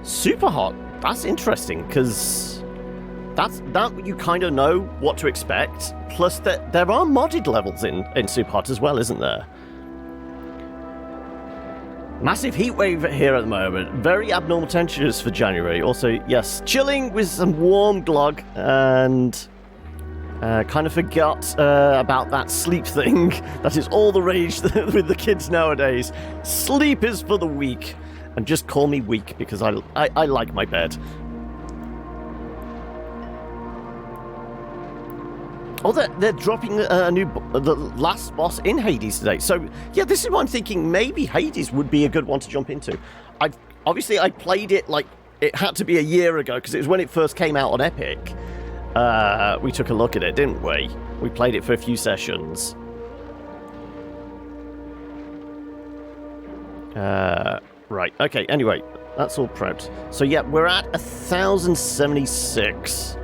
Super hot. That's interesting, because that you kind of know what to expect. Plus, there are modded levels in Super hot as well, isn't there? Massive heat wave here at the moment. Very abnormal temperatures for January. Also, yes, chilling with some warm glog, and kind of forgot about that sleep thing. That is all the rage with the kids nowadays. Sleep is for the weak. And just call me weak, because I like my bed. Oh, they're dropping the last boss in Hades today. So, yeah, this is what I'm thinking. Maybe Hades would be a good one to jump into. Obviously, I played it like it had to be a year ago, because it was when it first came out on Epic. We took a look at it, didn't we? We played it for a few sessions. Right, okay, anyway, that's all prepped. So, yeah, we're at 1,076.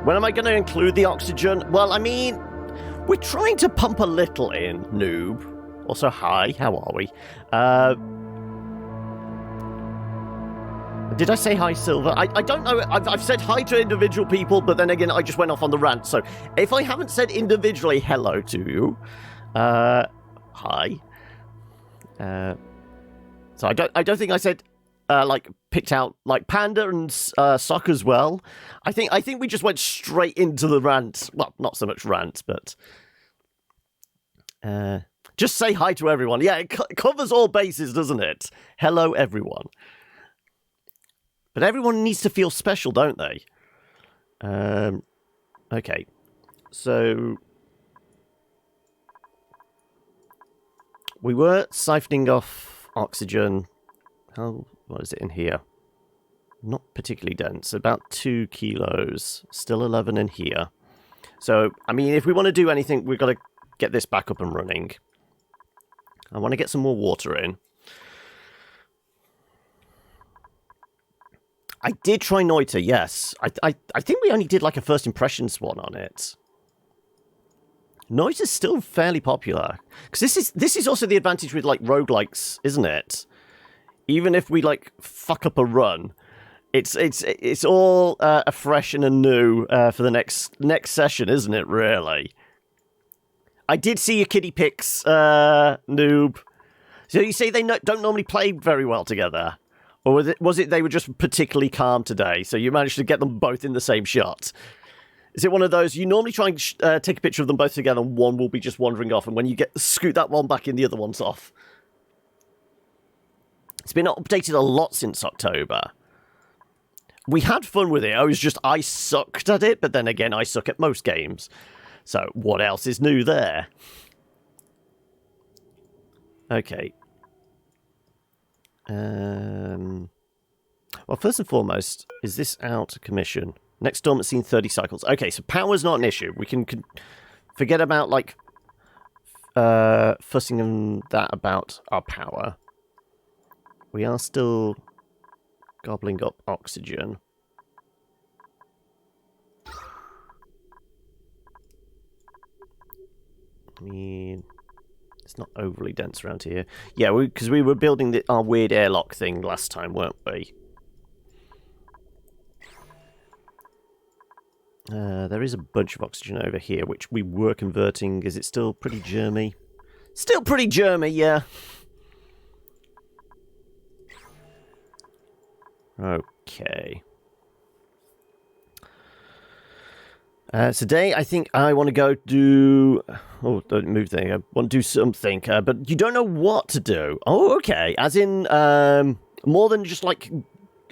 When am I going to include the oxygen? Well, I mean, we're trying to pump a little in, noob. Also, hi, how are we? Did I say hi, Silver? I don't know. I've said hi to individual people, but then again, I just went off on the rant. So if I haven't said individually hello to you, hi. So I don't think I said like picked out like Panda and Sock as well. I think we just went straight into the rant. Well, not so much rant, but just say hi to everyone. Yeah, it covers all bases, doesn't it? Hello, everyone. But everyone needs to feel special, don't they? Okay. So we were siphoning off oxygen. What is it in here? Not particularly dense. About 2 kilos. Still 11 in here. So, I mean, if we want to do anything, we've got to get this back up and running. I want to get some more water in. I did try Noita, yes. I think we only did like a first impressions one on it. Noita's still fairly popular. Because this is also the advantage with like roguelikes, isn't it? Even if we like fuck up a run, it's all afresh and anew for the next session, isn't it, really? I did see your kitty pics, noob. So you say they don't normally play very well together? Or was it they were just particularly calm today, so you managed to get them both in the same shot? Is it one of those, you normally try and take a picture of them both together and one will be just wandering off, and when you scoot that one back in, the other one's off? It's been updated a lot since October. We had fun with it, I sucked at it, but then again, I suck at most games. So, what else is new there? Okay. Well, first and foremost, is this out of commission? Next dormancy in 30 cycles. Okay, so power's not an issue. We can forget about, like, fussing and that about our power. We are still gobbling up oxygen. I mean, it's not overly dense around here. Yeah, because we were building our weird airlock thing last time, weren't we? There is a bunch of oxygen over here, which we were converting. Is it still pretty germy? Still pretty germy, yeah. Okay. Today, I think I want to go do... Oh, don't move there. I want to do something, but you don't know what to do. Oh, okay. As in, more than just, like,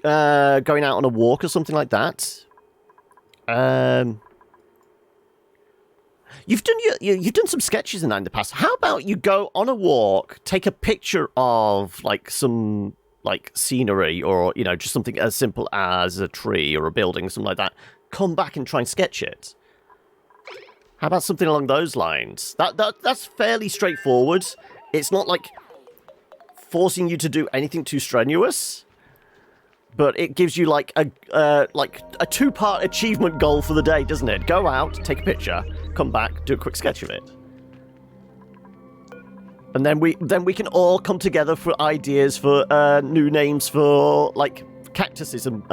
going out on a walk or something like that. You've done some sketches in that in the past. How about you go on a walk, take a picture of, like, some, like, scenery or, you know, just something as simple as a tree or a building or something like that. Come back and try and sketch it. How about something along those lines? That's fairly straightforward. It's not like forcing you to do anything too strenuous, but it gives you like a 2-part achievement goal for the day, doesn't it? Go out, take a picture, come back, do a quick sketch of it. And then we can all come together for ideas for new names for, like, cactuses and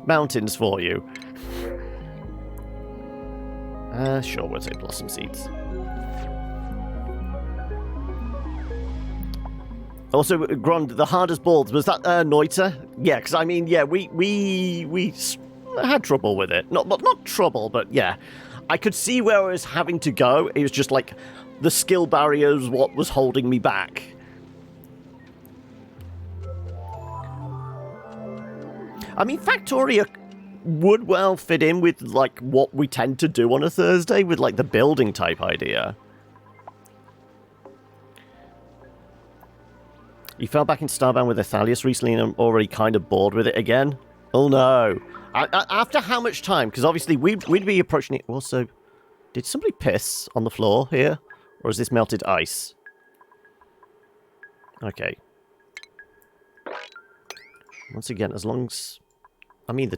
mountains for you. Sure, we'll say blossom seeds. Also, Grond, the hardest balls, was that Noita? Yeah, because I mean, yeah, we had trouble with it. Not trouble, but yeah. I could see where I was having to go. It was just like the skill barrier was what was holding me back. I mean, Factoria would well fit in with, like, what we tend to do on a Thursday with, like, the building type idea. You fell back in Starbound with Athalius recently and I'm already kind of bored with it again. Oh no. After how much time? Because obviously we'd be approaching it. Also, did somebody piss on the floor here? Or is this melted ice? Okay. Once again, as long as... I mean, the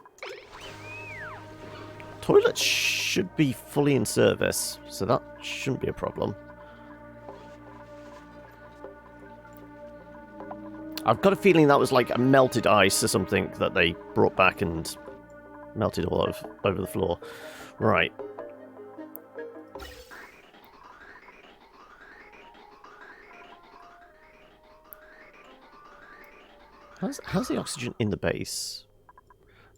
toilet should be fully in service, so that shouldn't be a problem. I've got a feeling that was like a melted ice or something that they brought back and melted all over the floor. Right. How's the oxygen in the base?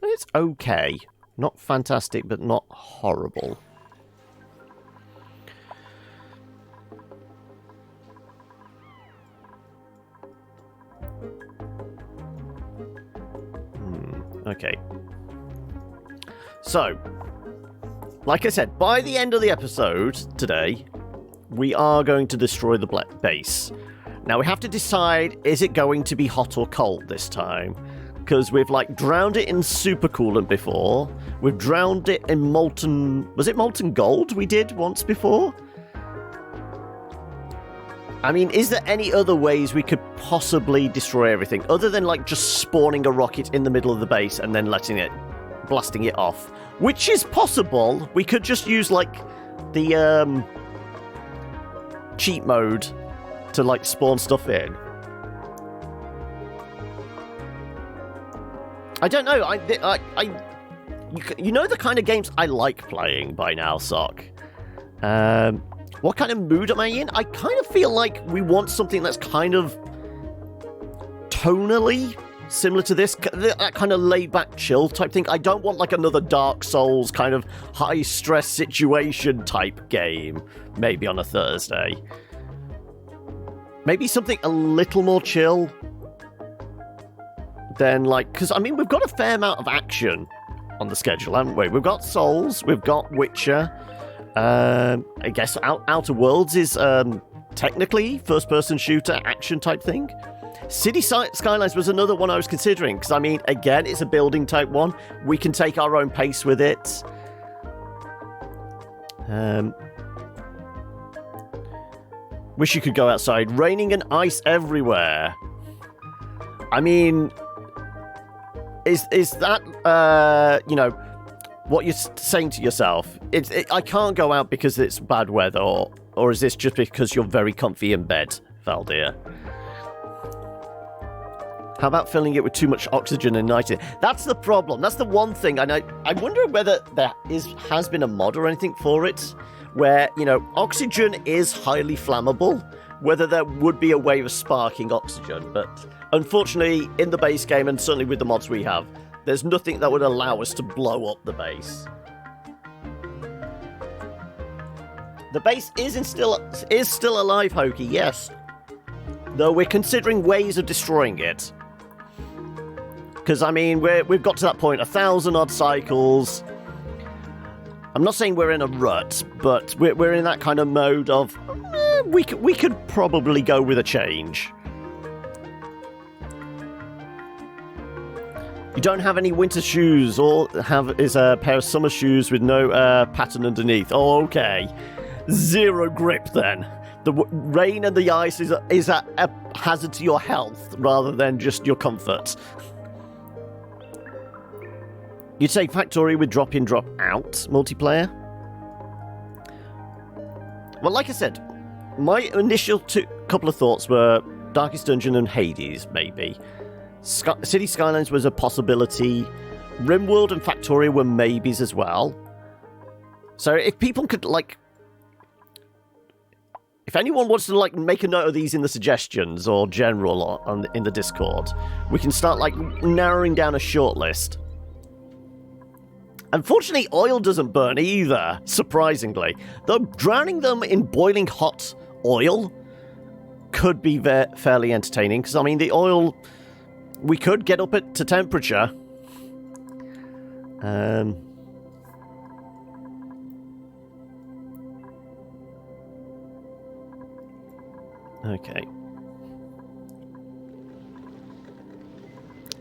It's okay. Not fantastic, but not horrible. Okay. So, like I said, by the end of the episode today, we are going to destroy the base. Now, we have to decide, is it going to be hot or cold this time? Because we've, like, drowned it in supercoolant before. We've drowned it in molten... Was it molten gold we did once before? I mean, is there any other ways we could possibly destroy everything? Other than, like, just spawning a rocket in the middle of the base and then blasting it off. Which is possible. We could just use, like, the, cheat mode to, like, spawn stuff in. I don't know. You know the kind of games I like playing by now, Sock. What kind of mood am I in? I kind of feel like we want something that's kind of tonally similar to this, that kind of laid-back chill type thing. I don't want like another Dark Souls kind of high-stress situation type game, maybe on a Thursday. Maybe something a little more chill than, like, because I mean, we've got a fair amount of action on the schedule, haven't we? We've got Souls, we've got Witcher. I guess Outer Worlds is technically first-person shooter action type thing. City Skylines was another one I was considering, because I mean, again, it's a building type one. We can take our own pace with it. Wish you could go outside. Raining and ice everywhere. I mean, is that you know, what you're saying to yourself? I can't go out because it's bad weather, or is this just because you're very comfy in bed, Valdir? How about filling it with too much oxygen and nitrogen? That's the problem. That's the one thing. And I wonder whether there has been a mod or anything for it, where, you know, oxygen is highly flammable, whether there would be a way of sparking oxygen. But unfortunately, in the base game, and certainly with the mods we have, there's nothing that would allow us to blow up the base. The base is still alive, Hokey, yes. Though we're considering ways of destroying it. Because, I mean, we've got to that point, 1,000-odd cycles. I'm not saying we're in a rut, but we're in that kind of mode of, we could probably go with a change. You don't have any winter shoes, all have is a pair of summer shoes with no pattern underneath. Oh, okay. Zero grip, then. The rain and the ice is a hazard to your health, rather than just your comfort. You'd say Factory with drop-in, drop-out multiplayer? Well, like I said, my initial couple of thoughts were Darkest Dungeon and Hades, maybe. City Skylines was a possibility. RimWorld and Factoria were maybes as well. So if people could, like... If anyone wants to, like, make a note of these in the suggestions or general or in the Discord, we can start, like, narrowing down a short list. Unfortunately, oil doesn't burn either, surprisingly. Though drowning them in boiling hot oil could be fairly entertaining, because, I mean, the oil... We could get up to temperature. Okay.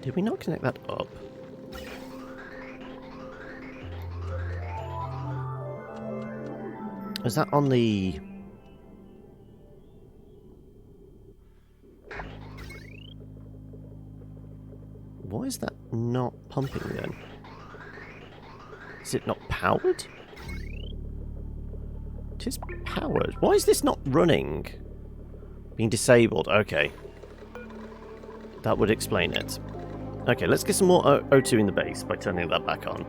Did we not connect that up? Was that on the... Why is that not pumping then? Is it not powered? It is powered. Why is this not running? Being disabled. Okay. That would explain it. Okay, let's get some more O2 in the base by turning that back on.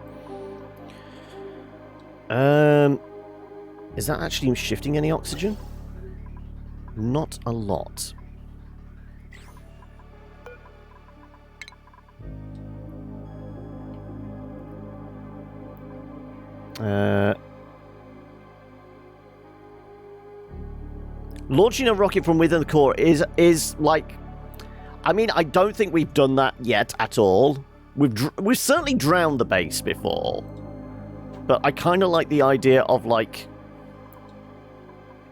Is that actually shifting any oxygen? Not a lot. Launching a rocket from within the core is like... I mean, I don't think we've done that yet at all. We've certainly drowned the base before. But I kind of like the idea of, like...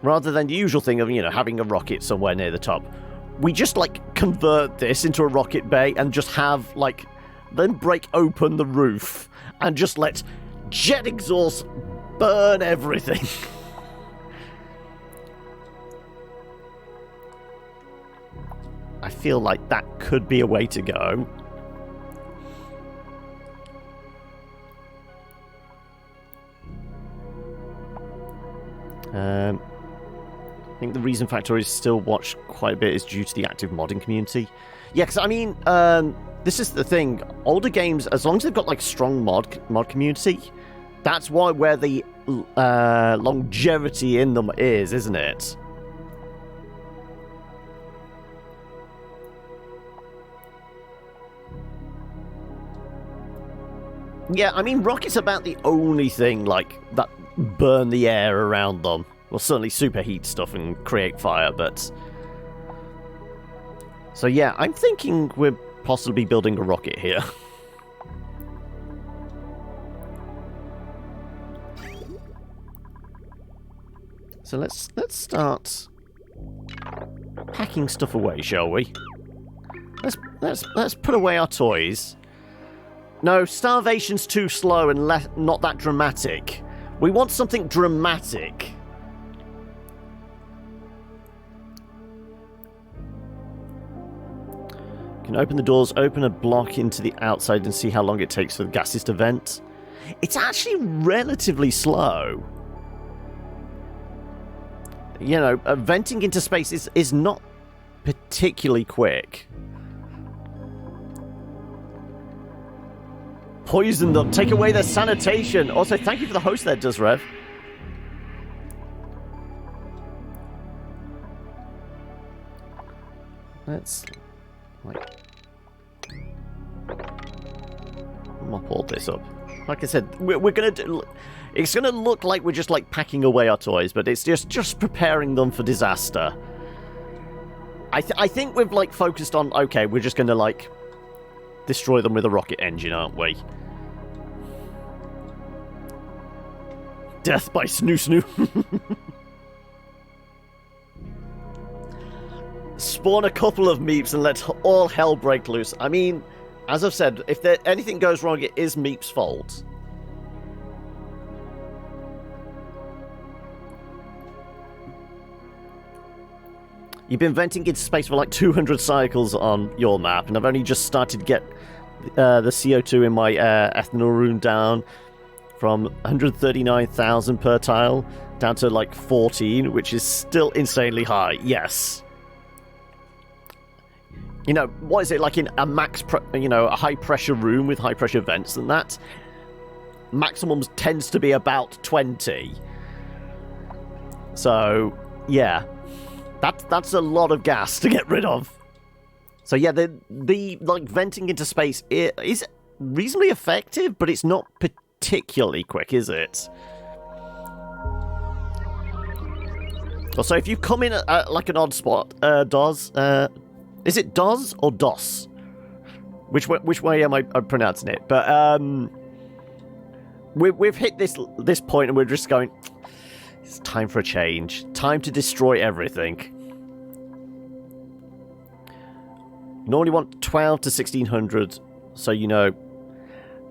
Rather than the usual thing of, you know, having a rocket somewhere near the top. We just, like, convert this into a rocket bay and just have, like... Then break open the roof and just let jet exhaust burn everything. I feel like that could be a way to go. I think the reason Factoria is still watched quite a bit is due to the active modding community. Yeah, because I mean, this is the thing. Older games, as long as they've got like strong mod community, that's where the longevity in them is, isn't it? Yeah, I mean, rockets are about the only thing, like, that burn the air around them. Well, certainly superheat stuff and create fire, but... So yeah, I'm thinking we're possibly building a rocket here. So let's start packing stuff away, shall we? Let's put away our toys. No, starvation's too slow and not that dramatic. We want something dramatic. You can open the doors, open a block into the outside and see how long it takes for the gases to vent. It's actually relatively slow. You know, venting into space is not particularly quick. Poison them. Take away their sanitation. Also, thank you for the host there, Duzrev. Let's, like, mop all this up. Like I said, we're gonna do... It's gonna look like we're just, like, packing away our toys, but it's just preparing them for disaster. I think we've, like, focused on, okay, we're just gonna, like... destroy them with a rocket engine, aren't we? Death by snoo snoo. Spawn a couple of Meeps and let all hell break loose. I mean, as I've said, if anything goes wrong, it is Meep's fault. You've been venting into space for like 200 cycles on your map, and I've only just started to get the CO2 in my ethanol room down from 139,000 per tile down to like 14, which is still insanely high. Yes. You know, what is it, like in a a high-pressure room with high-pressure vents and that? Maximum tends to be about 20. So, yeah. That's a lot of gas to get rid of. So, yeah, the like, venting into space is reasonably effective, but it's not particularly quick, is it? Also, if you come in at like an odd spot, DOS, is it DOS or DOS? Which way am I pronouncing it? But we've hit this point and we're just going, it's time for a change. Time to destroy everything. You normally want 12 to 1600, so you know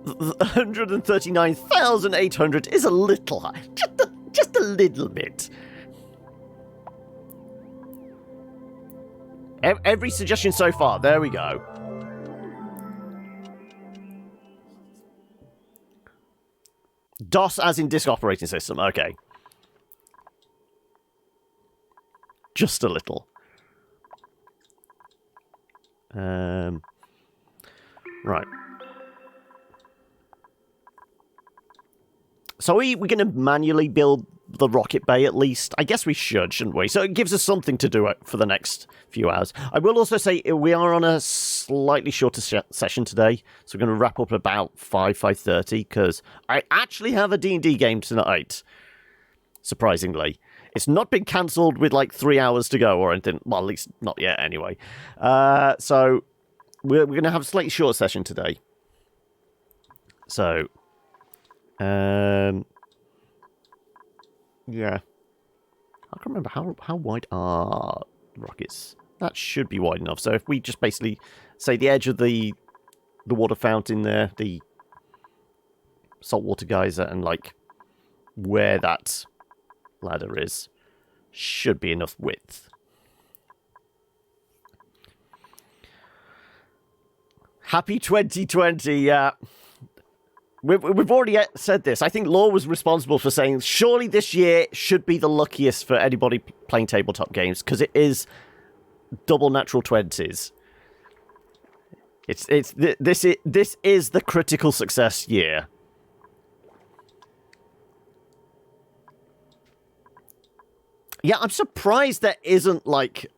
139,800 is a little high. Just a little bit. Every suggestion so far, there we go. DOS as in disk operating system, okay. Just a little. Right. So we're going to manually build the rocket bay at least? I guess we should, shouldn't we? So it gives us something to do for the next few hours. I will also say we are on a slightly shorter session today, so we're going to wrap up at about 5:30, because I actually have a D&D game tonight, surprisingly. It's not been cancelled with like 3 hours to go or anything. Well, at least not yet anyway. So we're going to have a slightly shorter session today. So, yeah. I can't remember how wide are rockets. That should be wide enough. So if we just basically say the edge of the water fountain there, the saltwater geyser, and like where that ladder is, should be enough width. Happy 2020, yeah. We've already said this. I think Law was responsible for saying, surely this year should be the luckiest for anybody playing tabletop games, because it is double natural 20s. This is the critical success year. Yeah, I'm surprised there isn't, like,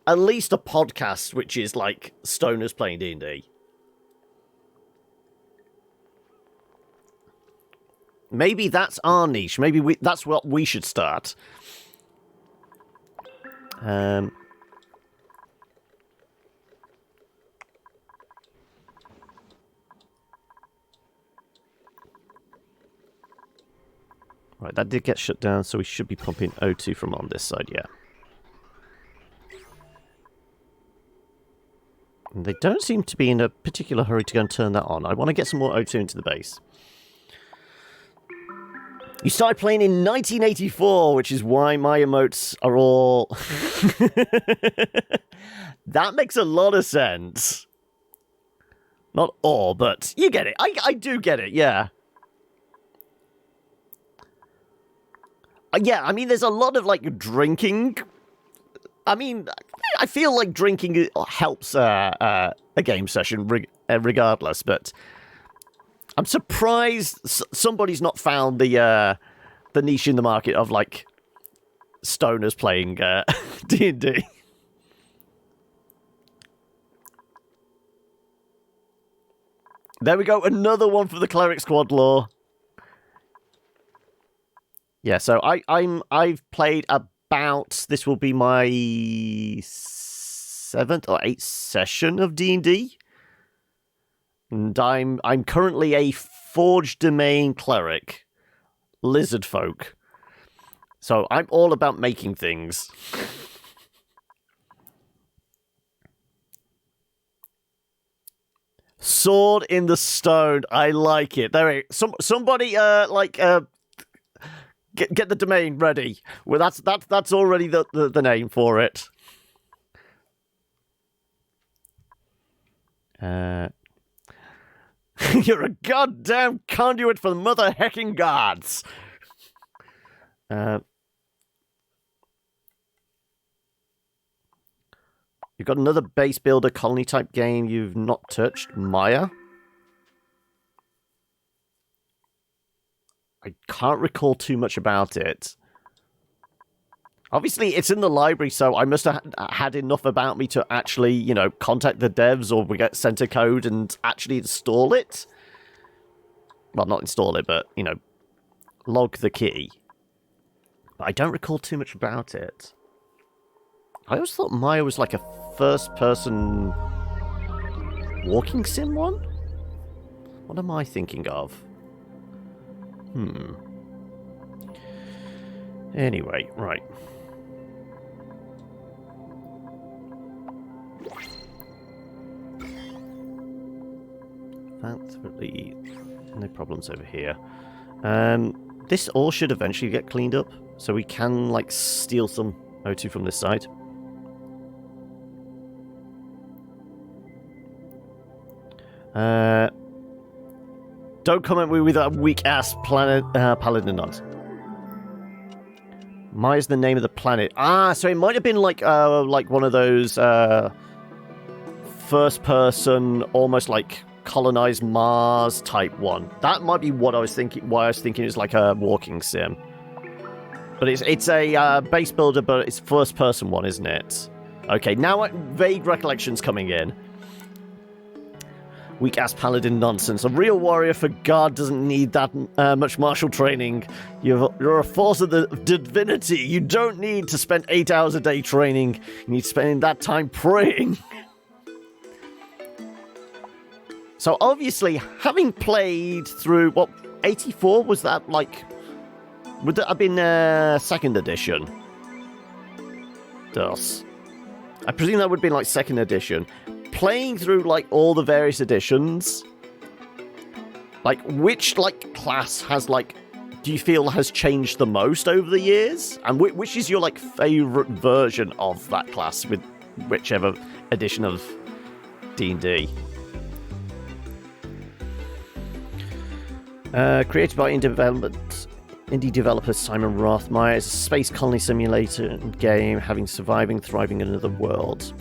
at least a podcast which is, like, stoners playing D&D. Maybe that's our niche. Maybe that's what we should start. Right, that did get shut down, so we should be pumping O2 from on this side, yeah. And they don't seem to be in a particular hurry to go and turn that on. I want to get some more O2 into the base. You started playing in 1984, which is why my emotes are all... That makes a lot of sense. Not all, but you get it. I do get it, yeah. Yeah, I mean, there's a lot of, like, drinking. I mean, I feel like drinking helps a game session regardless, but I'm surprised somebody's not found the niche in the market of, like, stoners playing D&D. There we go, another one for the Cleric Squad Law. Yeah, so I've played about, this will be my 7th or 8th session of D&D. And I'm currently a Forge Domain Cleric, Lizard Folk. So I'm all about making things. Sword in the Stone, I like it. There, somebody Get the domain ready. Well, that's already the name for it. You're a goddamn conduit for the mother hecking gods. You've got another base builder colony type game you've not touched, Maya. I can't recall too much about it. Obviously, it's in the library, so I must have had enough about me to actually, you know, contact the devs or we get sent a code and actually install it. Well, not install it, but, you know, log the key. But I don't recall too much about it. I always thought Maya was like a first-person walking sim one? What am I thinking of? Anyway, right. Thankfully, no problems over here. This all should eventually get cleaned up, so we can, like, steal some O2 from this side. Don't comment with that weak-ass planet paladin nonsense. Maya's the name of the planet. Ah, so it might have been like one of those first-person, almost like colonized Mars type one. That might be what I was thinking. Why I was thinking it was like a walking sim. But it's a base builder, but it's first-person one, isn't it? Okay, now vague recollections coming in. Weak-ass paladin nonsense. A real warrior for God doesn't need that much martial training. You're a force of the divinity. You don't need to spend 8 hours a day training. You need to spend that time praying. So obviously, having played through, what, 84? Was that, like... Would that have been 2nd edition? Thus. I presume that would have been, like, 2nd edition. Playing through, like, all the various editions, like, which, like, class has, like, do you feel has changed the most over the years? And which is your, like, favourite version of that class with whichever edition of D&D? Created by indie developer Simon Rothmeyer, it's a space colony simulator game having surviving, thriving in another world.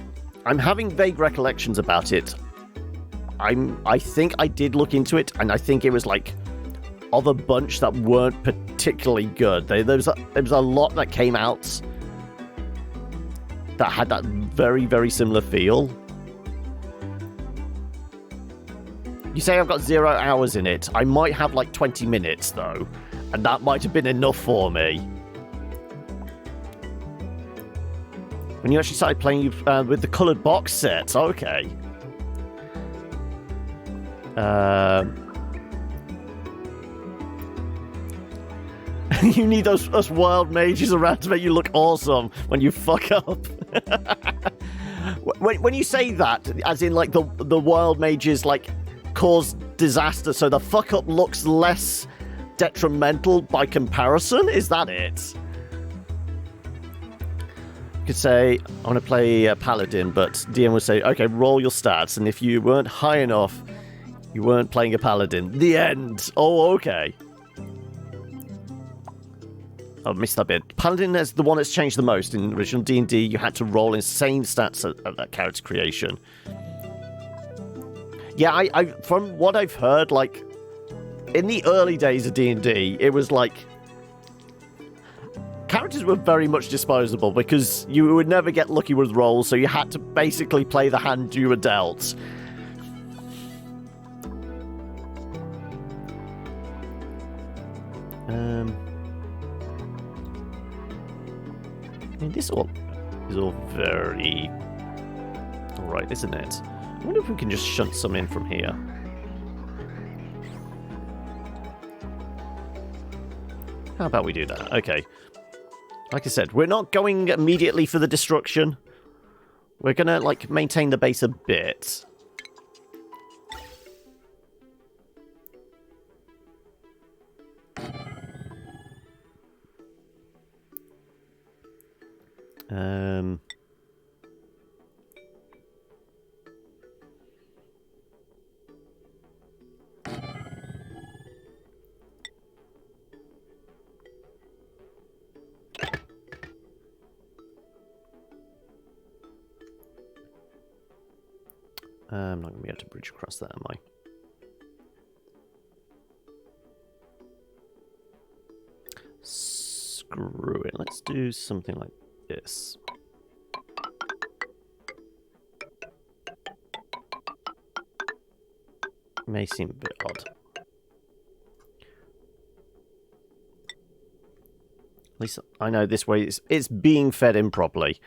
I'm having vague recollections about it. I think I did look into it, and I think it was like of a bunch that weren't particularly good. There was a lot that came out that had that very, very similar feel. You say I've got 0 hours in it. I might have like 20 minutes though, and that might have been enough for me. When you actually started playing with the coloured box sets, okay. You need us wild mages around to make you look awesome when you fuck up. when you say that, as in like the wild mages like cause disaster, so the fuck up looks less detrimental by comparison? Is that it? Could say, I want to play a paladin, but DM would say, okay, roll your stats, and if you weren't high enough, you weren't playing a paladin. The end. Oh, okay. I missed that bit. Paladin is the one that's changed the most. In original D&D, you had to roll insane stats at that character creation. Yeah, I from what I've heard, like, in the early days of D&D, it was like characters were very much disposable because you would never get lucky with rolls, so you had to basically play the hand you were dealt. I mean, this all is all very alright, isn't it? I wonder if we can just shunt some in from here. How about we do that? Okay. Like I said, we're not going immediately for the destruction. We're gonna, like, maintain the base a bit. I'm not going to be able to bridge across that, am I? Screw it. Let's do something like this. May seem a bit odd. At least I know this way it's being fed in properly.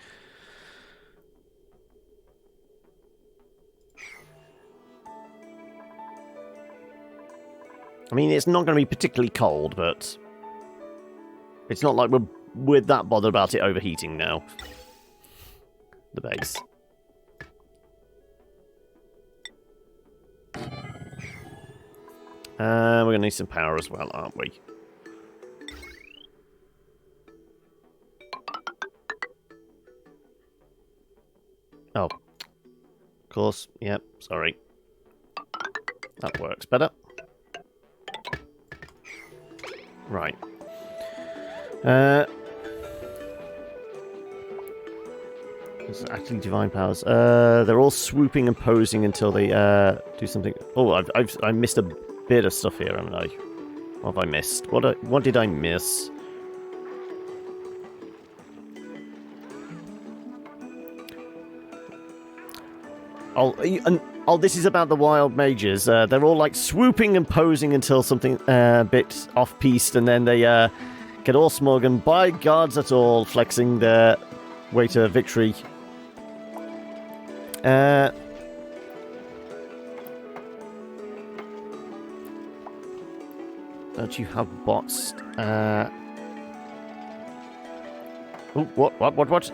I mean, it's not going to be particularly cold, but it's not like we're that bothered about it overheating now. The base. We're going to need some power as well, aren't we? Oh. Of course. Yep, sorry. That works better. Right. It's actually divine powers. They're all swooping and posing until they do something. Oh, I missed a bit of stuff here, haven't I? What have I missed? What did I miss? Oh, this is about the wild mages. They're all like swooping and posing until something a bit off-piste, and then they get all smug and by gods at all, flexing their way to victory. Don't you have bots? Oh, what?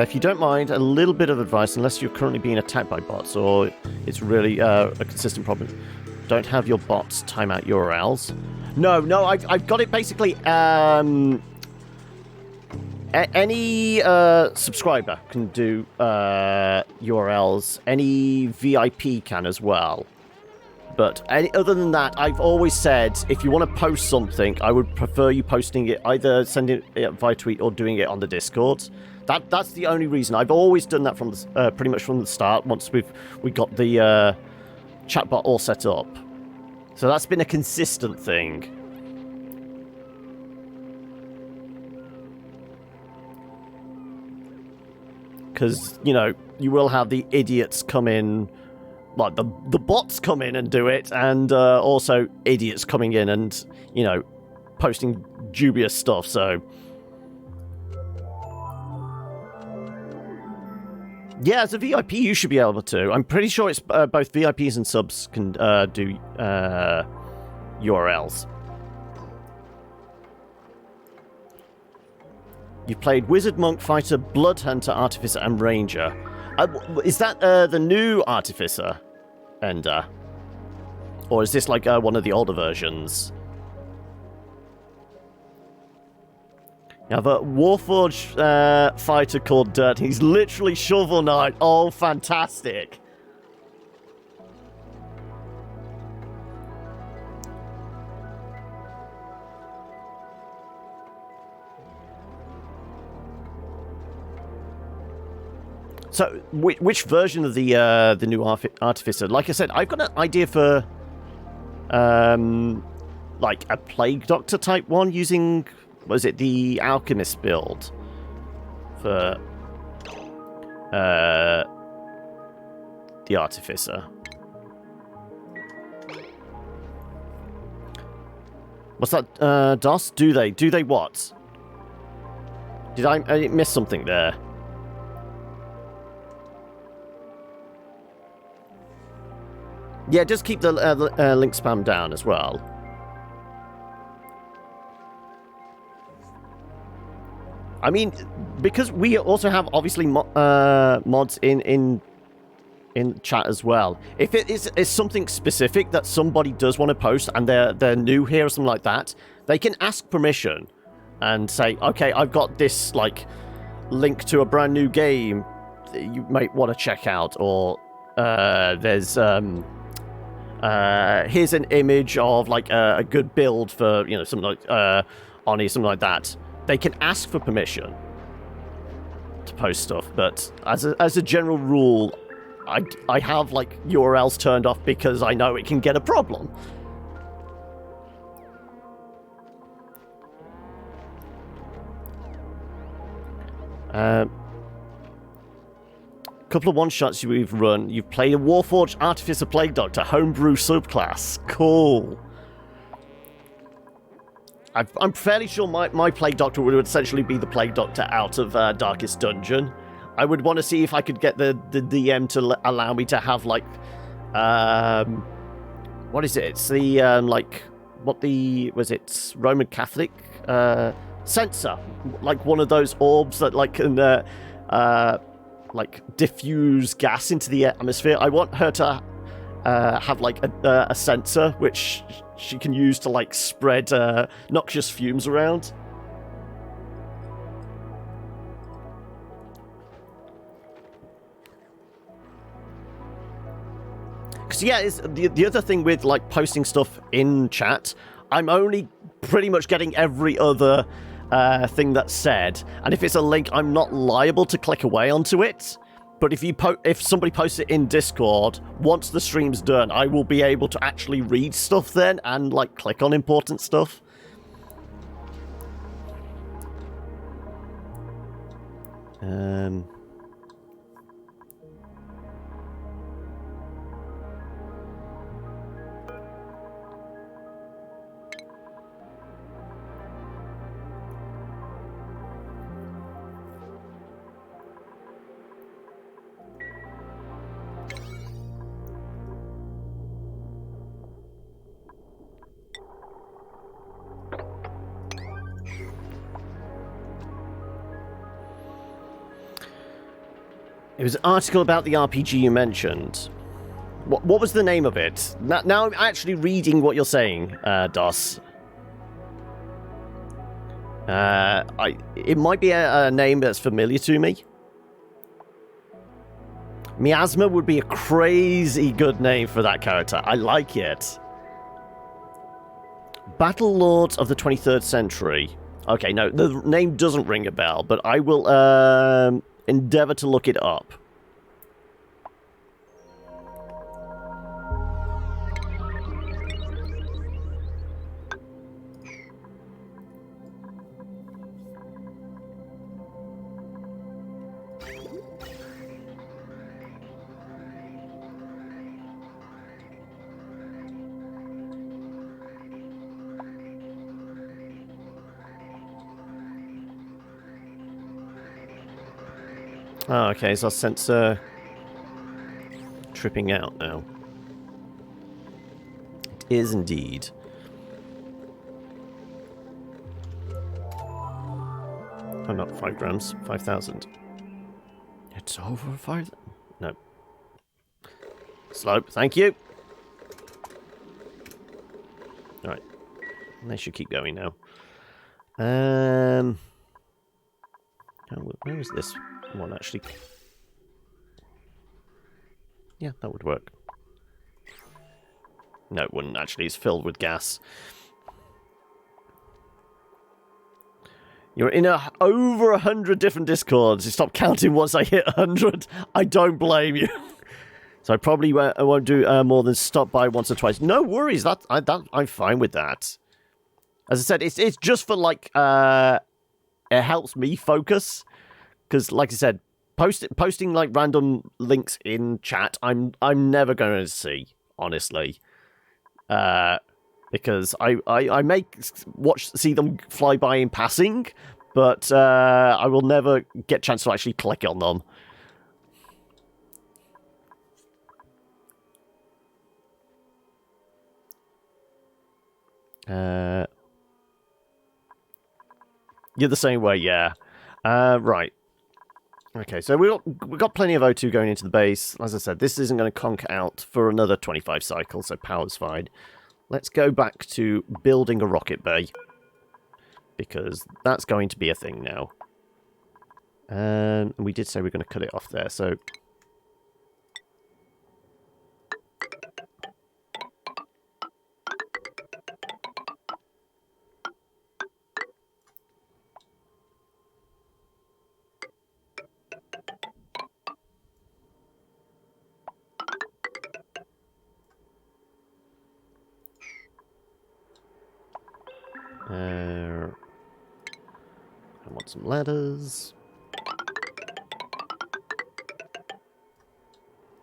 If you don't mind, a little bit of advice, unless you're currently being attacked by bots, or it's really a consistent problem. Don't have your bots time out URLs. No, I've got it basically. Any subscriber can do URLs. Any VIP can as well. But other than that, I've always said, if you want to post something, I would prefer you posting it, either sending it via tweet or doing it on the Discord. That's the only reason. I've always done that from the, pretty much from the start, once we got the chatbot all set up. So that's been a consistent thing. Because, you know, you will have the idiots come in. Like, the bots come in and do it, and also idiots coming in and, you know, posting dubious stuff, so... Yeah, as a VIP, you should be able to. I'm pretty sure it's both VIPs and subs can do URLs. You've played Wizard, Monk, Fighter, Blood Hunter, Artificer, and Ranger. Is that the new Artificer, Ender? Or is this like one of the older versions? You have a Warforged fighter called Dirt. He's literally Shovel Knight. Oh, fantastic. So, which version of the new Artificer? Like I said, I've got an idea for, like a Plague Doctor type one using, was it the Alchemist build for the Artificer? What's that, DOS? Do they what? Did I miss something there? Yeah, just keep the link spam down as well. I mean, because we also have obviously mods in chat as well. If it is something specific that somebody does want to post and they're new here or something like that, they can ask permission and say, okay, I've got this like link to a brand new game that you might want to check out, or there's here's an image of like a good build for, you know, something like Oni, something like that. They can ask for permission to post stuff, but as a general rule, I have like URLs turned off because I know it can get a problem. Couple of one-shots we've run. You've played a Warforged Artificer Plague Doctor homebrew subclass. Cool. I'm fairly sure my Plague Doctor would essentially be the Plague Doctor out of Darkest Dungeon. I would want to see if I could get the DM to allow me to have, like, what is it? It's the, was it Roman Catholic censer? Like one of those orbs that, like, can, like, diffuse gas into the atmosphere. I want her to have, like, a sensor which she can use to, like, spread noxious fumes around. Because, yeah, it's, the other thing with, like, posting stuff in chat, I'm only pretty much getting every other thing that's said. And if it's a link, I'm not liable to click away onto it. But if somebody posts it in Discord, once the stream's done, I will be able to actually read stuff then and, like, click on important stuff. It was an article about the RPG you mentioned. What was the name of it? Now I'm actually reading what you're saying, DOS. It might be a name that's familiar to me. Miasma would be a crazy good name for that character. I like it. Battle Lords of the 23rd Century. Okay, no, the name doesn't ring a bell, but I will endeavor to look it up. Oh, okay, so our sensor tripping out now. It is indeed. Oh, not 5 grams, 5,000. It's over 5. No. Slope, thank you. Alright. They should keep going now. Oh, where is this one actually? Yeah, that would work. No, it wouldn't actually. It's filled with gas. You're in over 100 different Discords. You stop counting once I hit 100. I don't blame you. So I probably won't do more than stop by once or twice. No worries. I'm fine with that. As I said, it's just for, like, it helps me focus. Because, like I said, posting like random links in chat, I'm never going to see, honestly. Because I may see them fly by in passing, but I will never get a chance to actually click on them. You're the same way, yeah. Right. Okay, so we've got plenty of O2 going into the base. As I said, this isn't going to conk out for another 25 cycles, so power's fine. Let's go back to building a rocket bay, because that's going to be a thing now. And we did say we're going to cut it off there, so... Want some ladders.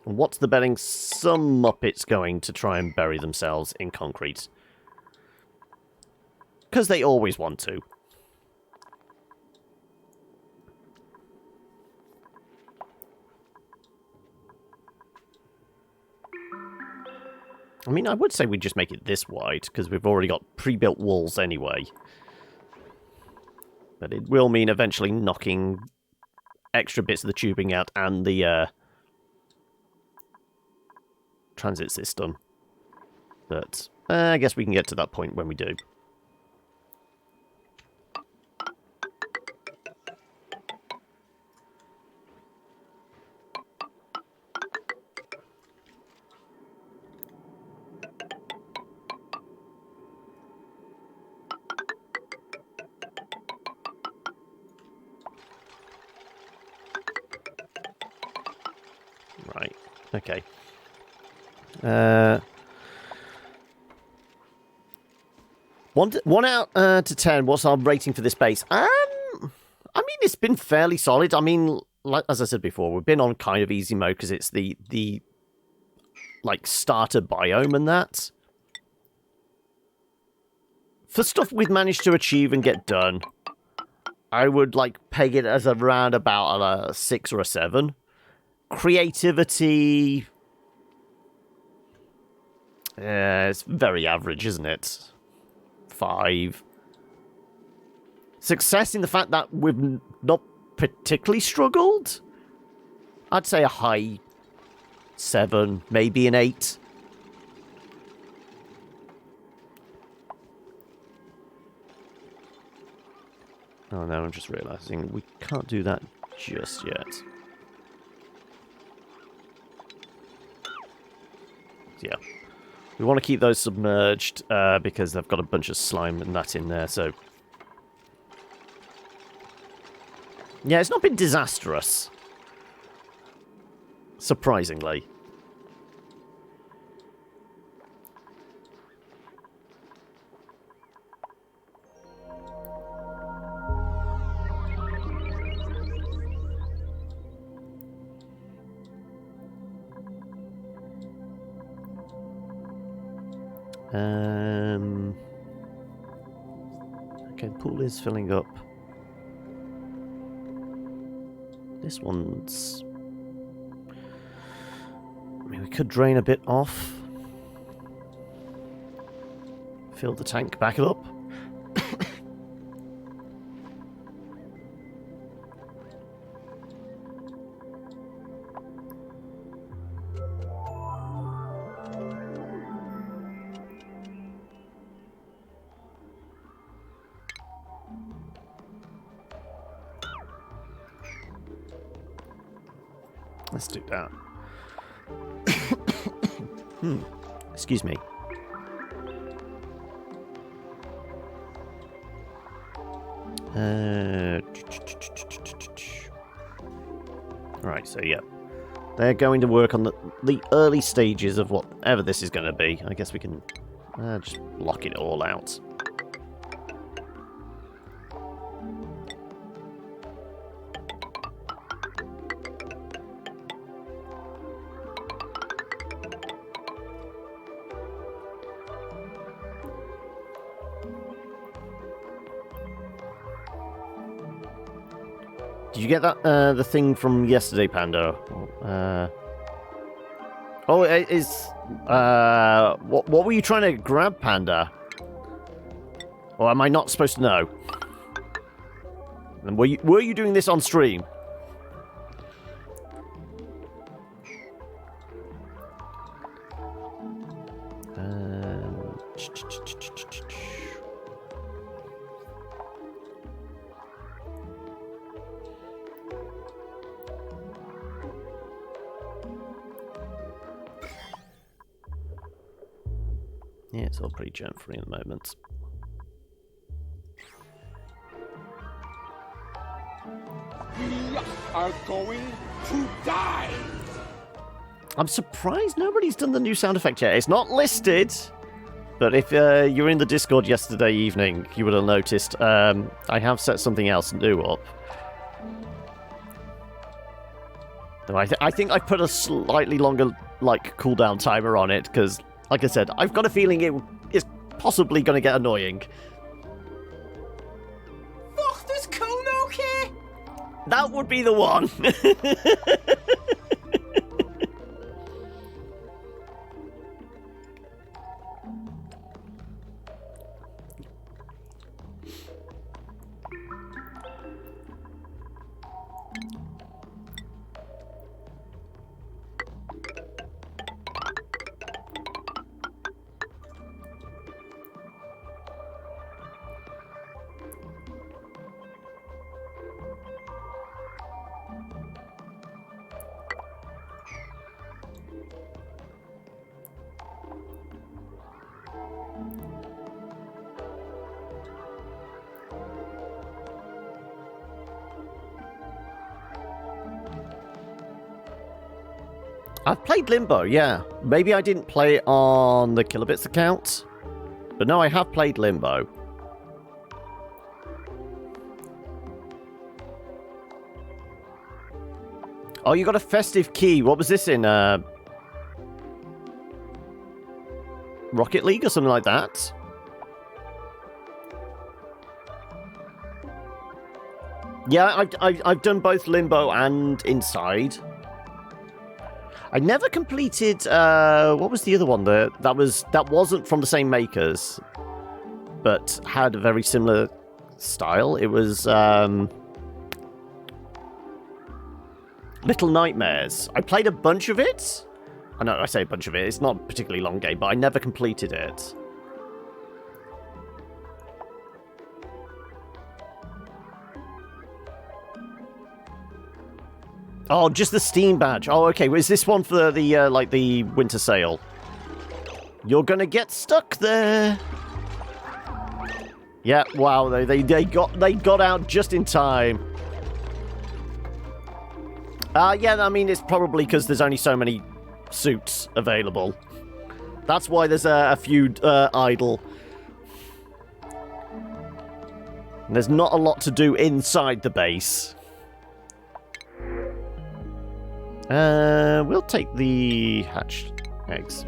And what's the betting? Some Muppets going to try and bury themselves in concrete. Because they always want to. I mean, I would say we'd just make it this wide, because we've already got pre-built walls anyway. But it will mean eventually knocking extra bits of the tubing out and the transit system. But I guess we can get to that point when we do. Right, okay. 1 out to 10, what's our rating for this base? I mean, it's been fairly solid. I mean, like, as I said before, we've been on kind of easy mode because it's the like, starter biome and that. For stuff we've managed to achieve and get done, I would, like, peg it as around about a 6 or a 7. Creativity... it's very average, isn't it? 5. Success in the fact that we've not particularly struggled? I'd say a high 7, maybe an 8. Oh, no, I'm just realizing we can't do that just yet. Yeah. We want to keep those submerged because they've got a bunch of slime and that in there, so... Yeah, it's not been disastrous. Surprisingly. Okay, the pool is filling up. This one's... I mean, we could drain a bit off. Fill the tank, back it up. Let's do that. Excuse me. Right, so yeah. They're going to work on the early stages of whatever this is going to be. I guess we can just block it all out. Did you get that, the thing from yesterday, Panda? Oh, it is... what were you trying to grab, Panda? Or am I not supposed to know? And were you doing this on stream? Yeah, it's all pretty germ-free at the moment. We are going to die! I'm surprised nobody's done the new sound effect yet. It's not listed, But if you were in the Discord yesterday evening, you would have noticed I have set something else new up. Though I think I put a slightly longer cooldown timer on it because, like I said, I've got a feeling it is possibly going to get annoying. Fuck this Kono here! That would be the one. I've played Limbo, yeah. Maybe I didn't play it on the Kilobits account. But no, I have played Limbo. Oh, you got a festive key. What was this in? Rocket League or something like that? Yeah, I've done both Limbo and Inside. I never completed, what was the other one there? That wasn't from the same makers, but had a very similar style. It was, Little Nightmares. I played a bunch of it. I know, I say a bunch of it. It's not a particularly long game, but I never completed it. Oh, just the Steam badge. Oh, okay. Is this one for the the winter sale? You're gonna get stuck there. Yeah. Wow. They got out just in time. Yeah. I mean, it's probably because there's only so many suits available. That's why there's a few idle. And there's not a lot to do inside the base. We'll take the hatched eggs.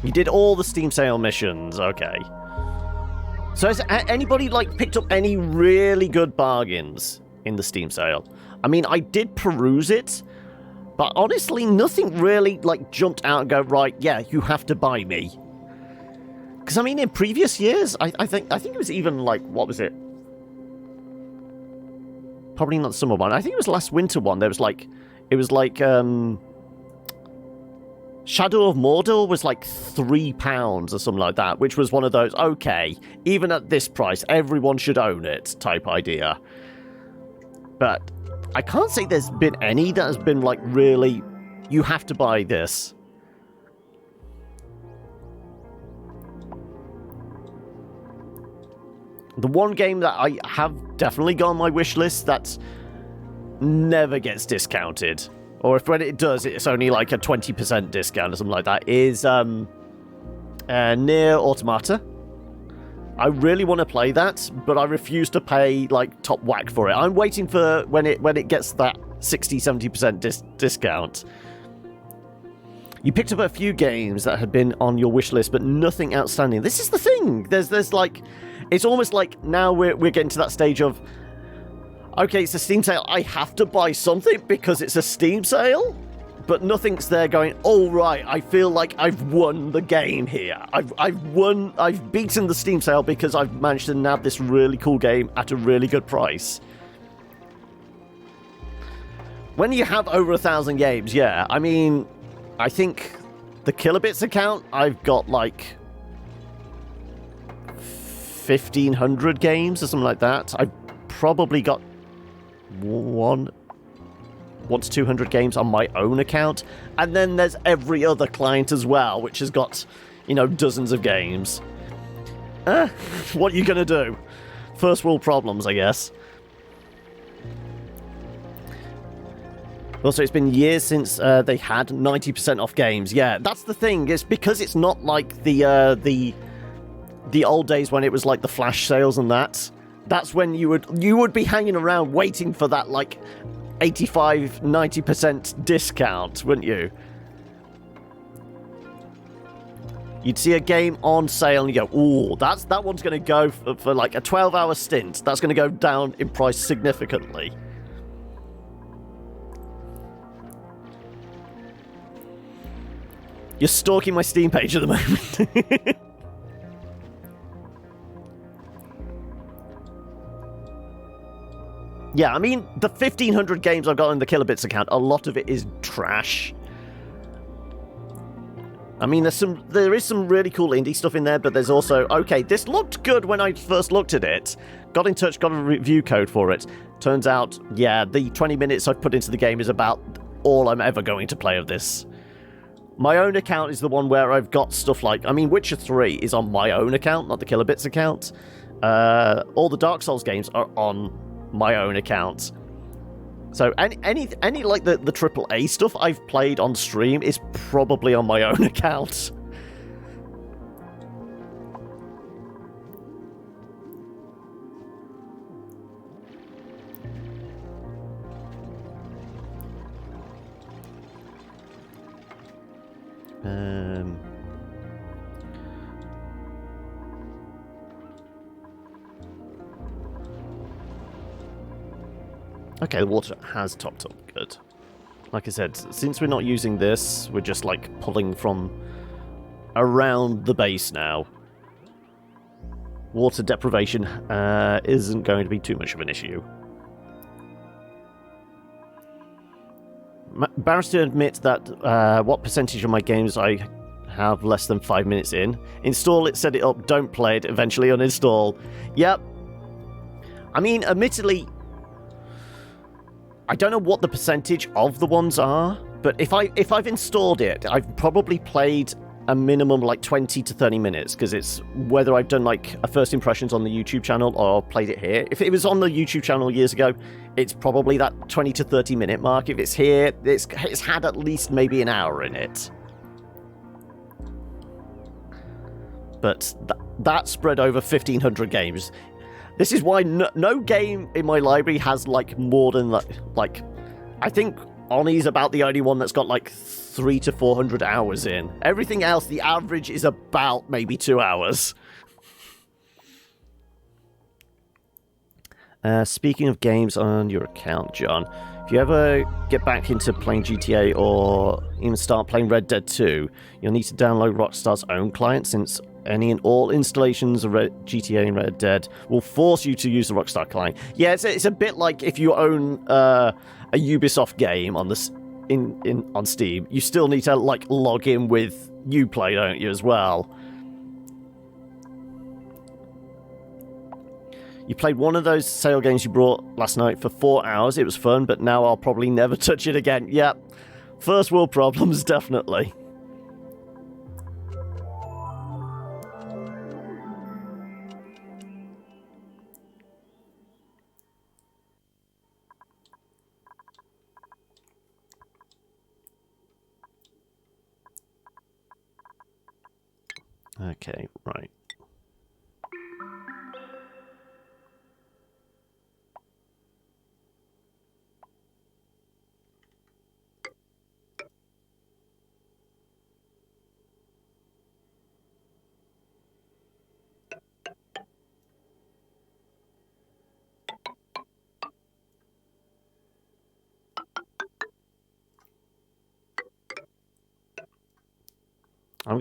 You did all the Steam sale missions, okay. So has anybody picked up any really good bargains in the Steam sale? I mean, I did peruse it, but honestly, nothing really jumped out and go, right, yeah, you have to buy me. Because I mean, in previous years, I think it was even what was it? Probably not the summer one. I think it was last winter one. There was Shadow of Mordor was £3 or something like that, which was one of those, okay, even at this price, everyone should own it type idea. But I can't say there's been any that has been really, you have to buy this. The one game that I have definitely got on my wish list that never gets discounted, or if when it does, it's only a 20% discount or something like that, is Nier Automata. I really want to play that, but I refuse to pay top whack for it. I'm waiting for when it gets that 60-70% discount. You picked up a few games that had been on your wish list, but nothing outstanding. This is the thing. There's it's almost now we're getting to that stage of, okay, it's a Steam sale. I have to buy something because it's a Steam sale, but nothing's there going, oh, right, I feel like I've won the game here. I've beaten the Steam sale because I've managed to nab this really cool game at a really good price. When you have over 1,000 games, yeah, I mean, I think the Kilobits account, I've got 1,500 games or something like that. I've probably got 1 to 200 games on my own account, and then there's every other client as well, which has got, dozens of games. What are you gonna do? First world problems, I guess. Also, it's been years since they had 90% off games. Yeah, that's the thing. It's because it's not like the old days when it was like the flash sales and that. That's when you would be hanging around waiting for that like 85, 90% discount, wouldn't you? You'd see a game on sale and you go, ooh, that one's going to go for like a 12-hour stint. That's going to go down in price significantly. You're stalking my Steam page at the moment. Yeah, I mean, the 1,500 games I've got in the Kilobits account, a lot of it is trash. I mean, there is some really cool indie stuff in there, but there's also, okay, this looked good when I first looked at it. Got in touch, got a review code for it. Turns out, yeah, the 20 minutes I've put into the game is about all I'm ever going to play of this. My own account is the one where I've got stuff like, I mean, Witcher 3 is on my own account, not the Kilobits account. All the Dark Souls games are on my own account. So any like the AAA stuff I've played on stream is probably on my own account. Okay, the water has topped up. Good. Like I said, since we're not using this, we're just like pulling from around the base now. Water deprivation isn't going to be too much of an issue. Embarrassed to admit that what percentage of my games I have less than 5 minutes in. Install it, set it up, don't play it, eventually uninstall. Yep. I mean, admittedly, I don't know what the percentage of the ones are, but if I've installed it, I've probably played a minimum like 20 to 30 minutes, because it's whether I've done like a first impressions on the YouTube channel or played it here. If it was on the YouTube channel years ago, it's probably that 20 to 30 minute mark. If it's here, it's had at least maybe an hour in it. But that spread over 1,500 games. This is why no game in my library has like more than like I think Oni's about the only one that's got like 300 to 400 hours in. Everything else, the average is about maybe 2 hours. Speaking of games on your account, John, if you ever get back into playing GTA or even start playing Red Dead 2, you'll need to download Rockstar's own client, since any and all installations of GTA and Red Dead will force you to use the Rockstar client. Yeah, it's a bit like if you own a Ubisoft game on on Steam, you still need to like log in with Uplay, don't you, as well? You played one of those sale games you brought last night for 4 hours. It was fun, but now I'll probably never touch it again. Yep. First world problems, definitely. Okay, right.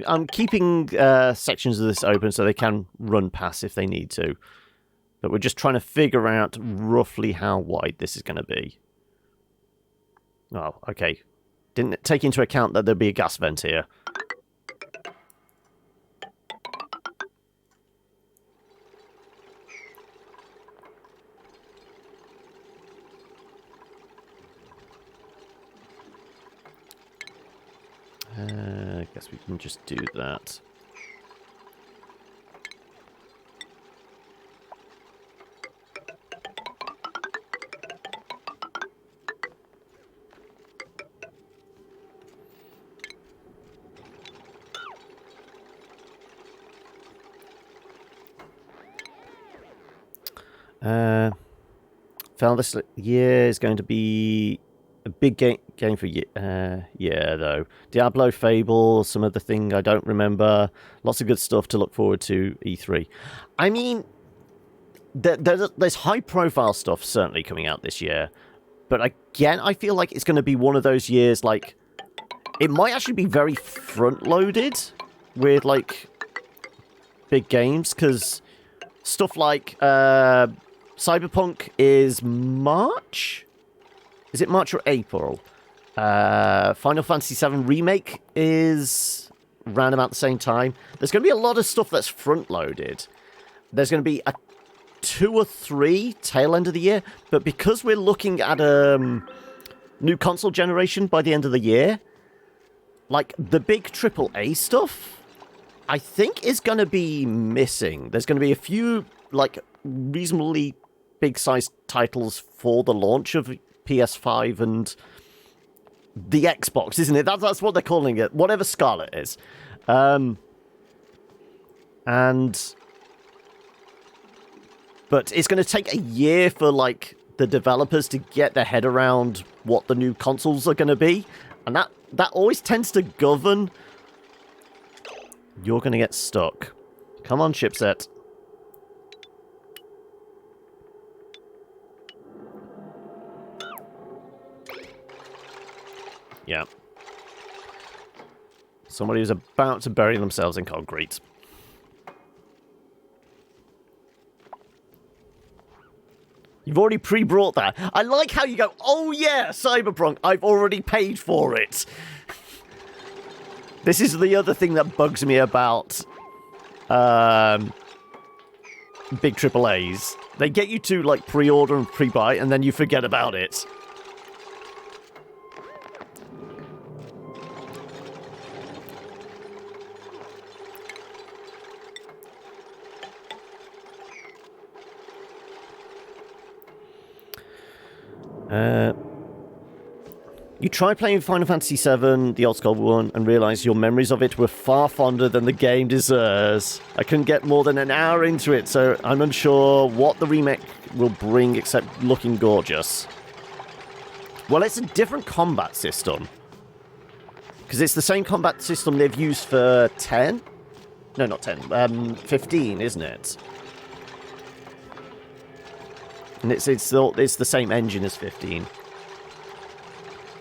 I'm keeping sections of this open so they can run past if they need to. But we're just trying to figure out roughly how wide this is going to be. Oh, okay. Didn't take into account that there'd be a gas vent here. I guess we can just do that. Found this year is going to be a big game for you. Yeah, though. Diablo, Fable, some other thing I don't remember. Lots of good stuff to look forward to E3. I mean, there's high-profile stuff certainly coming out this year. But again, I feel like it's going to be one of those years, like, it might actually be very front-loaded with, like, big games, because stuff like Cyberpunk is March? Is it March or April? Final Fantasy VII Remake is around about the same time. There's going to be a lot of stuff that's front-loaded. There's going to be 2 or 3 tail end of the year, but because we're looking at a new console generation by the end of the year, like, the big AAA stuff, I think is going to be missing. There's going to be a few, like, reasonably big-sized titles for the launch of PS5 and the Xbox, isn't it? That's what they're calling it. Whatever Scarlet is. But it's going to take a year for, like, the developers to get their head around what the new consoles are going to be. And that always tends to govern. You're going to get stuck. Come on, chipset. Yeah. Somebody who's about to bury themselves in concrete. You've already pre-brought that. I like how you go, oh yeah, Cyberpunk, I've already paid for it. This is the other thing that bugs me about big AAAs. They get you to, like, pre-order and pre-buy, and then you forget about it. You try playing Final Fantasy VII, the old school one, and realize your memories of it were far fonder than the game deserves. I couldn't get more than an hour into it, so I'm unsure what the remake will bring except looking gorgeous. Well, it's a different combat system. Because it's the same combat system they've used for 10? No, not 10. 15, isn't it? And it's the same engine as 15.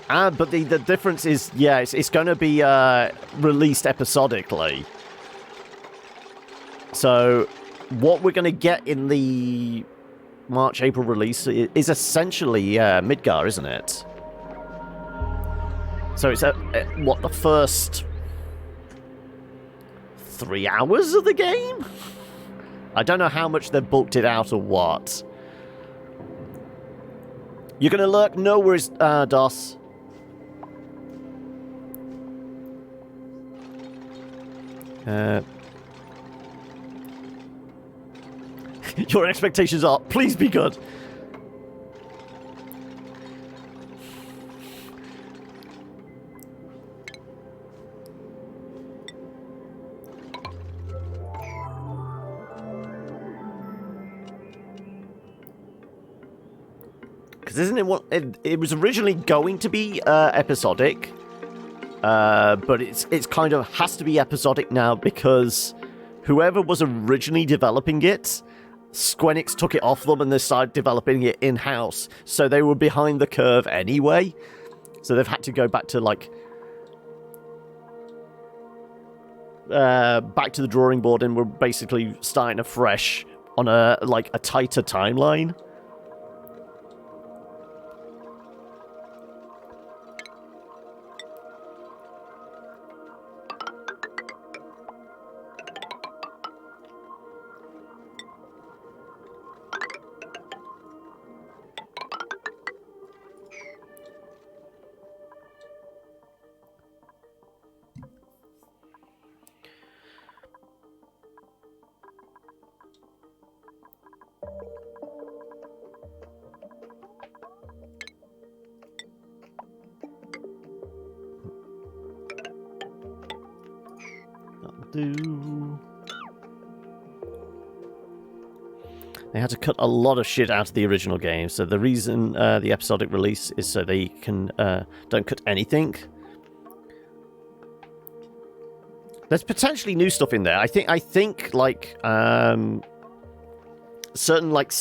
But the difference is, yeah, it's going to be released episodically. So what we're going to get in the March-April release is essentially Midgar, isn't it? So it's what, the first 3 hours of the game? I don't know how much they've bulked it out or what. You're going to lurk? No worries, DOS. Your expectations are, please be good. Because isn't it what it was originally going to be episodic? But it's kind of has to be episodic now because whoever was originally developing it, Squenix took it off them and they started developing it in-house. So they were behind the curve anyway. So they've had to go back to, like, back to the drawing board, and we're basically starting afresh on a tighter timeline. They had to cut a lot of shit out of the original game, so the reason the episodic release is so they can don't cut anything. There's potentially new stuff in there. I think like certain like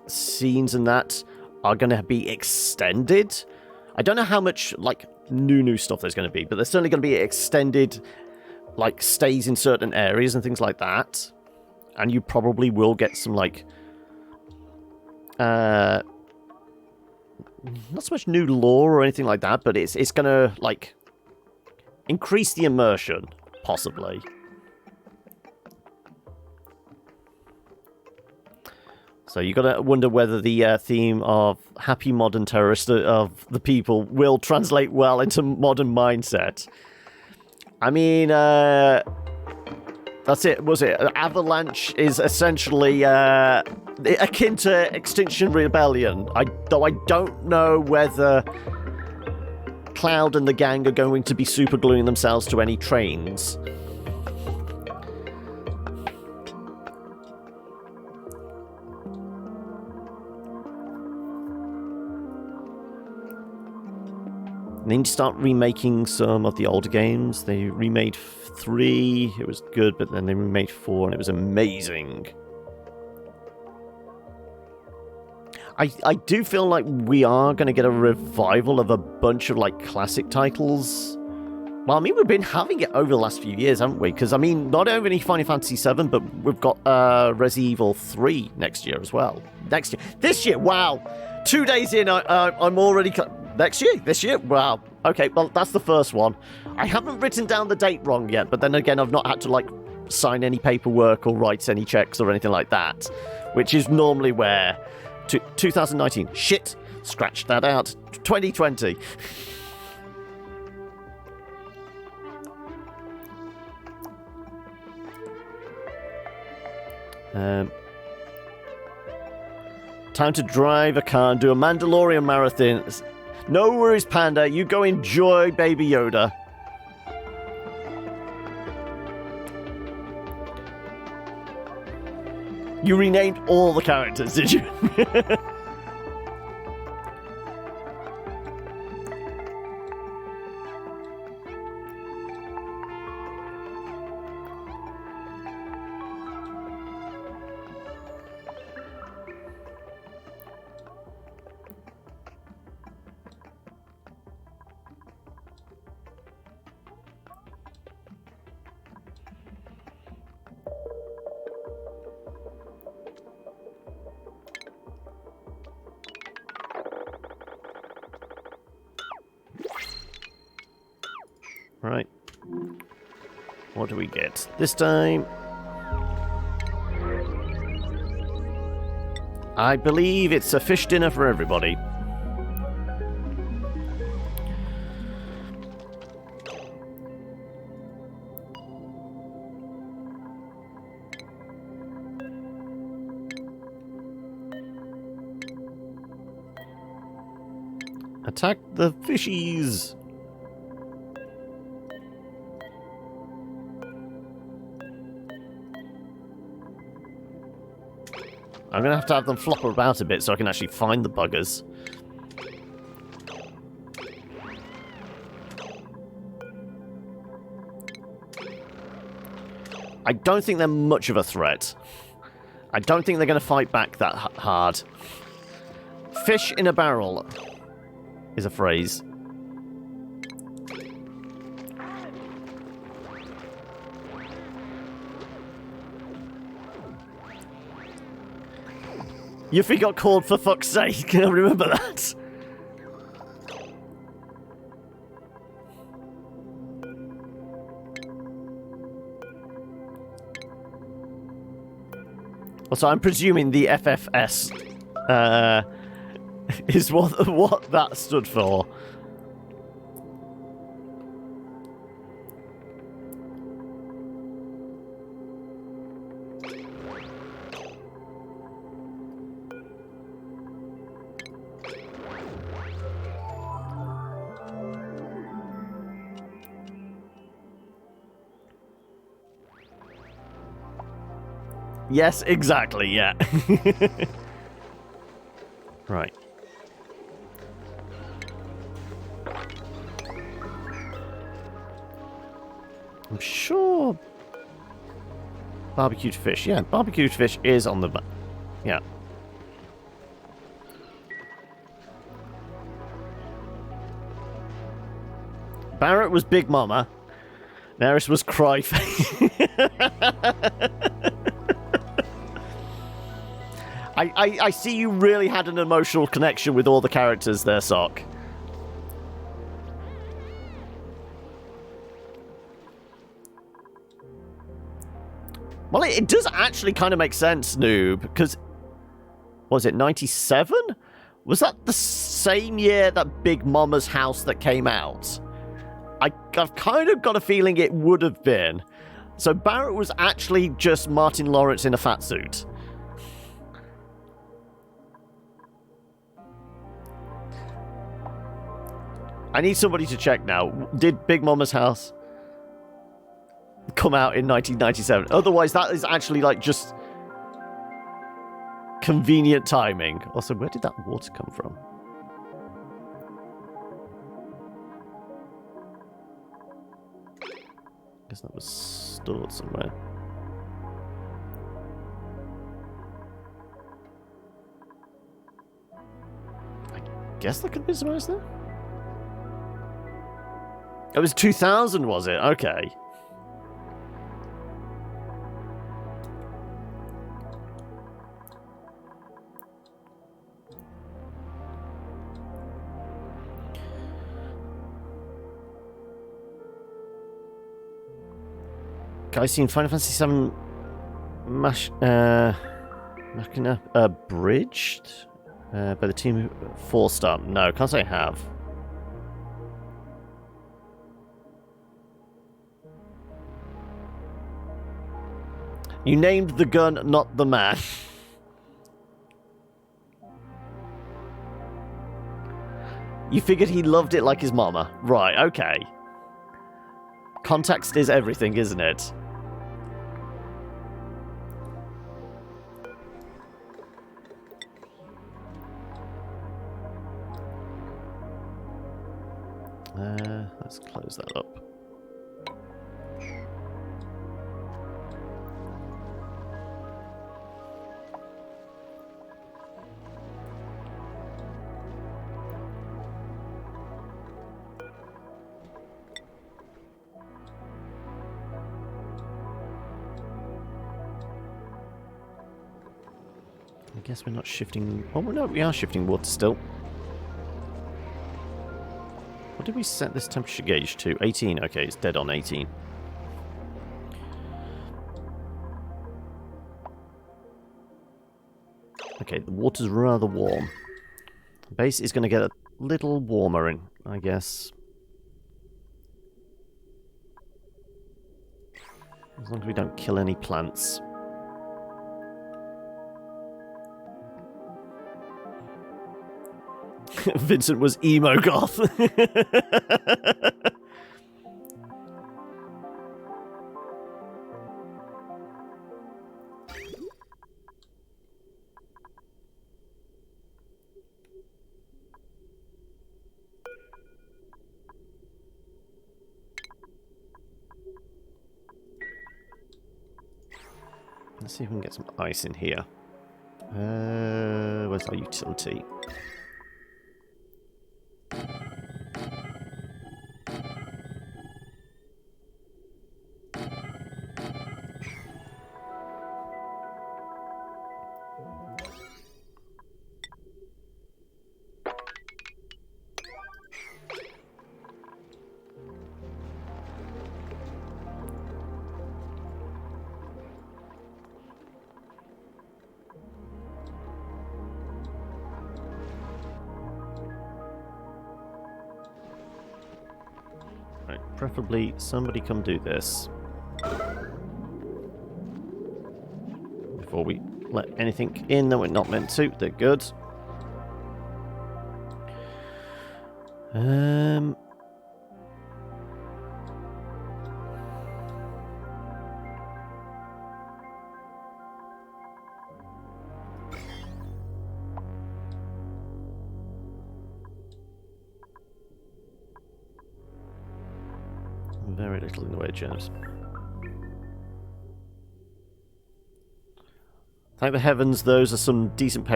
scenes and that are going to be extended. I don't know how much like new stuff there's going to be, but there's certainly going to be extended like stays in certain areas and things like that. And you probably will get some like not so much new lore or anything like that, but it's going to like increase the immersion, possibly. So you got to wonder whether the theme of happy modern terrorist of the people will translate well into modern mindset. I mean, that's it, was it? Avalanche is essentially akin to Extinction Rebellion. Though I don't know whether Cloud and the gang are going to be supergluing themselves to any trains. They need to start remaking some of the older games. They remade 3, it was good, but then they remade 4 and it was amazing. I do feel like we are going to get a revival of a bunch of like classic titles. Well, I mean, we've been having it over the last few years, haven't we? Because, I mean, not only Final Fantasy VII, but we've got Resident Evil 3 next year as well. Next year. This year, wow. 2 days in, I'm already... Next year? This year? Wow. Okay, well, that's the first one. I haven't written down the date wrong yet, but then again, I've not had to, like, sign any paperwork or write any checks or anything like that, which is normally where... 2019. Shit. Scratch that out. 2020. Time to drive a car and do a Mandalorian marathon. No worries, Panda. You go enjoy Baby Yoda. You renamed all the characters, did you? Right. What do we get this time? I believe it's a fish dinner for everybody. Attack the fishies! I'm going to have them flop about a bit so I can actually find the buggers. I don't think they're much of a threat. I don't think they're going to fight back that hard. Fish in a barrel is a phrase. Your feet got called for fuck's sake. Can I remember that? Also, I'm presuming the FFS is what that stood for. Yes, exactly, yeah. Right. I'm sure barbecued fish. Yeah, barbecued fish is on the... Yeah. Barrett was Big Mama. Neris was Cryface. I see you really had an emotional connection with all the characters there, Sock. Well, it does actually kind of make sense, Noob, because... Was it 97? Was that the same year that Big Mama's House that came out? I've kind of got a feeling it would have been. So Barrett was actually just Martin Lawrence in a fat suit. I need somebody to check now. Did Big Mama's House come out in 1997? Otherwise, that is actually like just convenient timing. Also, where did that water come from? I guess that was stored somewhere. I guess that could be some ice there. It was 2000, was it? Okay. Guys, seen Final Fantasy VII Machina abridged by the team 4-star? No, can't say I have. You named the gun, not the man. You figured he loved it like his mama. Right, okay. Context is everything, isn't it? Let's close that up. I guess we're not shifting... Oh, no, we are shifting water still. What did we set this temperature gauge to? 18. Okay, it's dead on 18. Okay, the water's rather warm. The base is going to get a little warmer, I guess. As long as we don't kill any plants. Vincent was emo goth. Let's see if we can get some ice in here. Where's our utility? Preferably somebody come do this before we let anything in that we're not meant to. They're good. Very little in the way of germs. Thank the heavens, those are some decent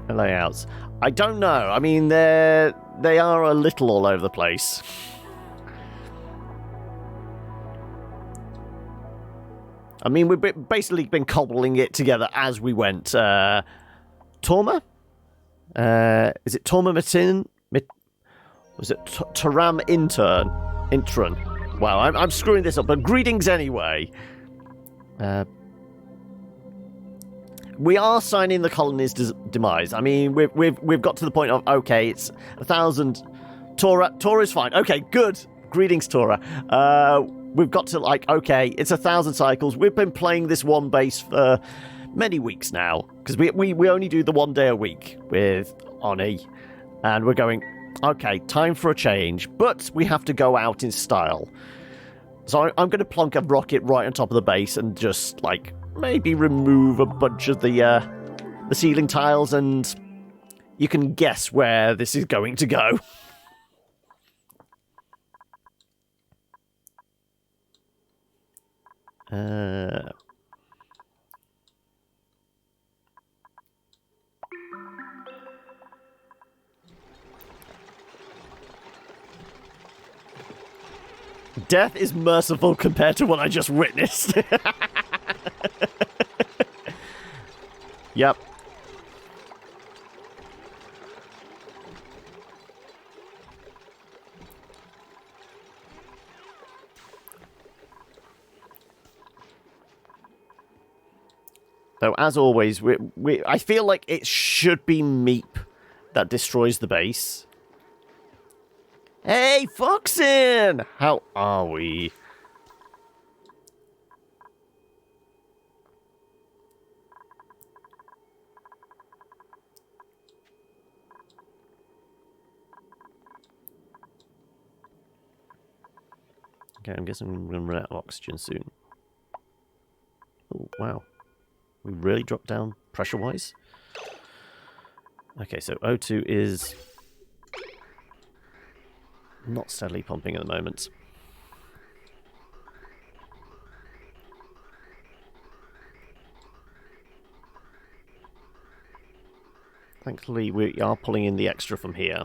layouts. I don't know. I mean, they are a little all over the place. I mean, we've basically been cobbling it together as we went. Torma? Is it Torma Matin? Was it Taram Intron? Wow, I'm screwing this up, but greetings anyway. We are signing the colony's demise. I mean, we've got to the point of, okay, it's 1,000. Tora's fine. Okay, good. Greetings, Tora. We've got to, like, okay, it's 1,000 cycles. We've been playing this one base for many weeks now, because we only do the 1 day a week with Oni, and we're going, okay, time for a change, but we have to go out in style. So I'm going to plonk a rocket right on top of the base and just, like, maybe remove a bunch of the ceiling tiles, and you can guess where this is going to go. Death is merciful compared to what I just witnessed. Yep. So, as always, I feel like it should be Meep that destroys the base. Hey, Foxin! How are we? Okay, I'm guessing I'm going to run out of oxygen soon. Oh, wow. We really dropped down pressure-wise. Okay, so O2 is not steadily pumping at the moment. Thankfully, we are pulling in the extra from here.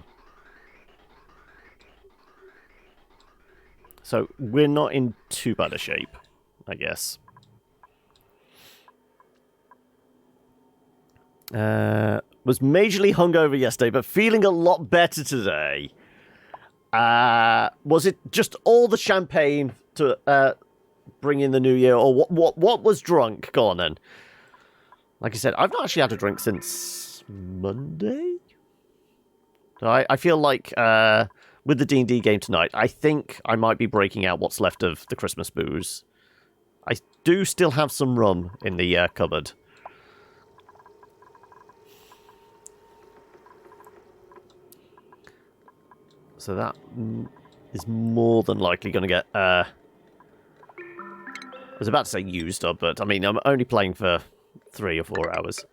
So, we're not in too bad a shape, I guess. Was majorly hungover yesterday, but feeling a lot better today. Was it just all the champagne to bring in the new year, or what was drunk? Go on then. Like I said, I've not actually had a drink since Monday. So I feel like with the D&D game tonight, I think I might be breaking out what's left of the Christmas booze. I do still have some rum in the cupboard. So that is more than likely going to get, I was about to say used up, but I mean, I'm only playing for 3 or 4 hours.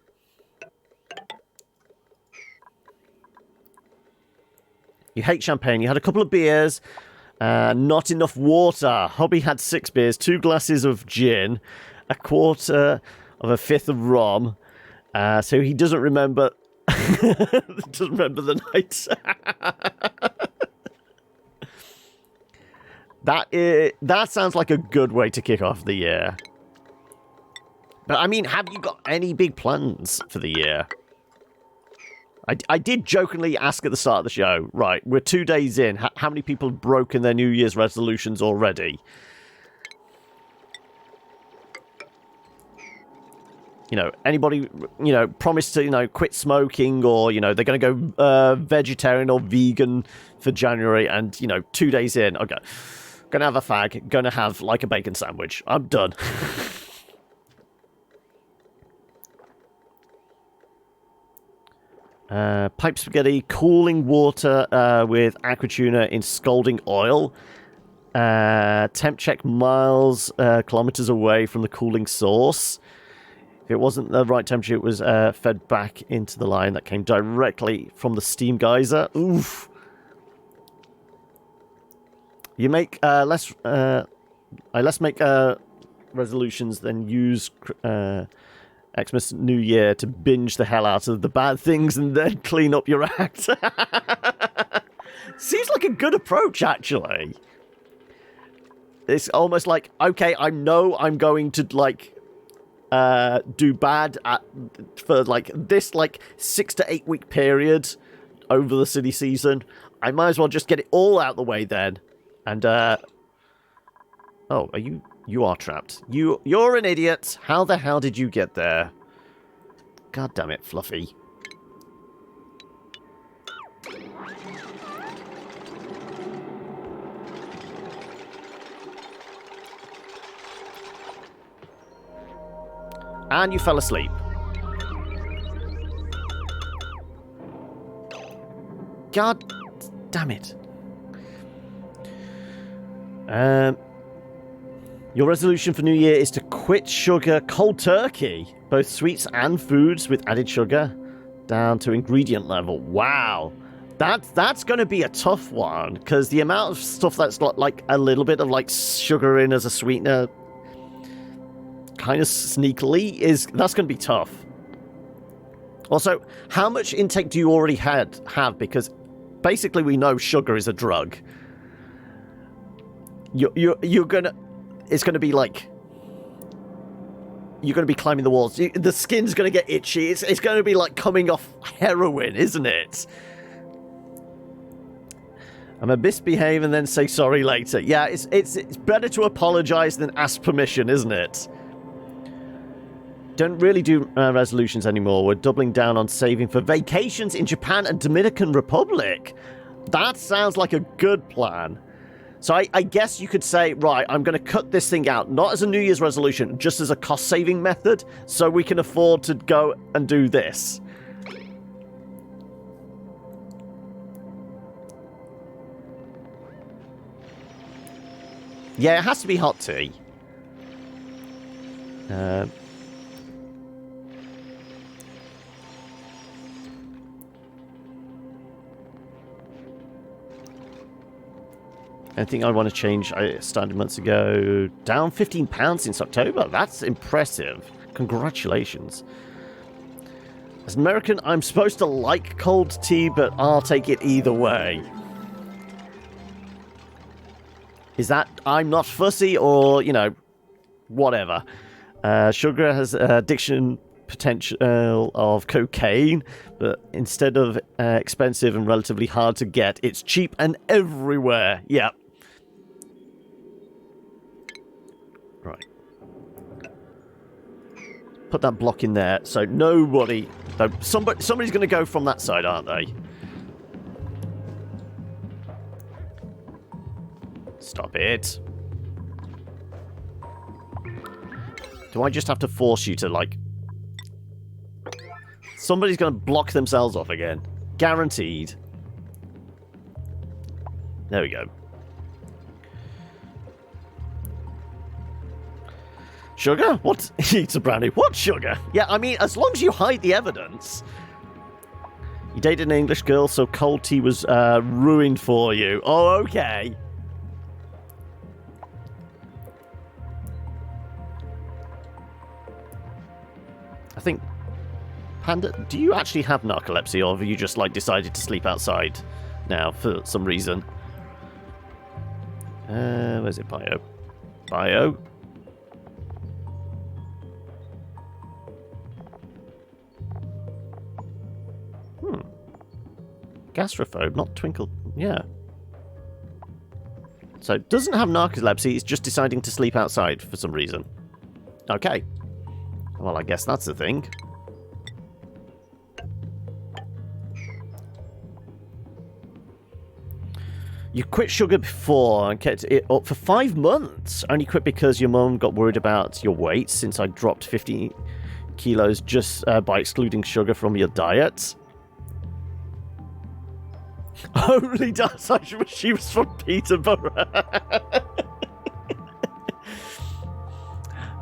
You hate champagne. You had a couple of beers, not enough water. Hobby had 6 beers, 2 glasses of gin, a quarter of a fifth of rum. So he doesn't remember, doesn't remember the night. That sounds like a good way to kick off the year. But I mean, have you got any big plans for the year? I did jokingly ask at the start of the show, right, we're 2 days in, how many people have broken their New Year's resolutions already? You know, anybody, you know, promise to, you know, quit smoking, or, you know, they're going to go vegetarian or vegan for January, and, you know, 2 days in, okay, gonna have a fag, gonna have, like, a bacon sandwich. I'm done. Pipe spaghetti, cooling water with aqua tuna in scalding oil. Temp check miles, kilometers away from the cooling source. If it wasn't the right temperature, it was fed back into the line that came directly from the steam geyser. Oof. You make less make resolutions than use Xmas New Year to binge the hell out of the bad things and then clean up your act. Seems like a good approach, actually. It's almost like, okay, I know I'm going to, like, do bad for, like, this, like, 6 to 8 week period over the silly season. I might as well just get it all out the way then. And, oh, are you... You are trapped. You're an idiot. How the hell did you get there? God damn it, Fluffy. And you fell asleep. God damn it. Your resolution for New Year is to quit sugar cold turkey. Both sweets and foods with added sugar. Down to ingredient level. Wow. That's going to be a tough one. Because the amount of stuff that's got like a little bit of like sugar in as a sweetener. Kind of sneakily. That's going to be tough. Also, how much intake do you already have? Because basically we know sugar is a drug. You're going to... It's going to be like... You're going to be climbing the walls. The skin's going to get itchy. It's going to be like coming off heroin, isn't it? I'm going to misbehave and then say sorry later. Yeah, it's better to apologize than ask permission, isn't it? Don't really do resolutions anymore. We're doubling down on saving for vacations in Japan and Dominican Republic. That sounds like a good plan. So I guess you could say, right, I'm going to cut this thing out, not as a New Year's resolution, just as a cost-saving method, so we can afford to go and do this. Yeah, it has to be hot tea. Anything I want to change? I started months ago. Down 15 pounds since October. That's impressive. Congratulations. As an American, I'm supposed to like cold tea, but I'll take it either way. Is that I'm not fussy or, you know, whatever? Sugar has addiction potential of cocaine, but instead of expensive and relatively hard to get, it's cheap and everywhere. Yeah. Right. Put that block in there, so nobody... somebody's going to go from that side, aren't they? Stop it. Do I just have to force you to, like... Somebody's going to block themselves off again. Guaranteed. There we go. Sugar? What? He eats a brownie. What sugar? Yeah, I mean, as long as you hide the evidence. You dated an English girl, so cold tea was ruined for you. Oh, okay. I think... Panda, do you actually have narcolepsy, or have you just, like, decided to sleep outside now for some reason? Where's it? Bio. Bio. Gastrophobe, not twinkle. Yeah. So, doesn't have narcolepsy, he's just deciding to sleep outside for some reason. Okay. Well, I guess that's the thing. You quit sugar before and kept it up for 5 months. Only quit because your mum got worried about your weight since I dropped 50 kilos just by excluding sugar from your diet. Only does she was from Peterborough.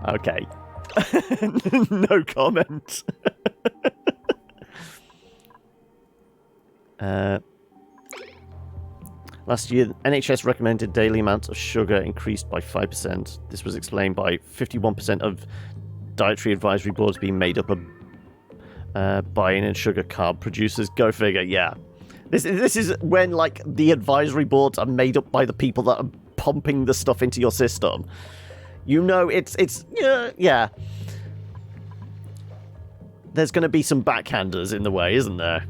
Okay. No comment. Last year, NHS recommended daily amount of sugar increased by 5%. This was explained by 51% of dietary advisory boards being made up of buying and sugar carb producers. Go figure, yeah. This is when, like, the advisory boards are made up by the people that are pumping the stuff into your system. You know, it's yeah. There's going to be some backhanders in the way, isn't there?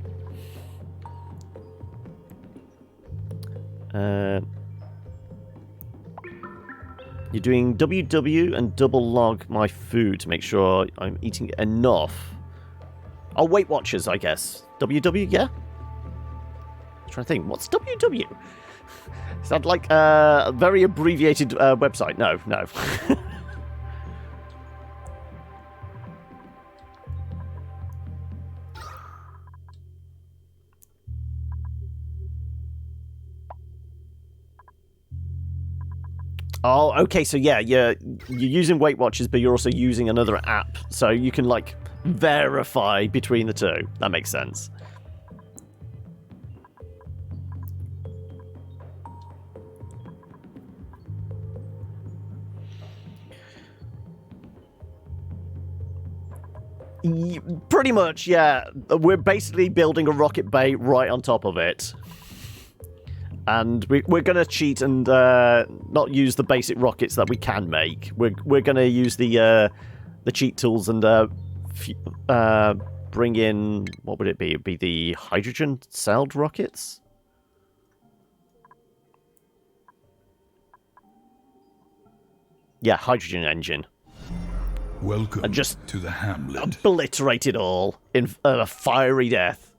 You're doing WW and double log my food to make sure I'm eating enough. Oh, Weight Watchers, I guess. WW, yeah? I'm trying to think. What's WW? Is that like a very abbreviated website? No. Oh, okay, so yeah, you're using Weight Watchers, but you're also using another app, so you can, like, verify between the two. That makes sense. Pretty much, yeah. We're basically building a rocket bay right on top of it. And we're going to cheat and not use the basic rockets that we can make. We're going to use the cheat tools and bring in, what would it be? It'd be the hydrogen-celled rockets? Yeah, hydrogen engine. Welcome And just to the hamlet. Obliterate it all in a fiery death.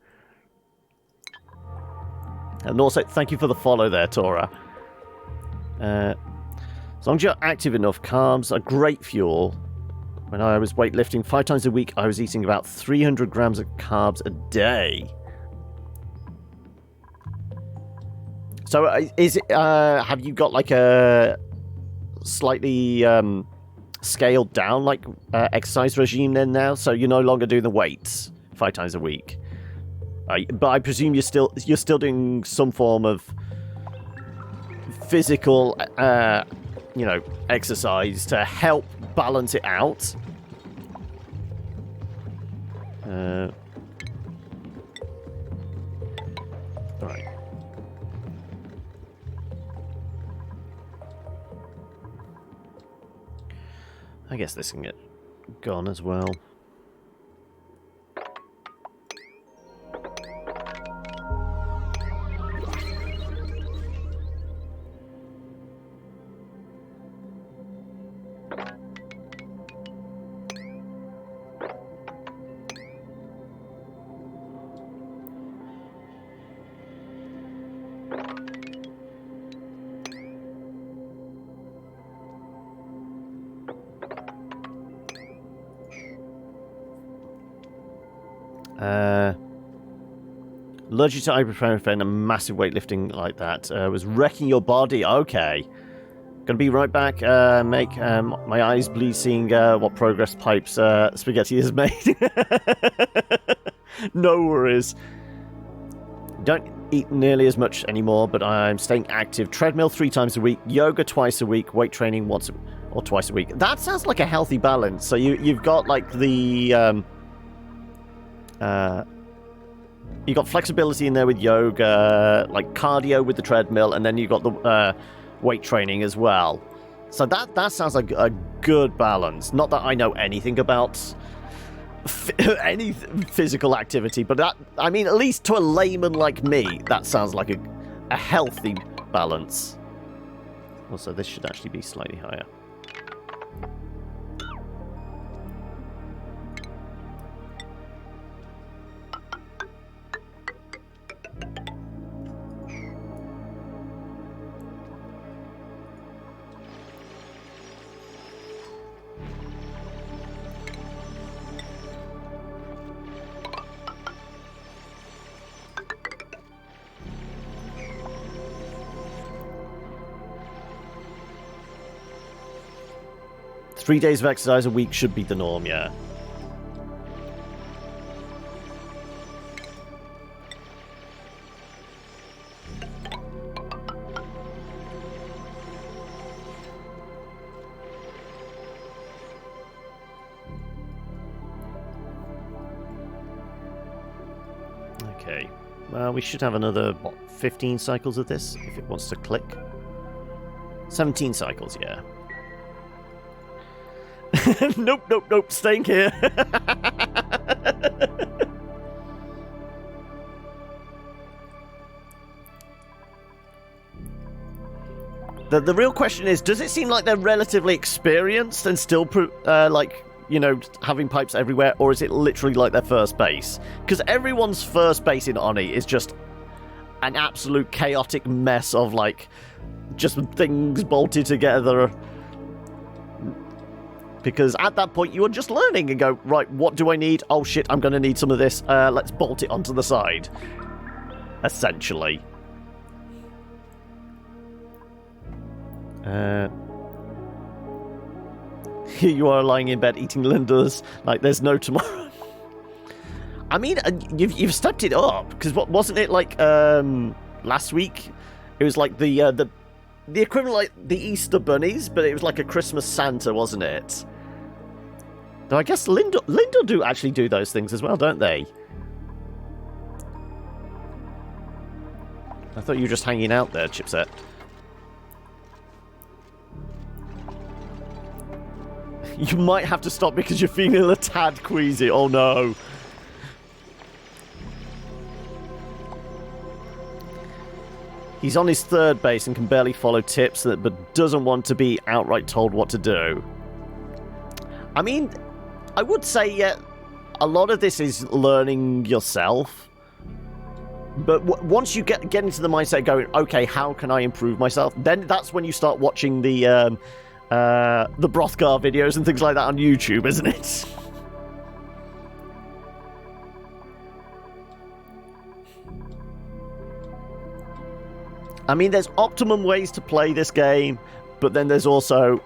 And also, thank you for the follow there, Tora. As long as you're active enough, carbs are great fuel. When I was weightlifting 5 times a week, I was eating about 300 grams of carbs a day. So, is it? Have you got like a slightly scaled down like exercise regime then now? So you're no longer doing the weights 5 times a week. But I presume you're still doing some form of physical, exercise to help balance it out. All right. I guess this can get gone as well. Allergic to ibuprofen and massive weightlifting like that was wrecking your body. Okay. Gonna be right back. Make my eyes bleed seeing what progress Pipe's spaghetti has made. No worries. Don't eat nearly as much anymore, but I'm staying active. Treadmill 3 times a week, yoga twice a week, weight training once or twice a week. That sounds like a healthy balance. So you've got like the you got flexibility in there with yoga, like cardio with the treadmill, and then you got the weight training as well. So that sounds like a good balance. Not that I know anything about any physical activity, but that, I mean, at least to a layman like me, that sounds like a healthy balance. Also, this should actually be slightly higher. Three days of exercise a week should be the norm, yeah. Okay. Well, we should have another, what, 15 cycles of this, if it wants to click. 17 cycles, yeah. Nope, nope, nope, staying here. The real question is, does it seem like they're relatively experienced and still, like, you know, having pipes everywhere, or is it literally like their first base? Because everyone's first base in Oni is just an absolute chaotic mess of, like, just things bolted together. Because at that point, you are just learning and go, right, what do I need? Oh shit, I'm going to need some of this. Let's bolt it onto the side. Essentially. Here you are lying in bed eating Linda's like there's no tomorrow. I mean, you've stepped it up, because what wasn't it like last week? It was like the equivalent, like the Easter bunnies, but it was like a Christmas Santa, wasn't it? Though I guess Linda do actually do those things as well, don't they? I thought you were just hanging out there, Chipset. You might have to stop because you're feeling a tad queasy. Oh no. He's on his third base and can barely follow tips, but doesn't want to be outright told what to do. I mean, I would say, yeah, a lot of this is learning yourself. But once you get into the mindset going, okay, how can I improve myself? Then that's when you start watching the Brothgar videos and things like that on YouTube, isn't it? I mean, there's optimum ways to play this game, but then there's also...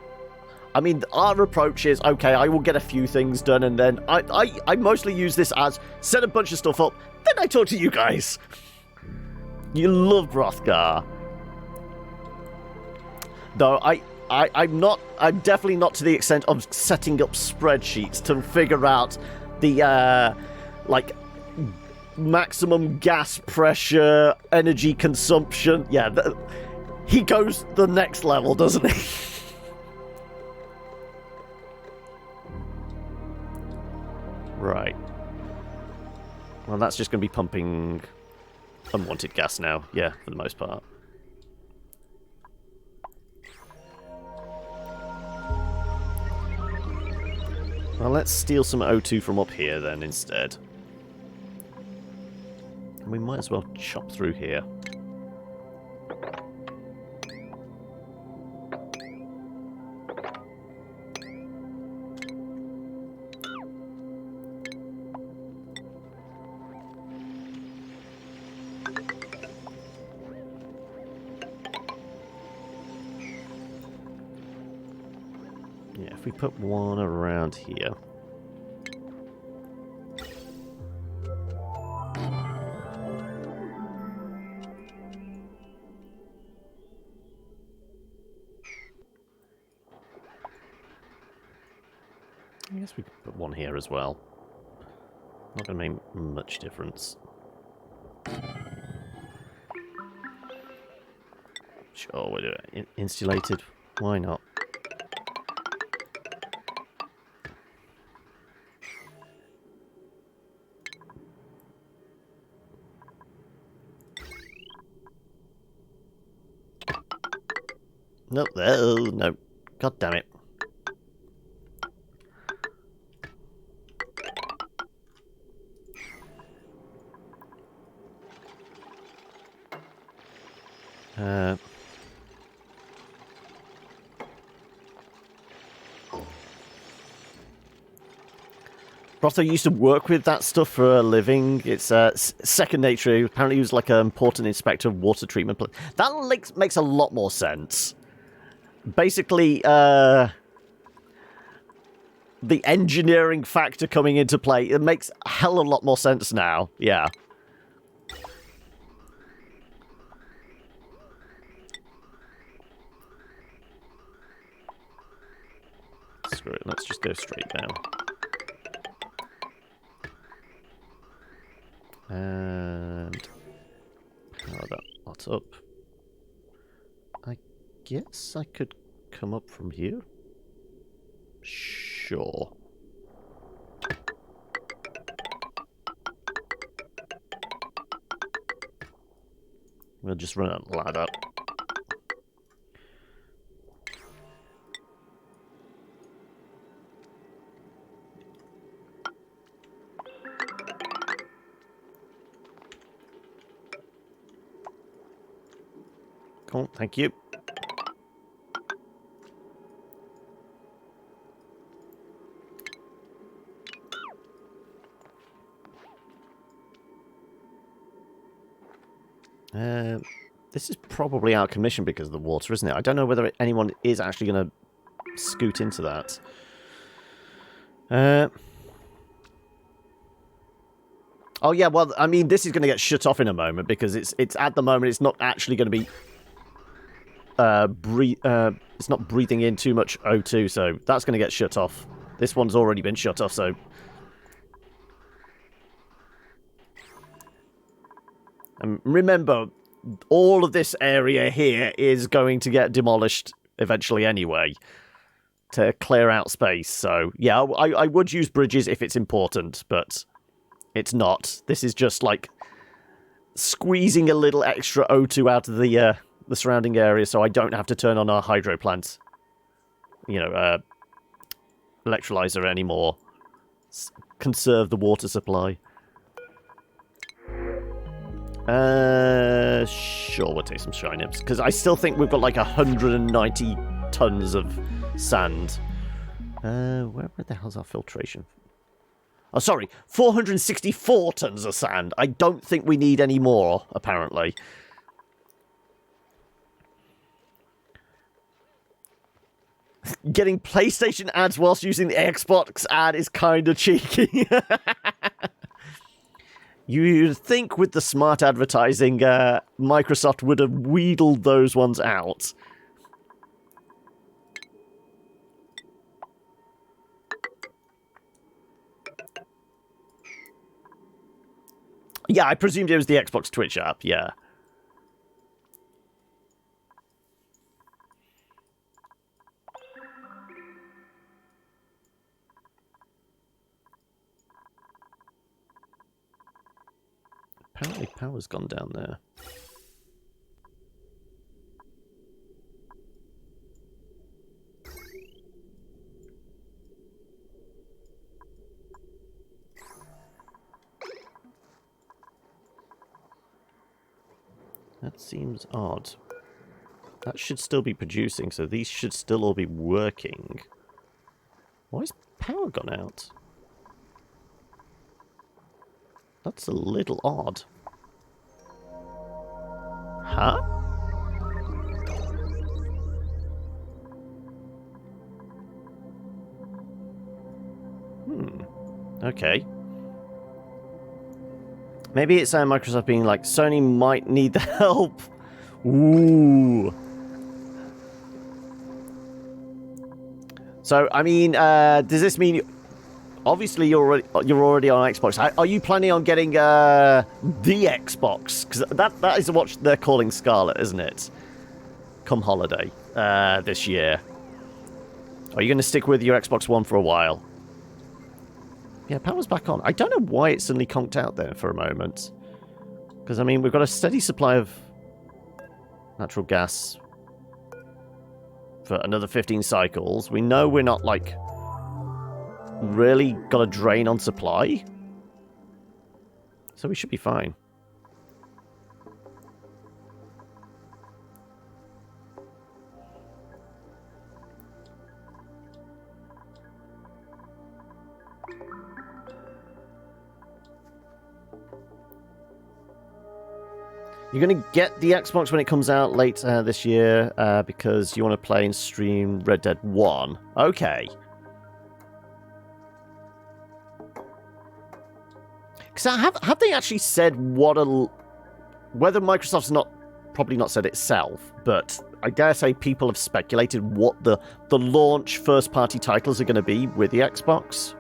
I mean, our approach is, okay, I will get a few things done, and then I mostly use this as set a bunch of stuff up, then I talk to you guys. You love Brothgar. Though I'm definitely not to the extent of setting up spreadsheets to figure out the, like, maximum gas pressure, energy consumption. Yeah, he goes the next level, doesn't he? Right. Well, that's just going to be pumping unwanted gas now. Yeah, for the most part. Well, let's steal some O2 from up here then instead. And we might as well chop through here. Yeah, if we put one around here. I guess we could put one here as well. Not going to make much difference. Sure, we'll do it. Insulated. Why not? Nope. Oh, no. God damn it. Brother used to work with that stuff for a living. It's second nature. Apparently he was like an important inspector of water treatment plant. That makes a lot more sense. Basically, the engineering factor coming into play, it makes a hell of a lot more sense now. Yeah. Screw it, let's just go straight down. that up. I guess I could come up from here. Sure. We'll just run a ladder. Cool, thank you. This is probably out of commission because of the water, isn't it? I don't know whether anyone is actually going to scoot into that. Oh yeah, well, I mean, this is going to get shut off in a moment because it's at the moment it's not actually going to be it's not breathing in too much O2, so that's going to get shut off. This one's already been shut off, so. And remember, all of this area here is going to get demolished eventually anyway to clear out space. So, yeah, I would use bridges if it's important, but it's not. This is just like squeezing a little extra O2 out of the surrounding area so I don't have to turn on our hydro plant, you know, electrolyzer anymore. Conserve the water supply. Sure, we'll take some shinips. Because I still think we've got like 190 tons of sand. Where the hell's our filtration? Oh, sorry, 464 tons of sand. I don't think we need any more, apparently. Getting PlayStation ads whilst using the Xbox ad is kind of cheeky. You'd think with the smart advertising, Microsoft would have wheedled those ones out. Yeah, I presumed it was the Xbox Twitch app, yeah. Apparently power's gone down there. That seems odd. That should still be producing, so these should still all be working. Why is power gone out? That's a little odd. Huh? Okay. Maybe it's Microsoft being like, Sony might need the help. Ooh. So, I mean, does this mean... Obviously, you're already on Xbox. Are you planning on getting the Xbox? Because that is what they're calling Scarlet, isn't it? Come holiday this year. Are you going to stick with your Xbox One for a while? Yeah, power's back on. I don't know why it suddenly conked out there for a moment. Because, I mean, we've got a steady supply of natural gas for another 15 cycles. We know we're not, like... really got a drain on supply, so we should be fine. You're going to get the Xbox when it comes out late this year because you want to play and stream Red Dead 1. Okay. So have they actually said whether Microsoft's probably not said itself, but I dare say people have speculated what the launch first-party titles are going to be with the Xbox.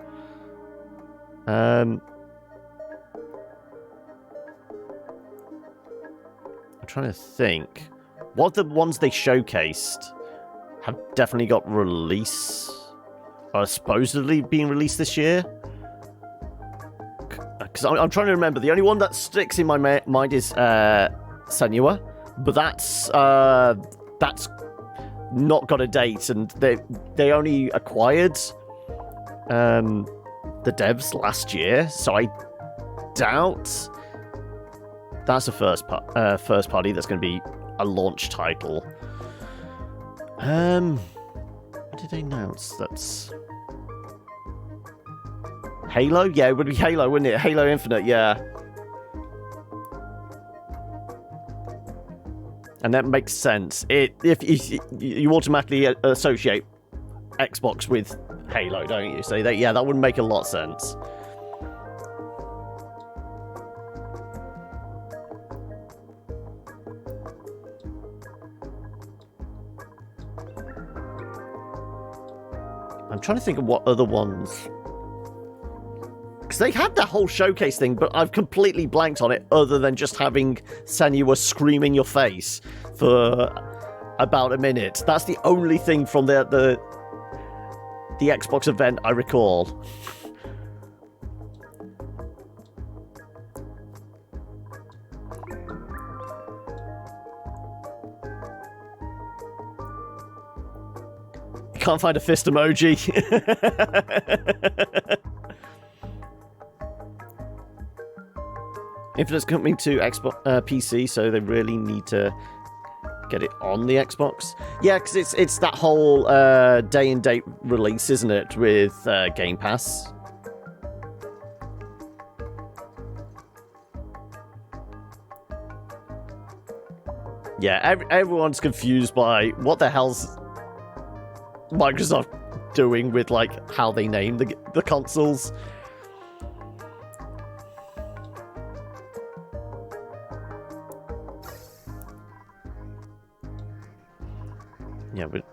trying to think. What the ones they showcased have definitely got release, or supposedly being released this year? Because I'm trying to remember. The only one that sticks in my mind is Senua, but that's not got a date, and they only acquired the devs last year, so I doubt that's a first party that's going to be a launch title. What did they announce? That's Halo? Yeah, it would be Halo, wouldn't it? Halo Infinite, yeah. And that makes sense. If you automatically associate Xbox with Halo, don't you? So that wouldn't make a lot of sense. I'm trying to think of what other ones. Because they had that whole showcase thing, but I've completely blanked on it, other than just having Senua scream in your face for about a minute. That's the only thing from the Xbox event I recall. Can't find a fist emoji. Infinite's coming to Xbox PC, so they really need to get it on the Xbox. Yeah, because it's that whole day and date release, isn't it, with Game Pass? Yeah, everyone's confused by what the hell's Microsoft doing with like how they name the consoles. Yeah, but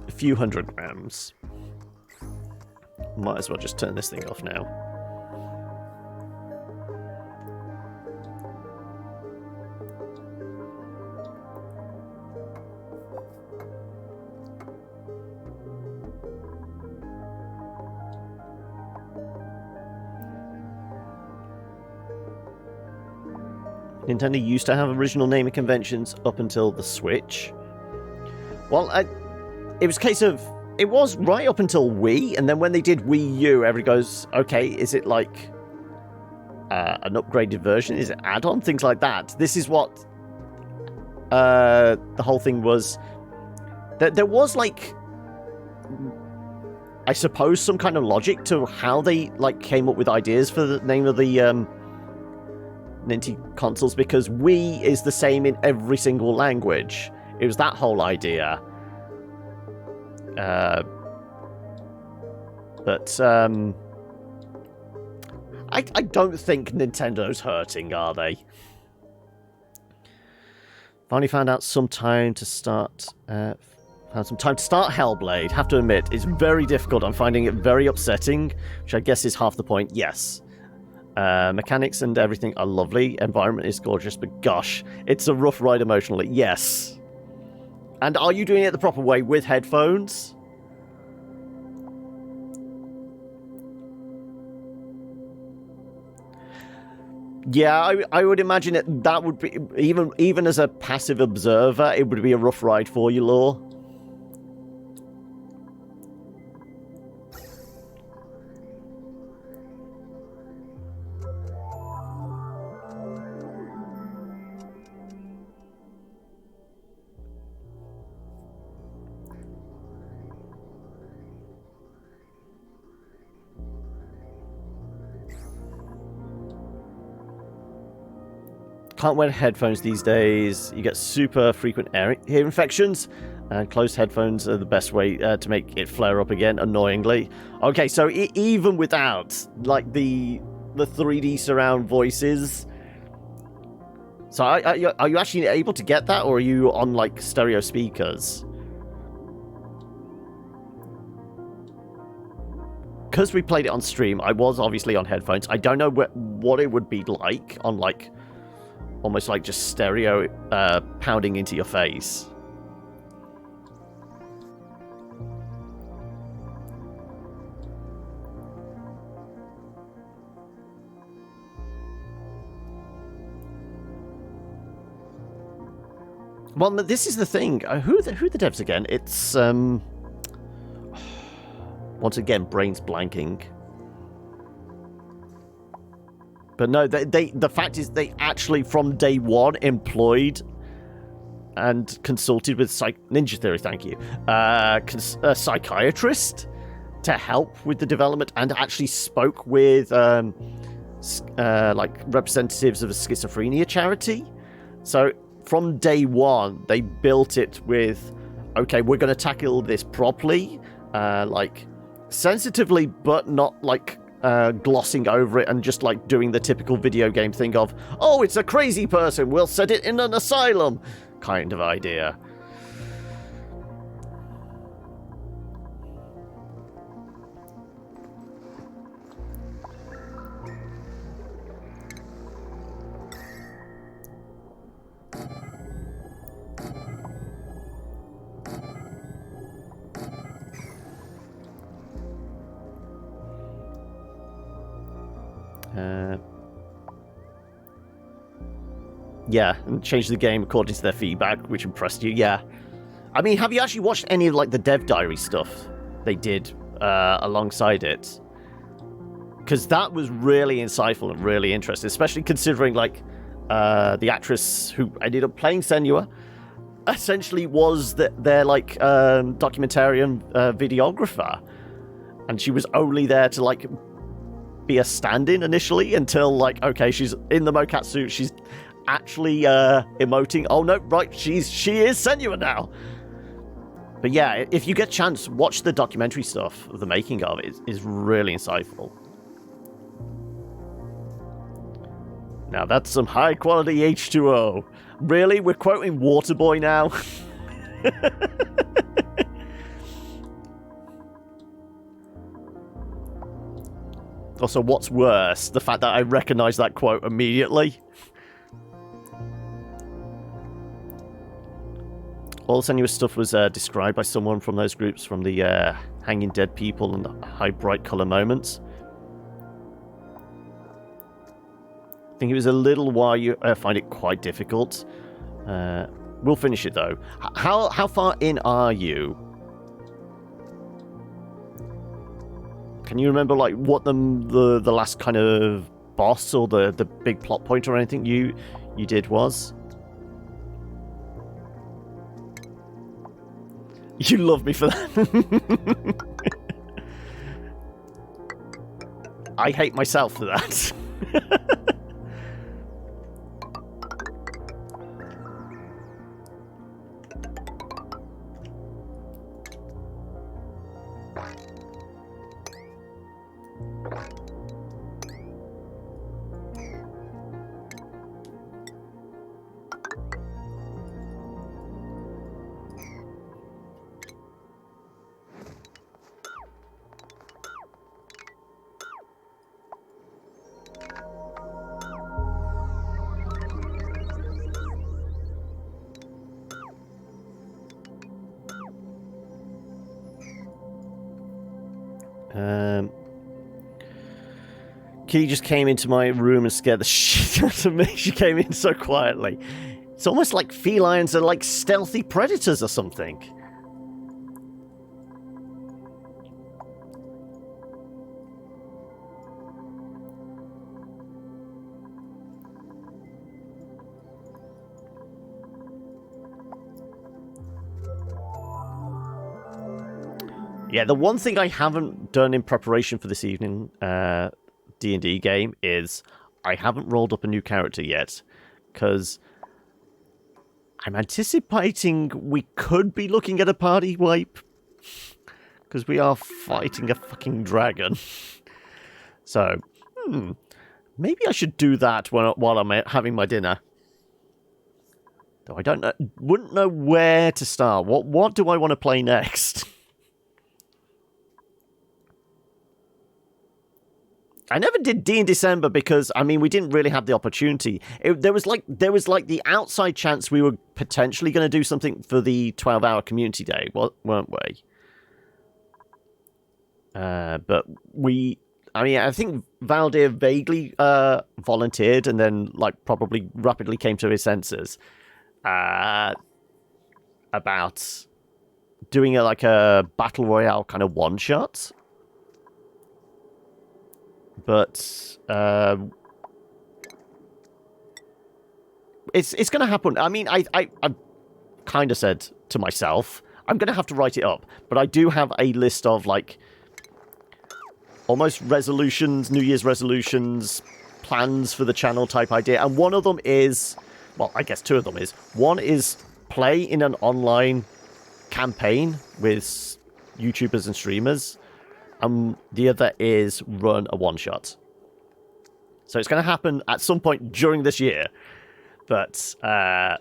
a few 100 grams. Might as well just turn this thing off now. Nintendo used to have original naming conventions up until the Switch. Well, it was a case of... It was right up until Wii, and then when they did Wii U, everybody goes, okay, is it like an upgraded version? Is it add-on? Things like that. This is what the whole thing was. There was, like, I suppose, some kind of logic to how they like came up with ideas for the name of the Nintendo consoles, because Wii is the same in every single language. It was that whole idea. But I don't think Nintendo's hurting, are they? Finally found out some time to start. Found some time to start Hellblade. Have to admit, it's very difficult. I'm finding it very upsetting, which I guess is half the point. Yes. Mechanics and everything are lovely. Environment is gorgeous, but gosh, it's a rough ride emotionally. Yes. And are you doing it the proper way with headphones? Yeah, I would imagine that would be, even as a passive observer, it would be a rough ride for you, Law. Can't wear headphones these days. You get super frequent ear infections, and closed headphones are the best way to make it flare up again, annoyingly. Okay, so even without like the 3D surround voices, so are you actually able to get that, or are you on like stereo speakers? Because we played it on stream, I was obviously on headphones. I don't know what it would be like on like almost like just stereo pounding into your face. Well, this is the thing. Who are the devs again? It's once again, brains blanking. But no, the fact is they actually from day one employed and consulted with Ninja Theory, thank you, a psychiatrist to help with the development, and actually spoke with like representatives of a schizophrenia charity. So from day one, they built it with, okay, we're going to tackle this properly, like sensitively, but not like glossing over it and just like doing the typical video game thing of, oh, it's a crazy person, we'll set it in an asylum kind of idea. Yeah, and change the game according to their feedback, which impressed you. Yeah, I mean, have you actually watched any of like the dev diary stuff they did alongside it? Because that was really insightful and really interesting, especially considering like the actress who ended up playing Senua essentially was their like documentarian videographer, and she was only there to like be a stand-in initially until like, okay, she's in the mocap suit, she's actually emoting. Oh no, right, she is Senua now. But yeah, if you get a chance, watch the documentary stuff of the making of it. Is really insightful. Now that's some high quality H2O. Really, we're quoting Waterboy now. Also, what's worse, the fact that I recognize that quote immediately. All the Senua stuff was described by someone from those groups, from the Hanging Dead People and the High Bright Color Moments. I think it was a little while. You find it quite difficult. We'll finish it though. How far in are you? Can you remember like what the last kind of boss or the big plot point or anything you did was? You love me for that. I hate myself for that. Kitty just came into my room and scared the shit out of me. She came in so quietly. It's almost like felines are like stealthy predators or something. Yeah, the one thing I haven't done in preparation for this evening D&D game is I haven't rolled up a new character yet, because I'm anticipating we could be looking at a party wipe, because we are fighting a fucking dragon. So, maybe I should do that while I'm having my dinner. Though I don't know, wouldn't know where to start. What do I want to play next? I never did D in December because I mean we didn't really have the opportunity. There was like the outside chance we were potentially going to do something for the 12-hour community day, weren't we? But I think Valdir vaguely volunteered and then like probably rapidly came to his senses about doing a battle royale kind of one shot. But it's going to happen. I mean, I kind of said to myself, I'm going to have to write it up. But I do have a list of, like, almost resolutions, New Year's resolutions, plans for the channel type idea. And one of them is, well, I guess two of them is. One is play in an online campaign with YouTubers and streamers. The other is run a one-shot. So it's going to happen at some point during this year. But, I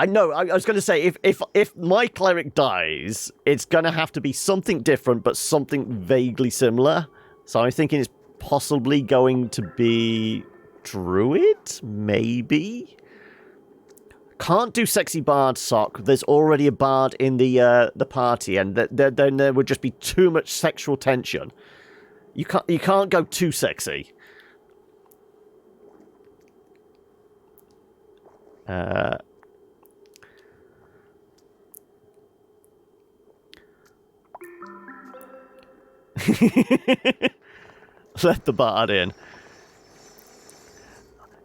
know, I was going to say, if my cleric dies, it's going to have to be something different, but something vaguely similar. So I'm thinking it's possibly going to be Druid, maybe? Can't do sexy bard sock. There's already a bard in the party, and then there would just be too much sexual tension. You can't go too sexy. Let the bard in.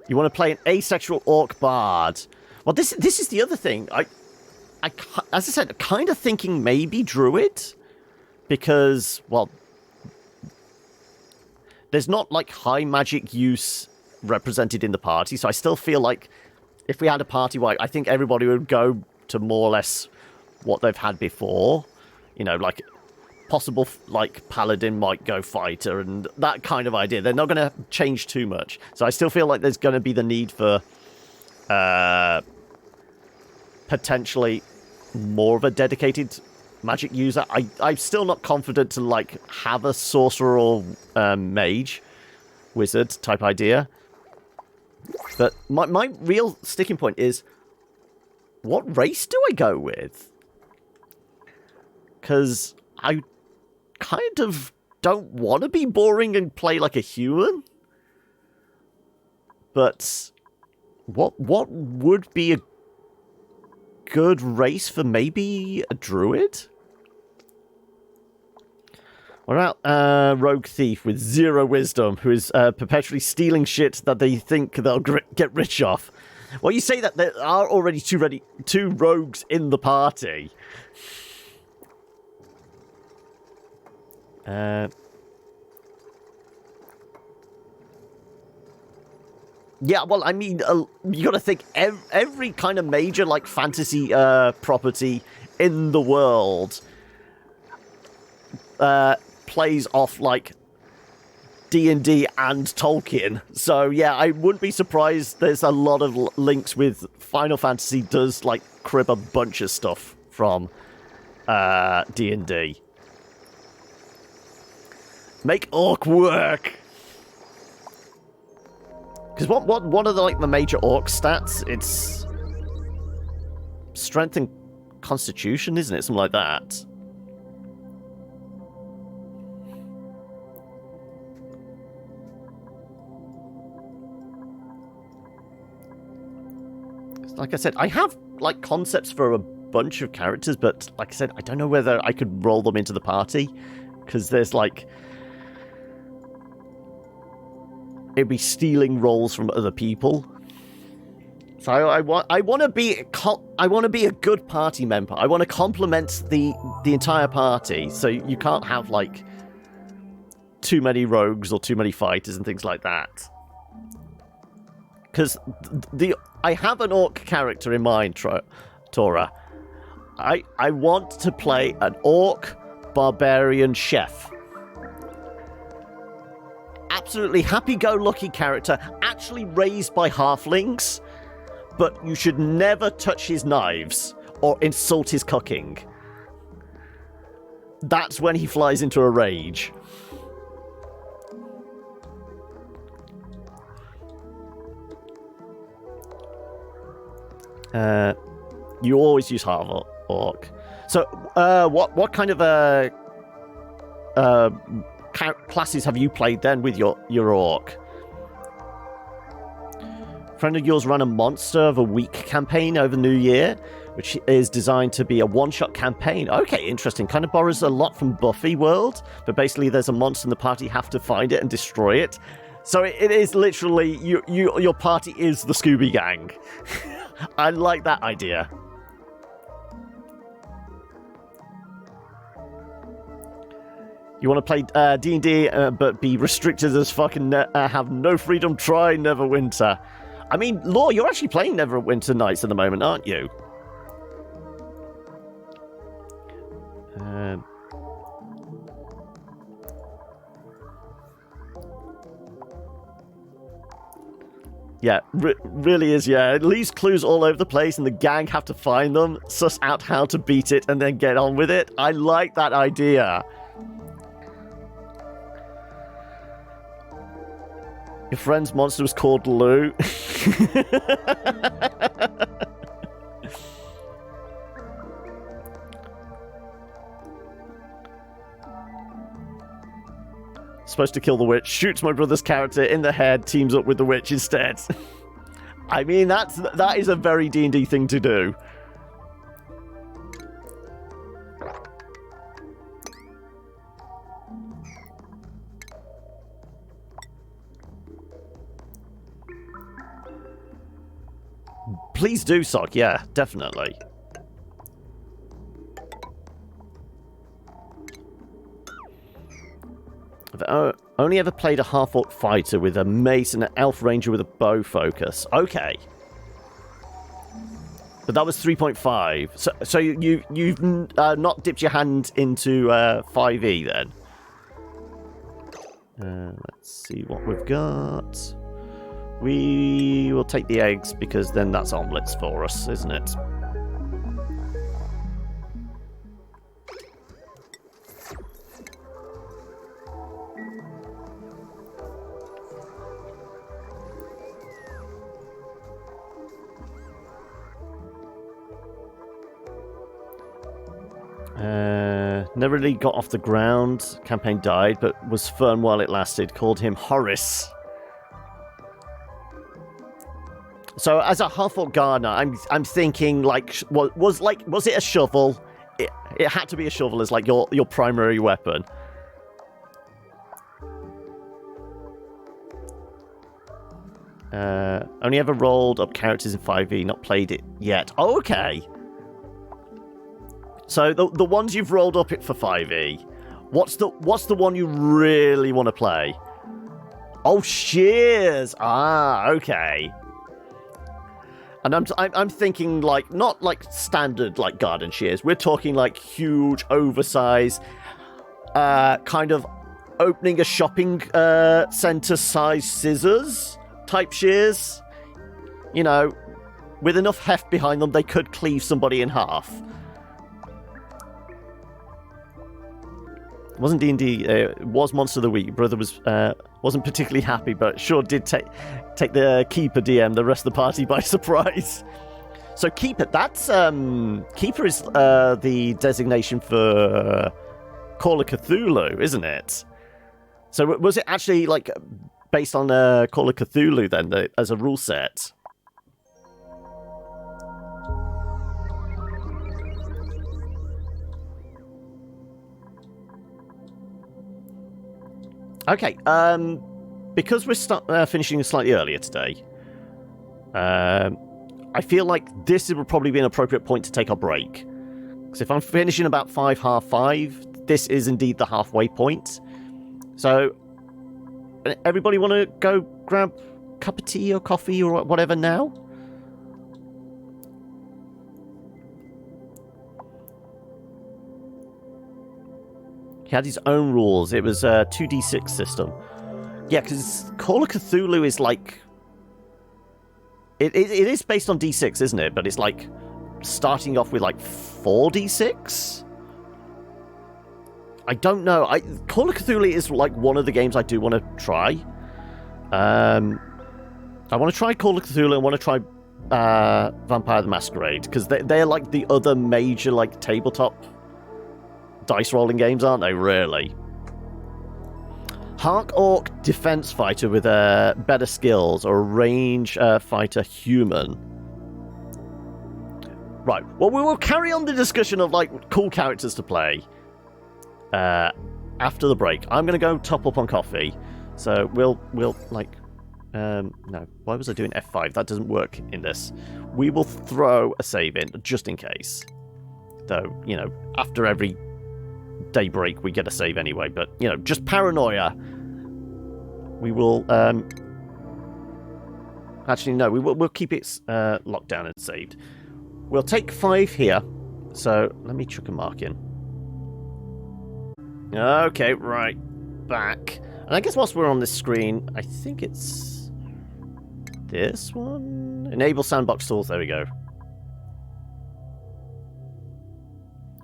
You want to play an asexual orc bard? Well, this is the other thing. As I said, kind of thinking maybe druid, because, well, there's not, like, high magic use represented in the party, so I still feel like if we had a party where I think everybody would go to more or less what they've had before, you know, like, possible, like, paladin might go fighter and that kind of idea. They're not going to change too much. So I still feel like there's going to be the need for potentially more of a dedicated magic user. I'm still not confident to, like, have a sorcerer or mage, wizard type idea. But my real sticking point is, what race do I go with? Because I kind of don't want to be boring and play like a human. But what would be a good race for maybe a druid? What about Rogue Thief with 0 wisdom, who is perpetually stealing shit that they think they'll get rich off? Well, you say that there are already two rogues in the party. Yeah, well, I mean, you gotta think, every kind of major, like, fantasy property in the world plays off, like, D&D and Tolkien. So, yeah, I wouldn't be surprised there's a lot of links with Final Fantasy does, like, crib a bunch of stuff from D&D. Make orc work! Because what are the major orc stats? It's strength and constitution, isn't it? Something like that. Like I said, I have, like, concepts for a bunch of characters, but like I said, I don't know whether I could roll them into the party, because there's, like, it'd be stealing roles from other people. So I want to be a good party member. I want to complement the entire party. So you can't have, like, too many rogues or too many fighters and things like that. Because I have an orc character in mind, Tora. I want to play an orc barbarian chef. Absolutely happy-go-lucky character, actually raised by halflings, but you should never touch his knives or insult his cooking. that's when he flies into a rage. You always use half orc. So, what kind of classes have you played then with your orc? A friend of yours ran a Monster of a Week campaign over New Year, which is designed to be a one-shot campaign. Okay, interesting. Kind of borrows a lot from Buffy World, but basically there's a monster in the party, have to find it and destroy it. So it is literally your party is the Scooby Gang. I like that idea. You want to play D&D, but be restricted as fucking have no freedom? Try Neverwinter. I mean, Law, you're actually playing Neverwinter Nights at the moment, aren't you? Yeah, really is, yeah. It leaves clues all over the place and the gang have to find them, suss out how to beat it, and then get on with it. I like that idea. Your friend's monster was called Lou. Supposed to kill the witch, shoots my brother's character in the head, teams up with the witch instead. I mean, that is a very D&D thing to do. Please do, Sock. Yeah, definitely. I've only ever played a half-orc fighter with a mace and an elf ranger with a bow focus. Okay. But that was 3.5. So you've not dipped your hand into 5e then? Let's see what we've got. We will take the eggs because then that's omelets for us, isn't it? Never really got off the ground. Campaign died, but was fun while it lasted. Called him Horace. So as a half-orc gardener, I'm thinking like, was it a shovel? It had to be a shovel as like your primary weapon. Only ever rolled up characters in 5e, not played it yet. Oh, okay. So the ones you've rolled up it for 5e, what's the one you really want to play? Oh, shears. Ah, okay. And I'm thinking like not like standard like garden shears. We're talking like huge, oversized, kind of opening a shopping center size scissors type shears. You know, with enough heft behind them, they could cleave somebody in half. It wasn't D&D. It was Monster of the Week. Brother wasn't particularly happy, but sure did take the Keeper DM, the rest of the party, by surprise. So Keeper, that's Keeper is the designation for Call of Cthulhu, isn't it? So was it actually like based on Call of Cthulhu then, as a rule set? Okay, because we're finishing slightly earlier today, I feel like this would probably be an appropriate point to take our break. Because if I'm finishing about 5:30, this is indeed the halfway point. So, everybody want to go grab a cup of tea or coffee or whatever now? He had his own rules. It was a 2d6 system. Yeah, because Call of Cthulhu is like... It is based on d6, isn't it? But it's like starting off with like 4d6? I don't know. Call of Cthulhu is like one of the games I do want to try. I want to try Call of Cthulhu. I want to try Vampire the Masquerade, because they're like the other major like tabletop dice rolling games, aren't they? Really. Hark Orc defense fighter with better skills, or a range fighter human. Right. Well, we will carry on the discussion of like cool characters to play after the break. I'm going to go top up on coffee, so we'll like. No, why was I doing F5? That doesn't work in this. We will throw a save in, just in case. Though, you know, after every day break, we get a save anyway. But, you know, just paranoia. We will, actually, no, we'll keep it locked down and saved. We'll take 5 here. So, let me chuck a mark in. Okay, right. Back. And I guess whilst we're on this screen, I think it's this one? Enable sandbox tools. There we go.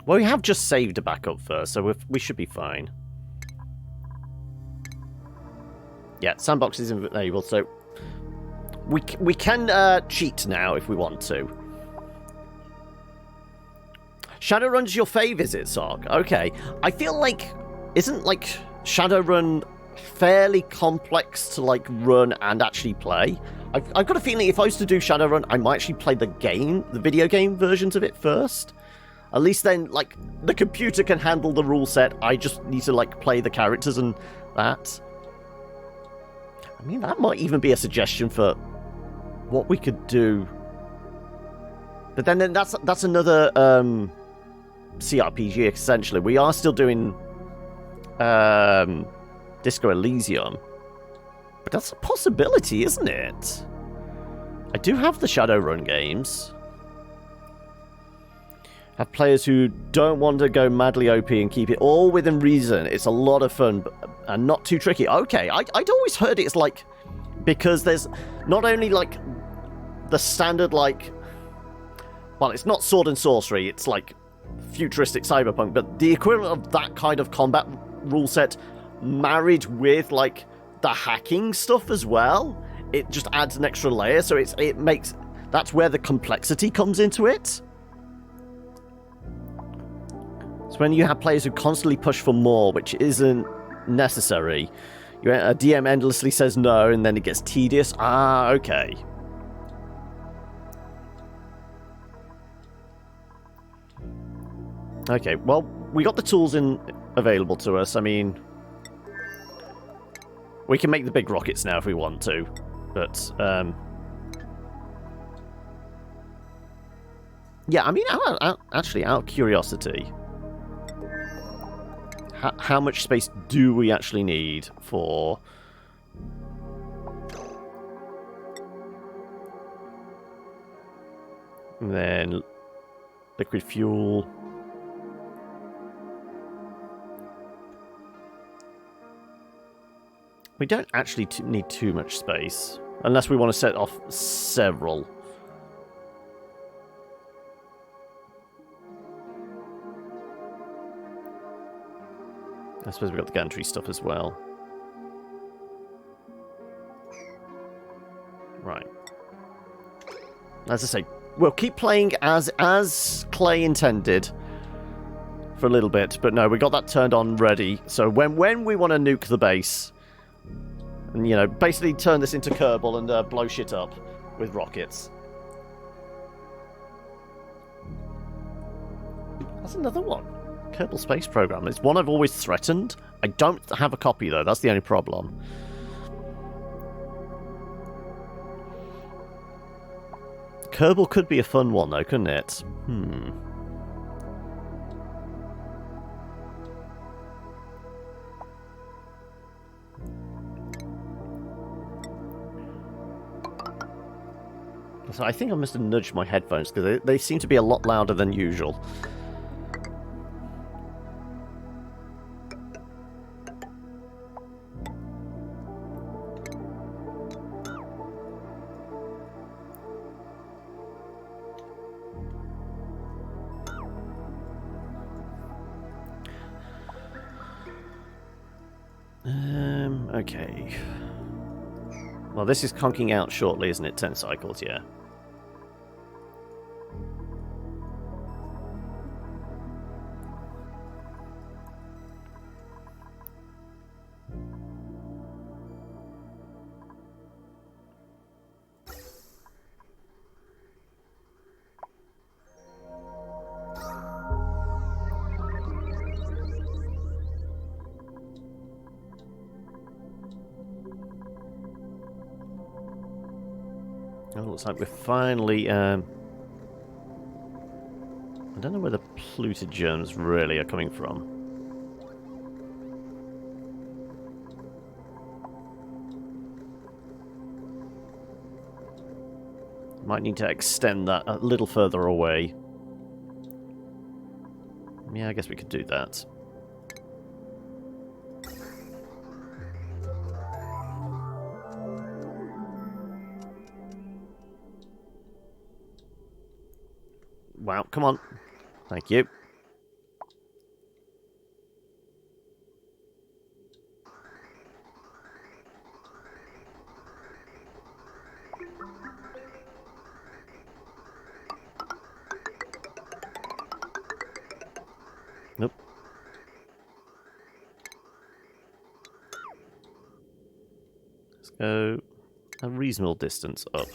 Well, we have just saved a backup first, so we should be fine. Yeah, sandbox is enabled, so we can cheat now if we want to. Shadowrun's your fave, is it, Sark? Okay. I feel like... Isn't, like, Shadowrun fairly complex to, like, run and actually play? I've got a feeling if I was to do Shadowrun, I might actually play the video game versions of it first. At least then, like, the computer can handle the rule set. I just need to, like, play the characters and that. I mean, that might even be a suggestion for what we could do. But then that's another CRPG, essentially. We are still doing Disco Elysium. But that's a possibility, isn't it? I do have the Shadowrun games. Have players who don't want to go madly OP and keep it all within reason. It's a lot of fun and not too tricky. Okay, I'd always heard it's like... Because there's not only like the standard like... Well, it's not sword and sorcery. It's like futuristic cyberpunk. But the equivalent of that kind of combat rule set married with like... the hacking stuff as well, it just adds an extra layer, so it makes... That's where the complexity comes into it. It's when you have players who constantly push for more, which isn't necessary. A DM endlessly says no, and then it gets tedious. Ah, okay. Okay, well, we got the tools available to us. I mean... We can make the big rockets now if we want to, but, yeah, I mean, actually, out of curiosity, how much space do we actually need for... And then, liquid fuel... We don't actually need too much space, unless we want to set off several. I suppose we've got the gantry stuff as well. Right. As I say, we'll keep playing as Klei intended for a little bit, but no, we got that turned on ready. So when we want to nuke the base... And, you know, basically turn this into Kerbal and blow shit up with rockets. That's another one. Kerbal Space Program. It's one I've always threatened. I don't have a copy, though. That's the only problem. Kerbal could be a fun one, though, couldn't it? So I think I must have nudged my headphones, because they seem to be a lot louder than usual. Okay. Well, this is conking out shortly, isn't it? 10 cycles, yeah. Oh, looks like we're finally... I don't know where the polluted germs really are coming from. Might need to extend that a little further away. Yeah, I guess we could do that. Wow, come on. Thank you. Nope. Let's go a reasonable distance up.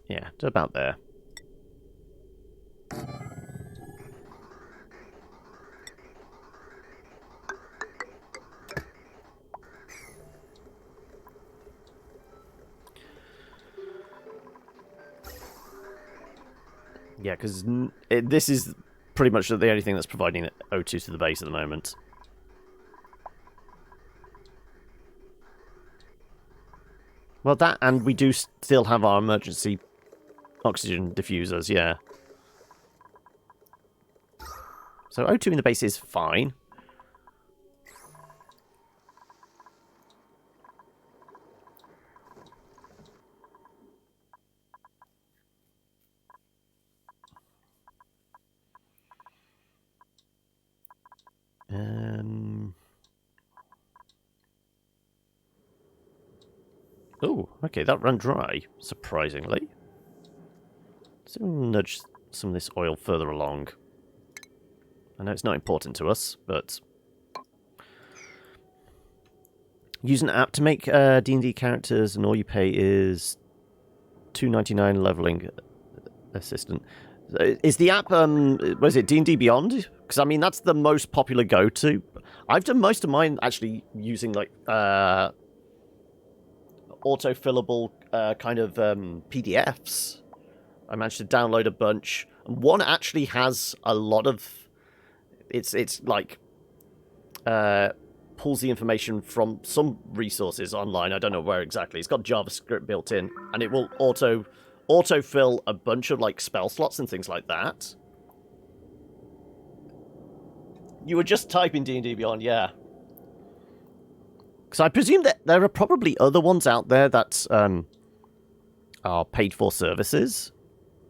Yeah, to about there. Yeah, because this is pretty much the only thing that's providing O2 to the base at the moment. Well, that, and we do still have our emergency oxygen diffusers, yeah. So O2 in the base is fine. Oh, okay, that ran dry, surprisingly. So we'll nudge some of this oil further along. I know it's not important to us, but... Use an app to make D&D characters, and all you pay is $2.99 leveling assistant. Is the app, was it D&D Beyond? Because, I mean, that's the most popular go-to. I've done most of mine actually using, like, autofillable kind of PDFs. I managed to download a bunch. And one actually has a lot of... It's like... pulls the information from some resources online. I don't know where exactly. It's got JavaScript built in. And it will autofill a bunch of, like, spell slots and things like that. You were just typing D&D Beyond, yeah. Because I presume that there are probably other ones out there that are paid-for services.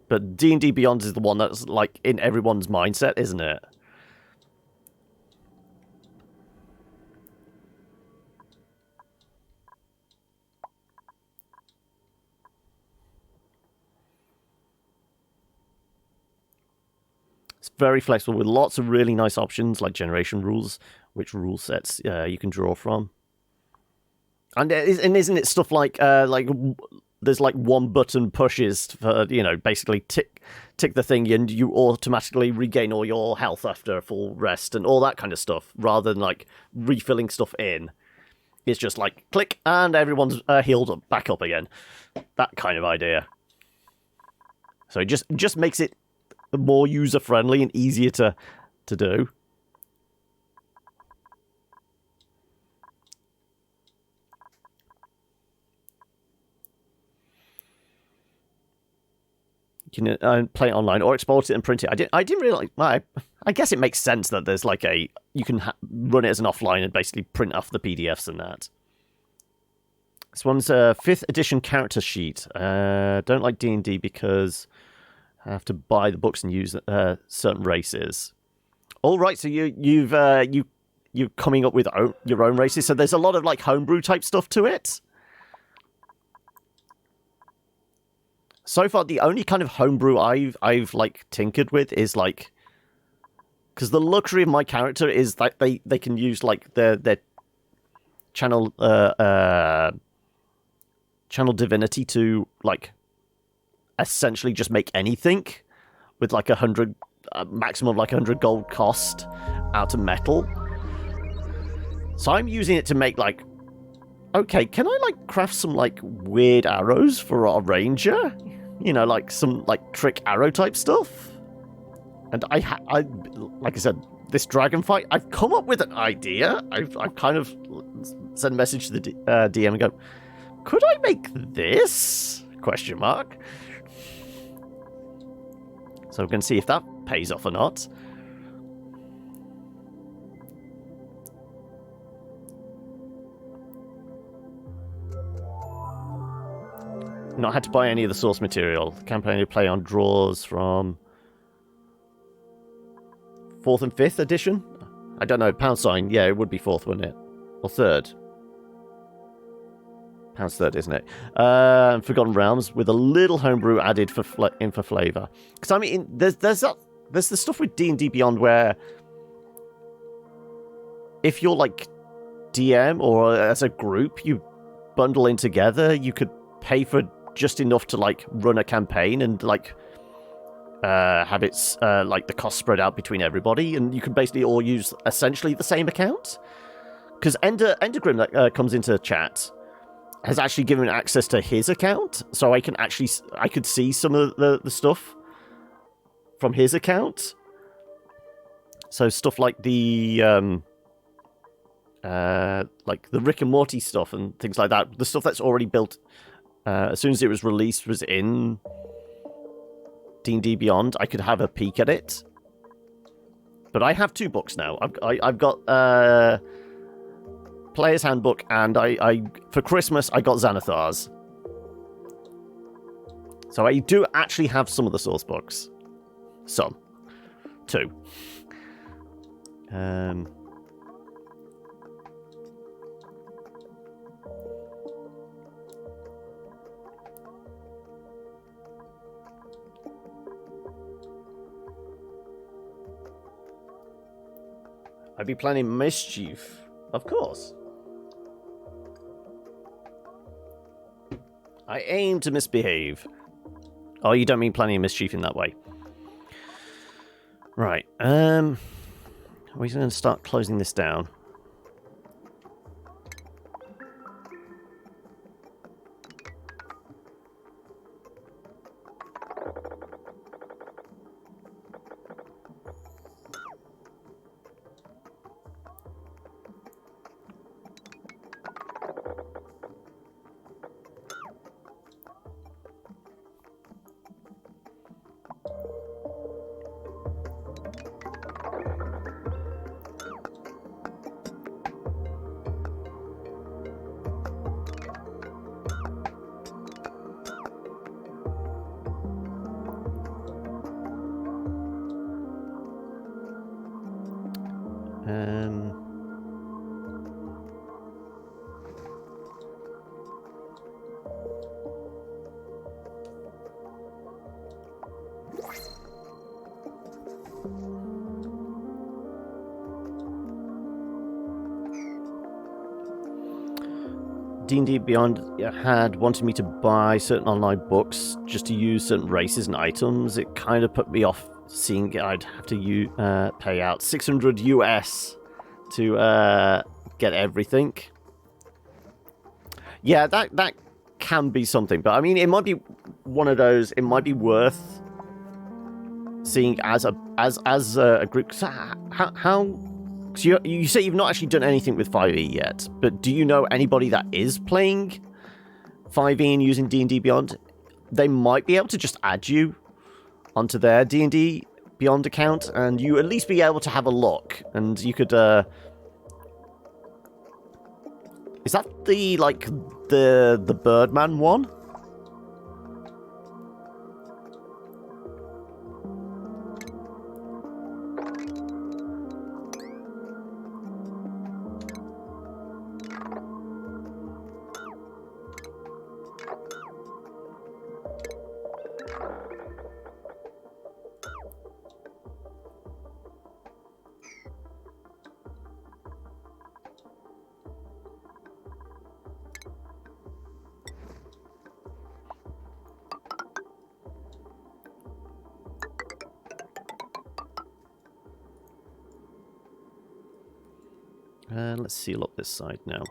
But D&D Beyond is the one that's, like, in everyone's mindset, isn't it? It's very flexible with lots of really nice options, like generation rules, which rule sets you can draw from. And isn't it stuff like there's like one button pushes for, you know, basically tick the thing and you automatically regain all your health after a full rest and all that kind of stuff, rather than like refilling stuff in. It's just like click and everyone's healed up, back up again. That kind of idea. So it just makes it more user friendly and easier to do. You can play it online or export it and print it. I didn't really like. I guess it makes sense that there's like you can run it as an offline and basically print off the PDFs and that. This one's a 5th edition character sheet. Don't like D&D because I have to buy the books and use certain races. All right, so you're coming up with your own races. So there's a lot of like homebrew type stuff to it. So far, the only kind of homebrew I've like tinkered with is like, because the luxury of my character is that they can use like their channel channel divinity to like essentially just make anything with like 100 maximum of like 100 gold cost out of metal. So I'm using it to make like, okay, can I like craft some like weird arrows for our ranger? You know, like some like trick arrow type stuff. And I like I said, this dragon fight, I've come up with an idea. I've kind of sent a message to the DM and go, could I make this? Question mark. So we're going to see if that pays off or not. Not had to buy any of the source material. The campaign you play on draws from 4th and 5th edition? I don't know. Pound sign. Yeah, it would be 4th, wouldn't it? Or 3rd? Pound's 3rd, isn't it? Forgotten Realms with a little homebrew added for flavor. Because I mean, there's the stuff with D&D Beyond where if you're like DM or as a group, you bundle in together, you could pay for just enough to like run a campaign and like have its like the cost spread out between everybody, and you can basically all use essentially the same account. Because Endergrim that comes into chat has actually given access to his account, so I could see some of the stuff from his account. So stuff like the Rick and Morty stuff and things like that, the stuff that's already built as soon as it was released was in D&D Beyond. I could have a peek at it. But I have 2 books now. I've got Player's Handbook, and I for Christmas I got Xanathar's. So I do actually have some of the source books. Some. 2. I'd be planning mischief. Of course. I aim to misbehave. Oh, you don't mean planning mischief in that way. Right. We're going to start closing this down. D&D Beyond had wanted me to buy certain online books just to use certain races and items. It kind of put me off seeing I'd have to pay out 600 US to get everything. Yeah, that can be something, but I mean, it might be one of those. It might be worth seeing as a group. So how? So you say you've not actually done anything with 5e yet, but do you know anybody that is playing 5e and using D&D Beyond? They might be able to just add you onto their D&D Beyond account, and you at least be able to have a look, and you could. Is that the Birdman one? Let's seal up this side now.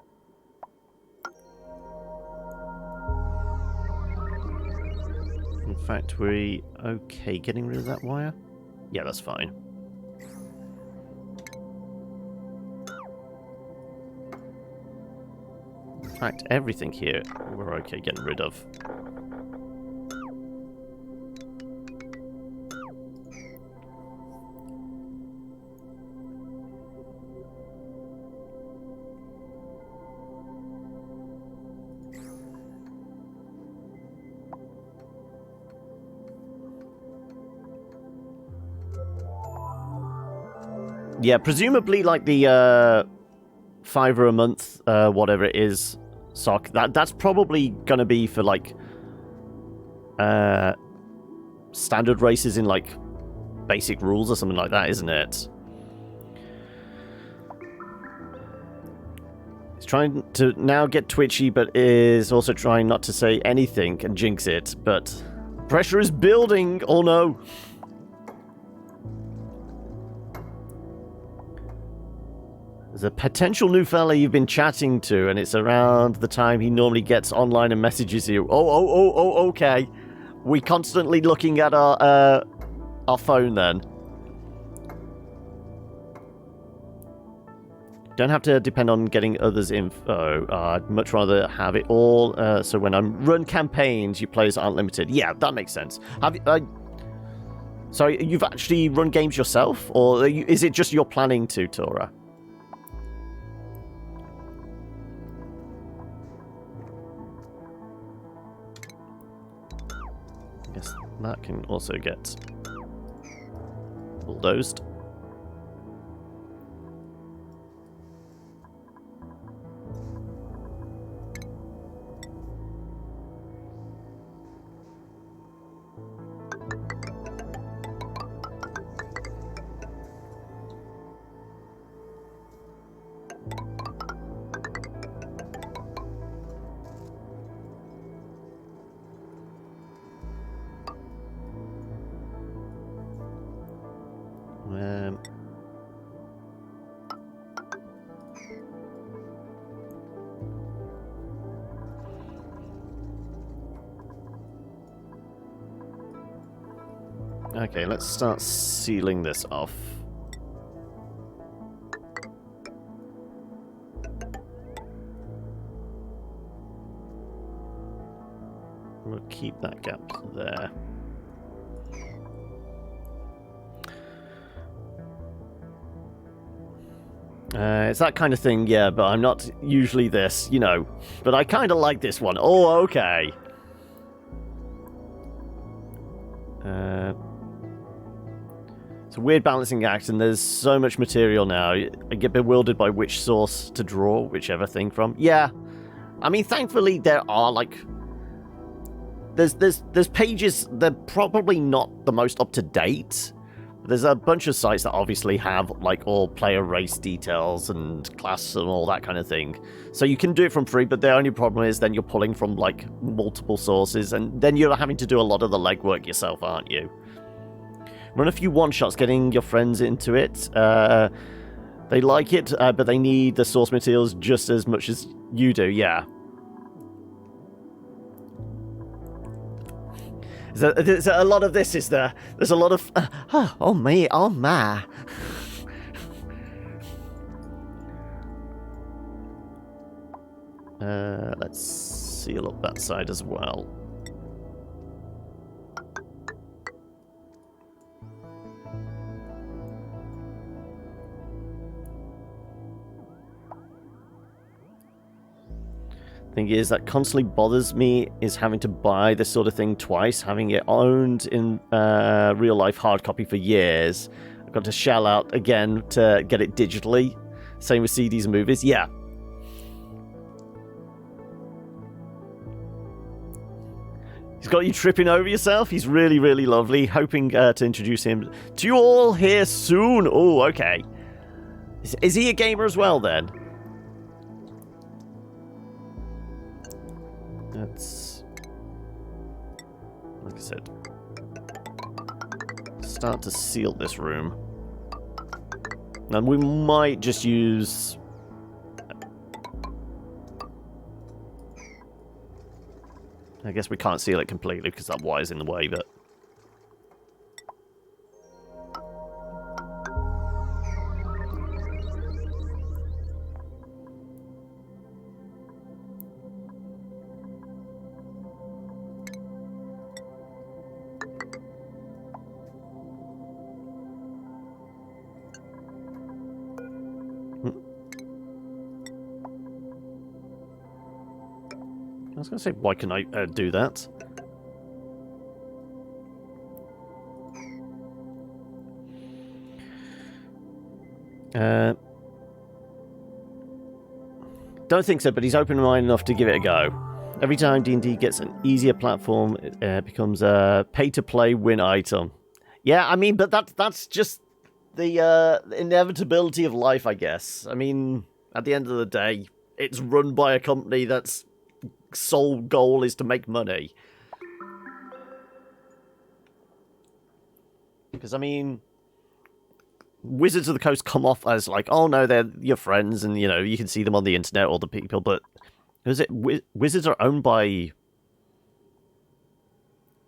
In fact, we're okay getting rid of that wire? Yeah, that's fine. In fact, everything here we're okay getting rid of. Yeah, presumably like the $5 a month, whatever it is, sock. That's probably gonna be for like standard races in like basic rules or something like that, isn't it? He's trying to now get twitchy, but is also trying not to say anything and jinx it. But pressure is building. Oh no. There's a potential new fella you've been chatting to, and it's around the time he normally gets online and messages you. Oh, okay. We constantly looking at our phone then. Don't have to depend on getting others' info. I'd much rather have it all, so when I run campaigns, you players aren't limited. Yeah, that makes sense. Have you, so you've actually run games yourself, or is it just you're planning to, Tora? Yes, that can also get bulldozed. Okay, let's start sealing this off. We'll keep that gap there. It's that kind of thing, yeah, but I'm not usually this, you know. But I kind of like this one. Oh, okay. It's a weird balancing act, and there's so much material now. I get bewildered by which source to draw whichever thing from. Yeah. I mean, thankfully, there are, like... There's pages, they're probably not the most up-to-date. There's a bunch of sites that obviously have, like, all player race details and class and all that kind of thing. So you can do it from free, but the only problem is then you're pulling from, like, multiple sources, and then you're having to do a lot of the legwork yourself, aren't you? Run a few one-shots, getting your friends into it. They like it, but they need the source materials just as much as you do, yeah. There's a lot of this, is there? There's a lot of... oh, me, oh, my. Let's seal up that side as well. Thing is that constantly bothers me is having to buy this sort of thing twice, having it owned in real life hard copy for years. I've got to shell out again to get it digitally. Same with CDs and movies. Yeah. He's got you tripping over yourself. He's really, really lovely. Hoping to introduce him to you all here soon. Oh, okay. Is he a gamer as well then? Let's, like I said, start to seal this room. And we might just use I guess we can't seal it completely because that wire's in the way, but... I was going to say, why can I do that? Don't think so, but he's open-minded enough to give it a go. Every time D&D gets an easier platform, it becomes a pay-to-play win item. Yeah, I mean, but that's just the inevitability of life, I guess. I mean, at the end of the day, it's run by a company that's sole goal is to make money. Because, I mean, Wizards of the Coast come off as like, oh no, they're your friends, and, you know, you can see them on the internet, all the people, but is it Wizards are owned by...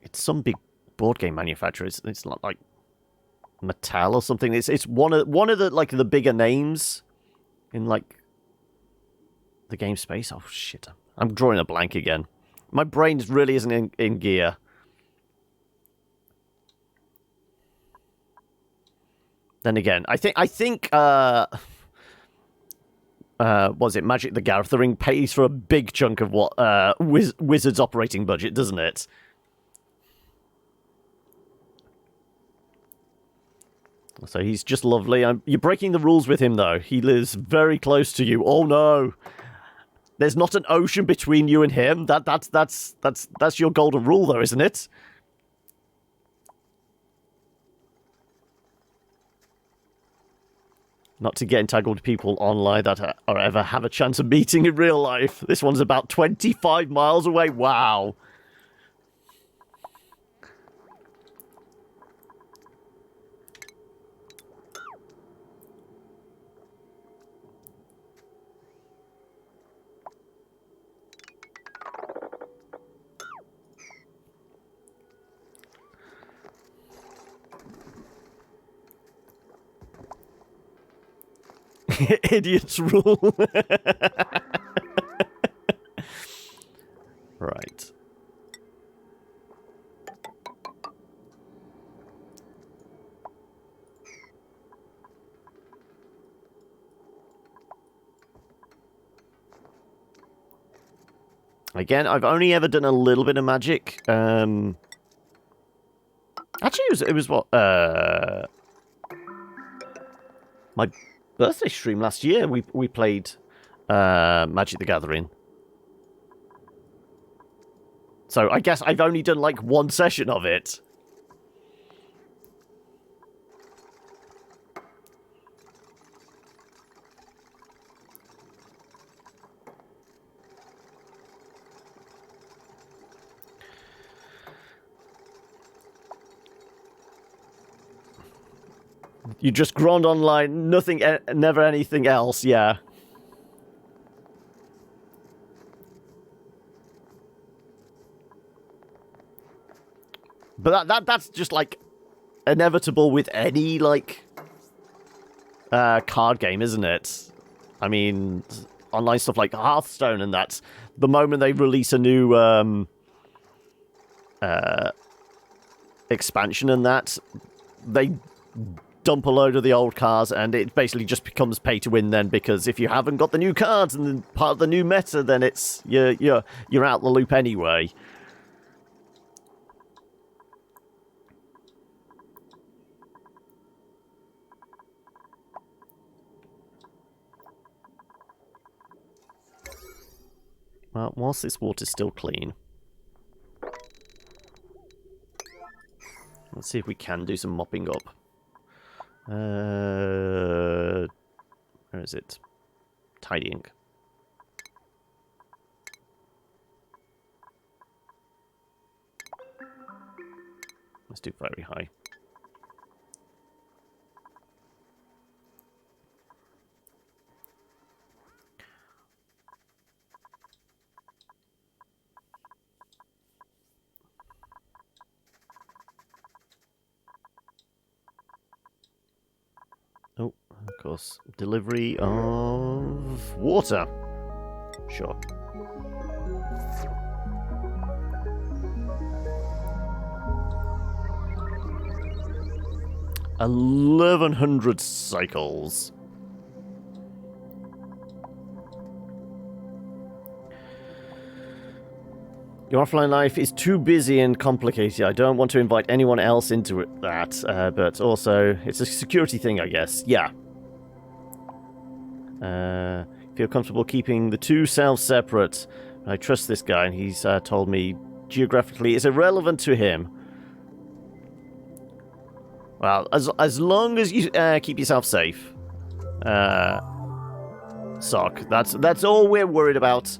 It's some big board game manufacturer. It's not like Mattel or something. It's one of the, like, the bigger names in, like, the game space. Oh, shit. I'm drawing a blank again. My brain really isn't in gear. Then again, I think was it Magic the Gathering pays for a big chunk of what Wizards' operating budget, doesn't it? So he's just lovely. You're breaking the rules with him, though. He lives very close to you. Oh no! There's not an ocean between you and him. That's your golden rule, though, isn't it? Not to get entangled with people online that or ever have a chance of meeting in real life. This one's about 25 miles away. Wow. Idiots rule. Right. Again, I've only ever done a little bit of Magic. Actually, it was what? My birthday stream last year. We played Magic the Gathering. So I guess I've only done like one session of it. You just grind online, nothing, never anything else, yeah. But that's just, like, inevitable with any, like, card game, isn't it? I mean, online stuff like Hearthstone and that, the moment they release a new, expansion and that, they dump a load of the old cards, and it basically just becomes pay to win then, because if you haven't got the new cards and part of the new meta, then it's you're out the loop anyway. Well, whilst this water's still clean, let's see if we can do some mopping up. Where is it? Tidying. Let's do very high. Of course, delivery of water. Sure. $1,100 cycles. Your offline life is too busy and complicated. I don't want to invite anyone else into that, but also, it's a security thing, I guess. Yeah. Feel comfortable keeping the two selves separate. I trust this guy, and he's told me geographically it's irrelevant to him. Well, as long as you keep yourself safe. Sock. That's all we're worried about.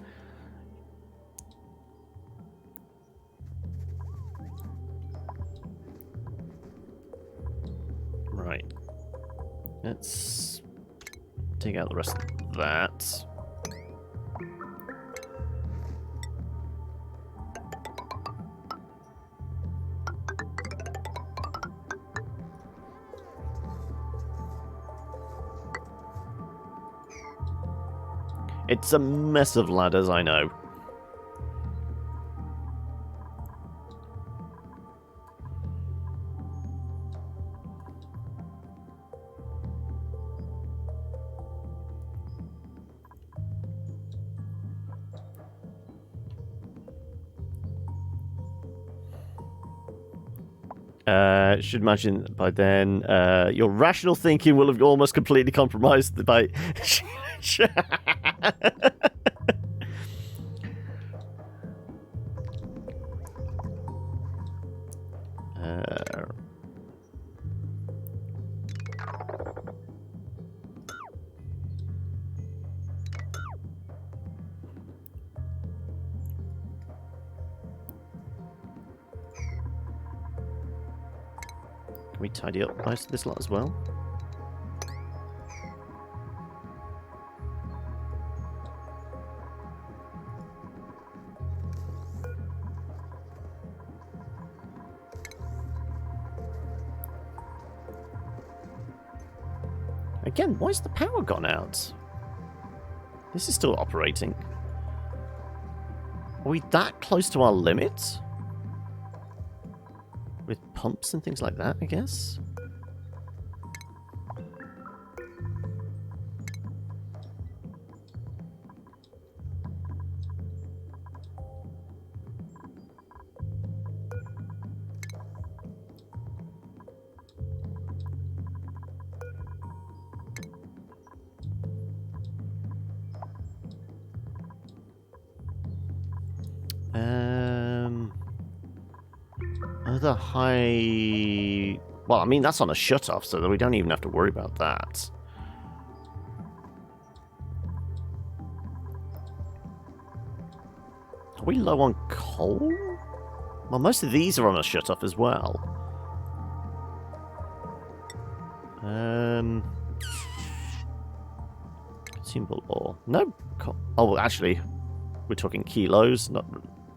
Right. Let's take out the rest of that. It's a mess of ladders, I know. Should imagine by then your rational thinking will have almost completely compromised by. Can we tidy up most of this lot as well? Again, why's the power gone out? This is still operating. Are we that close to our limit? With pumps and things like that, I guess? Other high... Well, I mean, that's on a shut-off, so that we don't even have to worry about that. Are we low on coal? Well, most of these are on a shut-off as well. Consumable ore. No. Oh, actually, we're talking kilos, not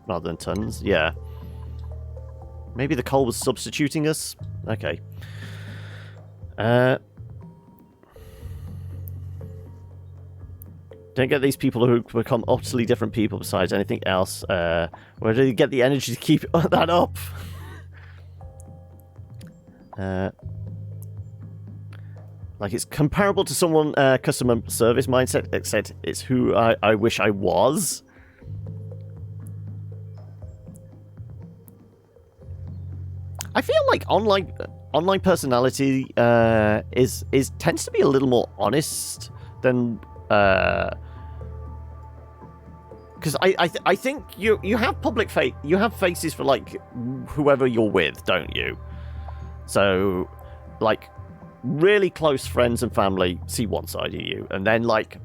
rather than tons. Yeah. Maybe the coal was substituting us? Okay. Don't get these people who become utterly different people besides anything else. Where do you get the energy to keep that up? Like, it's comparable to someone customer service mindset, except it's who I wish I was. I feel like online personality is tends to be a little more honest than because I think you have public you have faces for like whoever you're with, don't you? So like really close friends and family see one side of you, and then like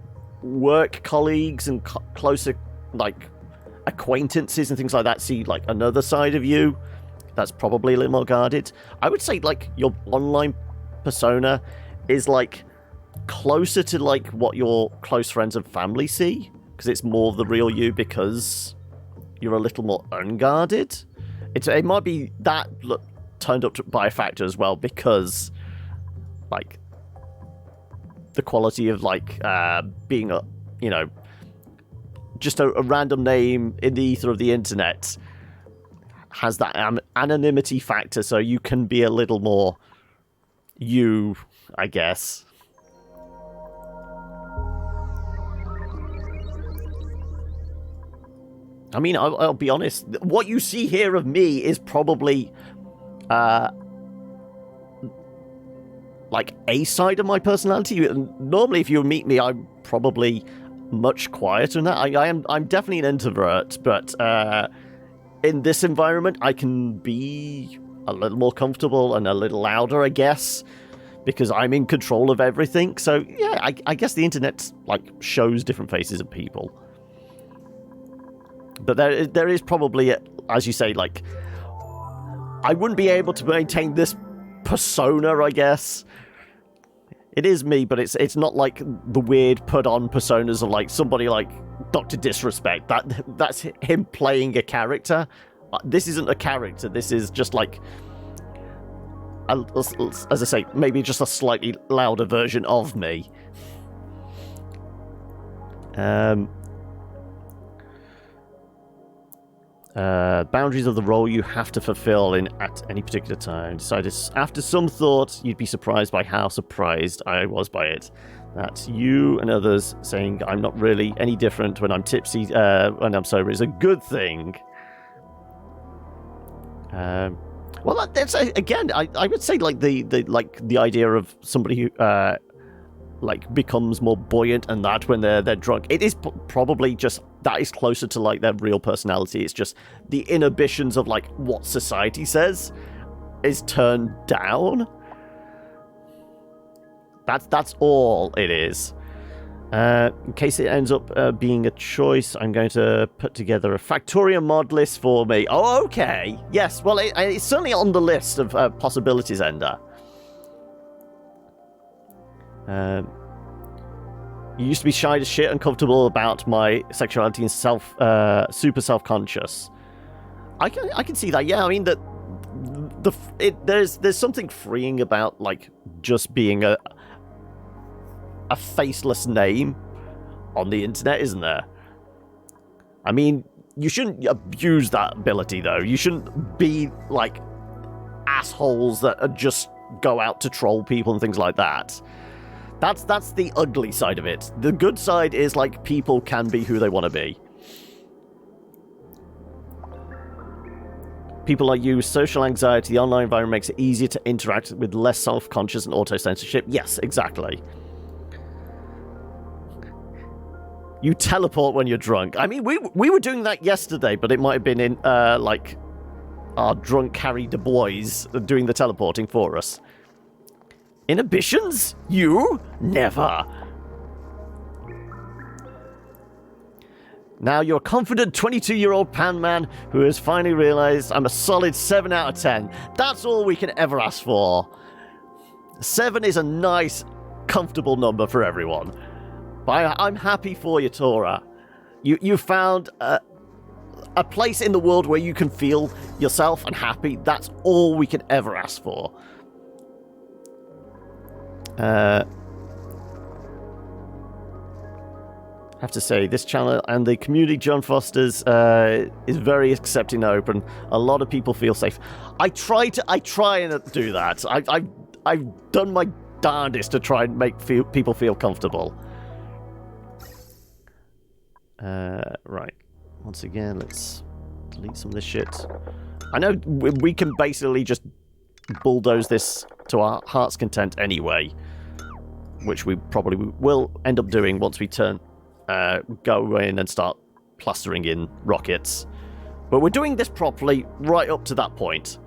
work colleagues and closer like acquaintances and things like that see like another side of you. That's probably a little more guarded. I would say, like, your online persona is, like, closer to, like, what your close friends and family see. Because it's more the real you because you're a little more unguarded. It might be that turned up by a factor as well because, like, the quality of like being a, you know, just a random name in the ether of the internet has that anonymity factor, so you can be a little more you, I guess. I mean, I'll be honest, what you see here of me is probably like a side of my personality. Normally, if you meet me, I'm probably much quieter than that. I'm definitely an introvert, but in this environment, I can be a little more comfortable and a little louder, I guess, because I'm in control of everything. So yeah, I guess the internet like shows different faces of people. But there is probably, as you say, like, I wouldn't be able to maintain this persona, I guess. It is me, but it's not like the weird put-on personas of like somebody like Dr. Disrespect. That's him playing a character. This isn't a character. This is just like, as I say, maybe just a slightly louder version of me. Boundaries of the role you have to fulfill at any particular time. Decided after some thought, you'd be surprised by how surprised I was by it. That you and others saying I'm not really any different when I'm tipsy, when I'm sober, is a good thing. Well, that's again, I would say like the idea of somebody who like becomes more buoyant and that when they're drunk. It is probably just that is closer to like their real personality. It's just the inhibitions of like what society says is turned down. That's all it is. In case it ends up being a choice, I'm going to put together a Factorio mod list for me. Oh, okay. Yes, well, it's certainly on the list of possibilities, Ender. You used to be shy as shit, uncomfortable about my sexuality and super self-conscious. I can see that. Yeah, I mean there's something freeing about like just being a faceless name on the internet, isn't there? I mean, you shouldn't abuse that ability though. You shouldn't be like assholes that just go out to troll people and things like that. That's the ugly side of it. The good side is like people can be who they want to be. People like you, social anxiety, the online environment makes it easier to interact with less self-conscious and auto-censorship. Yes, exactly. You teleport when you're drunk. I mean, we were doing that yesterday, but it might have been in like our drunk Harry Du Bois doing the teleporting for us. Inhibitions? You? Never. Now you're a confident 22-year-old pan man who has finally realized I'm a solid 7 out of 10. That's all we can ever ask for. 7 is a nice, comfortable number for everyone. But I'm happy for you, Tora. You found a place in the world where you can feel yourself and happy. That's all we can ever ask for. Have to say, this channel and the community John Foster's is very accepting and open. A lot of people feel safe. I try and do that. I've done my darndest to try and make people feel comfortable. Right. Once again, let's delete some of this shit. I know we can basically just bulldoze this to our heart's content anyway, which we probably will end up doing once we go in and start plastering in rockets. But we're doing this properly right up to that point.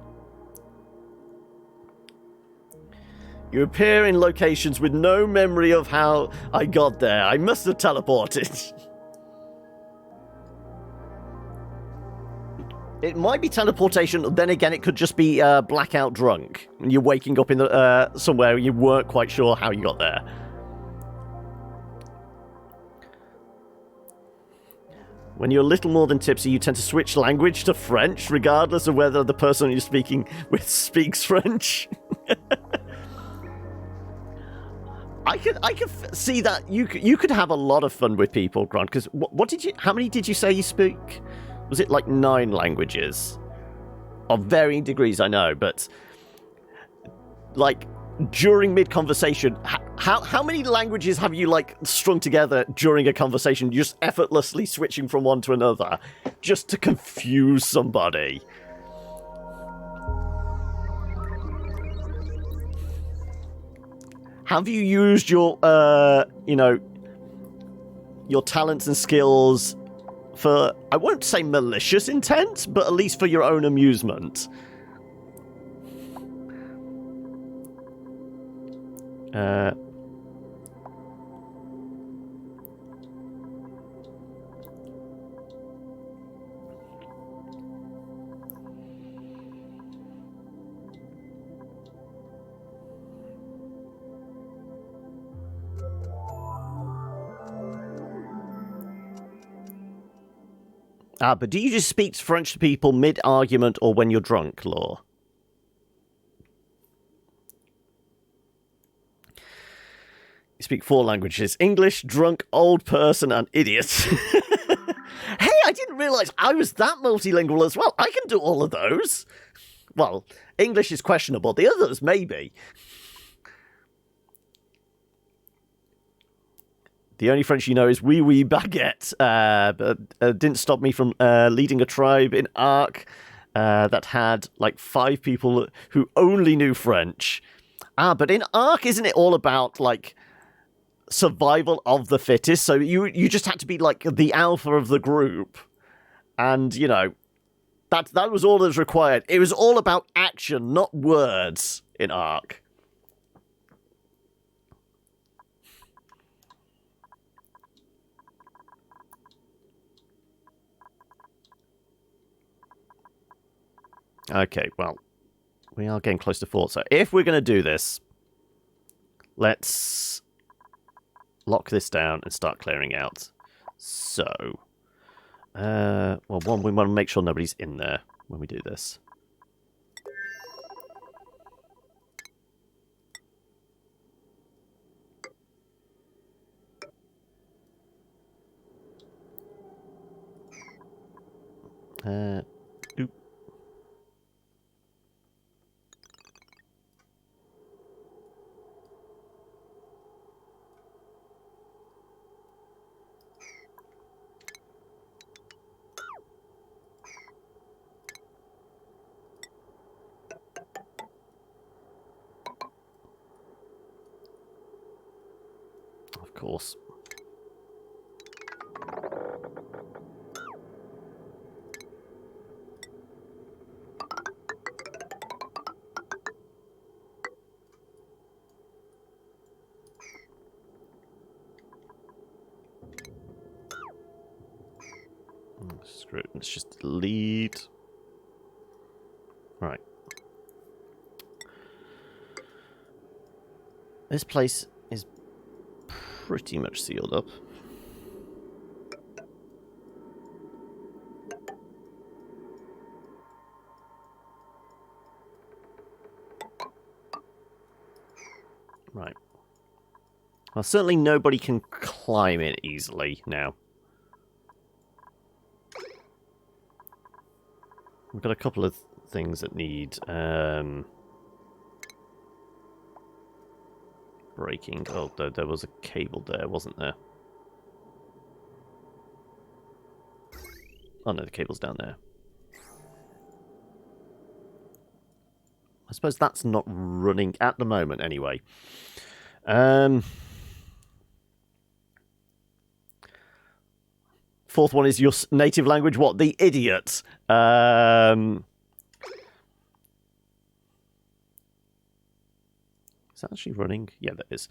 You appear in locations with no memory of how I got there. I must have teleported. It might be teleportation, then again it could just be blackout drunk. And you're waking up in somewhere and you weren't quite sure how you got there. When you're a little more than tipsy, you tend to switch language to French, regardless of whether the person you're speaking with speaks French. I could see that you could have a lot of fun with people, Grant. Because how many did you say you speak? Was it like 9 languages? Of varying degrees, I know, but like during mid-conversation, how many languages have you like strung together during a conversation, just effortlessly switching from one to another, just to confuse somebody? Have you used your, your talents and skills for, I won't say malicious intent, but at least for your own amusement? But do you just speak French to people mid-argument or when you're drunk, Law? You speak 4 languages. English, drunk, old person, and idiot. Hey, I didn't realise I was that multilingual as well. I can do all of those. Well, English is questionable. The others, maybe. The only French you know is oui, oui, baguette. But didn't stop me from leading a tribe in Ark that had like 5 people who only knew French. But in Ark, isn't it all about like survival of the fittest? So you just had to be like the alpha of the group, and you know that was all that was required. It was all about action, not words in Ark. Okay, well, we are getting close to 4. So if we're going to do this, let's lock this down and start clearing out. So, well, one, we want to make sure nobody's in there when we do this. Oop. Of course. Screw it. Let's just delete. Right. This place is pretty much sealed up. Right. Well, certainly nobody can climb it easily now. We've got a couple of things that need breaking. Oh, there was a cable there, wasn't there? Oh no, the cable's down there. I suppose that's not running at the moment anyway. Fourth one is your native language. What? The idiot. Is that actually running? Yeah, that is.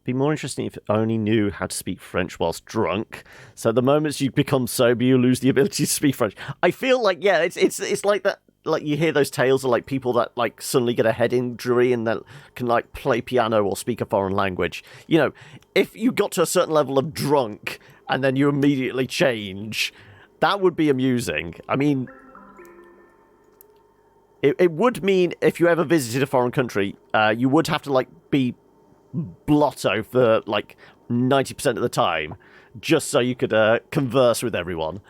Be more interesting if you only knew how to speak French whilst drunk. So the moments you become sober, you lose the ability to speak French. I feel like, yeah, it's like that. Like you hear those tales of like people that like suddenly get a head injury and that can like play piano or speak a foreign language. You know, if you got to a certain level of drunk and then you immediately change, that would be amusing. I mean, it would mean if you ever visited a foreign country, you would have to like be blotto for like 90% of the time, just so you could converse with everyone.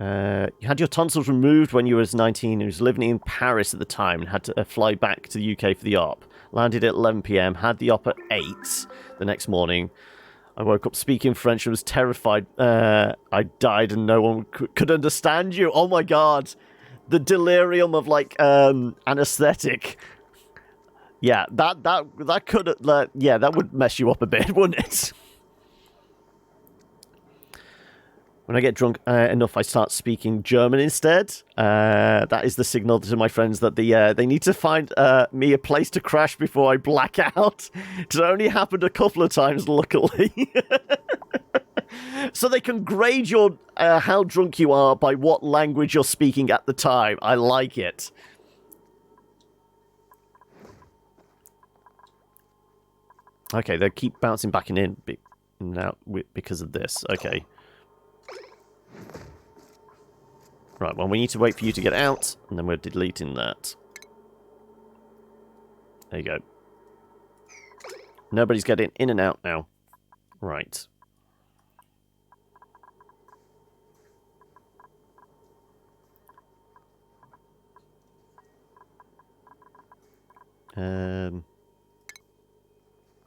You had your tonsils removed when you were 19 and was living in Paris at the time and had to fly back to the UK for the op. Landed at 11 p.m, had the op at 8 the next morning. I woke up speaking French and was terrified I died and no one could understand you. Oh my god. The delirium of, like, anesthetic. Yeah, that could... yeah, that would mess you up a bit, wouldn't it? When I get drunk enough, I start speaking German instead. That is the signal to my friends that they need to find me a place to crash before I black out. It's only happened a couple of times, luckily. So they can grade your how drunk you are by what language you're speaking at the time. I like it. Okay, they keep bouncing back and in now because of this. Okay. Right, well, we need to wait for you to get out, and then we're deleting that. There you go. Nobody's getting in and out now. Right.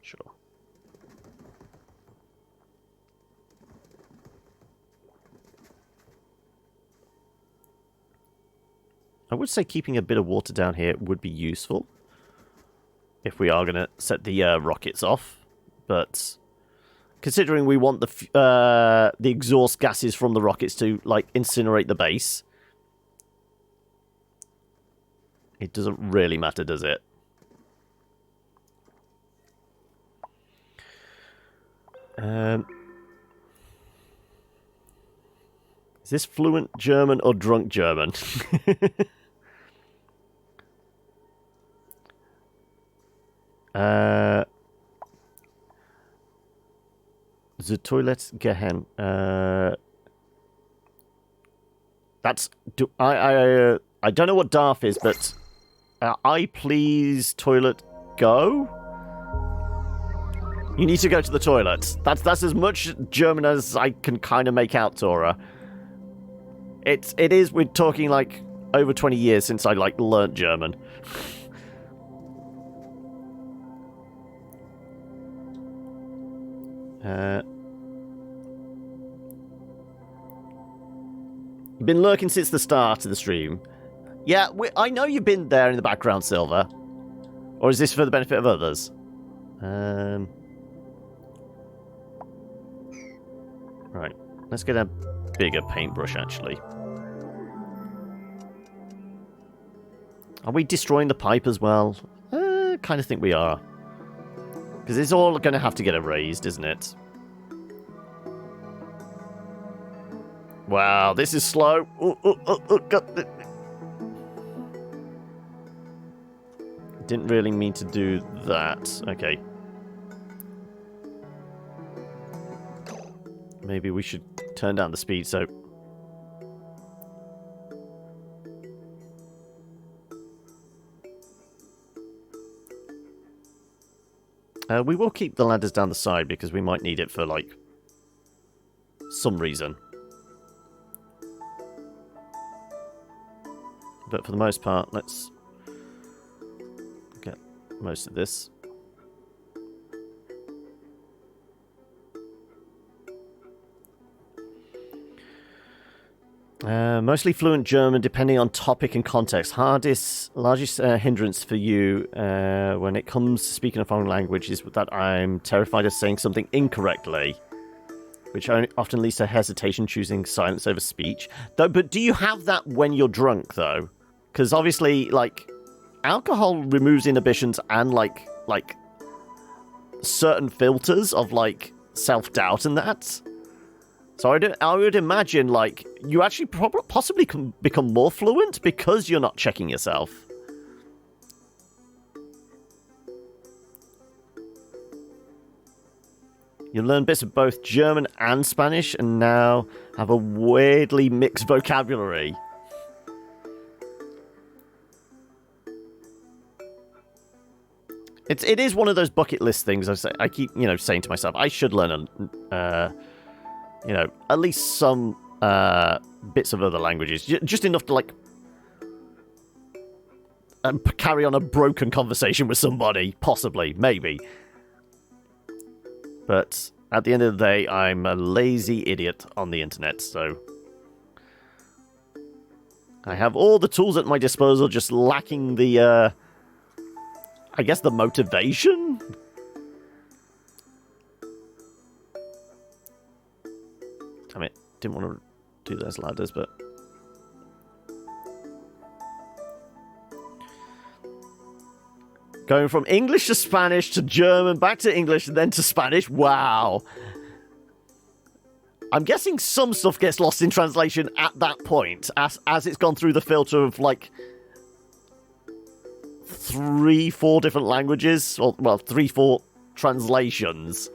Sure. I would say keeping a bit of water down here would be useful if we are going to set the rockets off, but considering we want the exhaust gases from the rockets to, like, incinerate the base, it doesn't really matter, does it? Is this fluent German or drunk German? The toilet gehen. That's... I don't know what DARF is, but... I please toilet go? You need to go to the toilet. That's as much German as I can kind of make out, Tora. It is, we're talking like over 20 years since I like learnt German. You've been lurking since the start of the stream. Yeah, I know you've been there in the background, Silver. Or is this for the benefit of others? Right, let's get a bigger paintbrush, actually. Are we destroying the pipe as well? Kind of think we are. Because it's all going to have to get erased, isn't it? Wow, this is slow. God. Didn't really mean to do that. Okay. Maybe we should turn down the speed, so... we will keep the ladders down the side because we might need it for, like, some reason. But for the most part, let's get most of this. Mostly fluent German, depending on topic and context. Largest hindrance for you when it comes to speaking a foreign language is that I'm terrified of saying something incorrectly, which often leads to hesitation choosing silence over speech. But do you have that when you're drunk, though? Because obviously, like, alcohol removes inhibitions and, like certain filters of, like, self-doubt and that. So I would imagine, like, you actually possibly can become more fluent because you're not checking yourself. You learn bits of both German and Spanish and now have a weirdly mixed vocabulary. It is one of those bucket list things. I keep saying to myself, I should learn at least some bits of other languages, just enough to like carry on a broken conversation with somebody, possibly, maybe. But at the end of the day, I'm a lazy idiot on the internet, so I have all the tools at my disposal, just lacking the, I guess, the motivation? Damn it, didn't want to do those ladders, but... Going from English to Spanish to German, back to English, and then to Spanish. Wow. I'm guessing some stuff gets lost in translation at that point, as it's gone through the filter of, like, 3-4 different languages, or, well, 3-4 translations.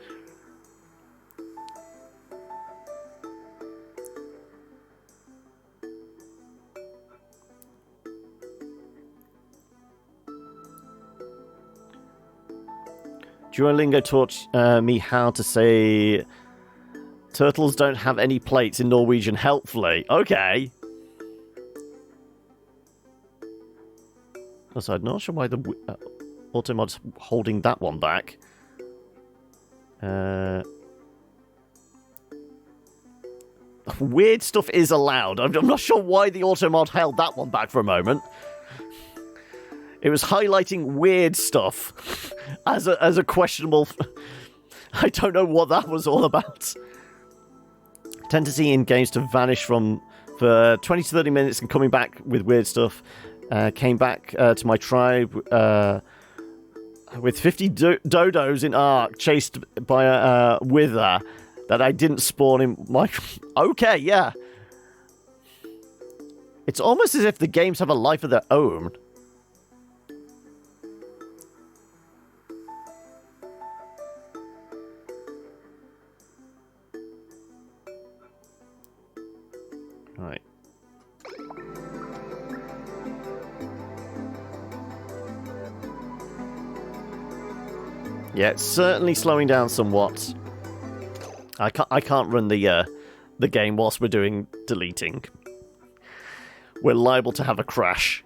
Duolingo taught me how to say turtles don't have any plates in Norwegian helpfully. Okay. Also, I'm not sure why the Automod's holding that one back. Weird stuff is allowed. I'm not sure why the Automod held that one back for a moment. It was highlighting weird stuff as a questionable... I don't know what that was all about. Tendency in games to vanish for 20 to 30 minutes and coming back with weird stuff. Came back to my tribe with 50 dodos in Ark, chased by a wither that I didn't spawn in my... Okay, yeah. It's almost as if the games have a life of their own. Right. Yeah, it's certainly slowing down somewhat. I can't run the game whilst we're doing deleting. We're liable to have a crash.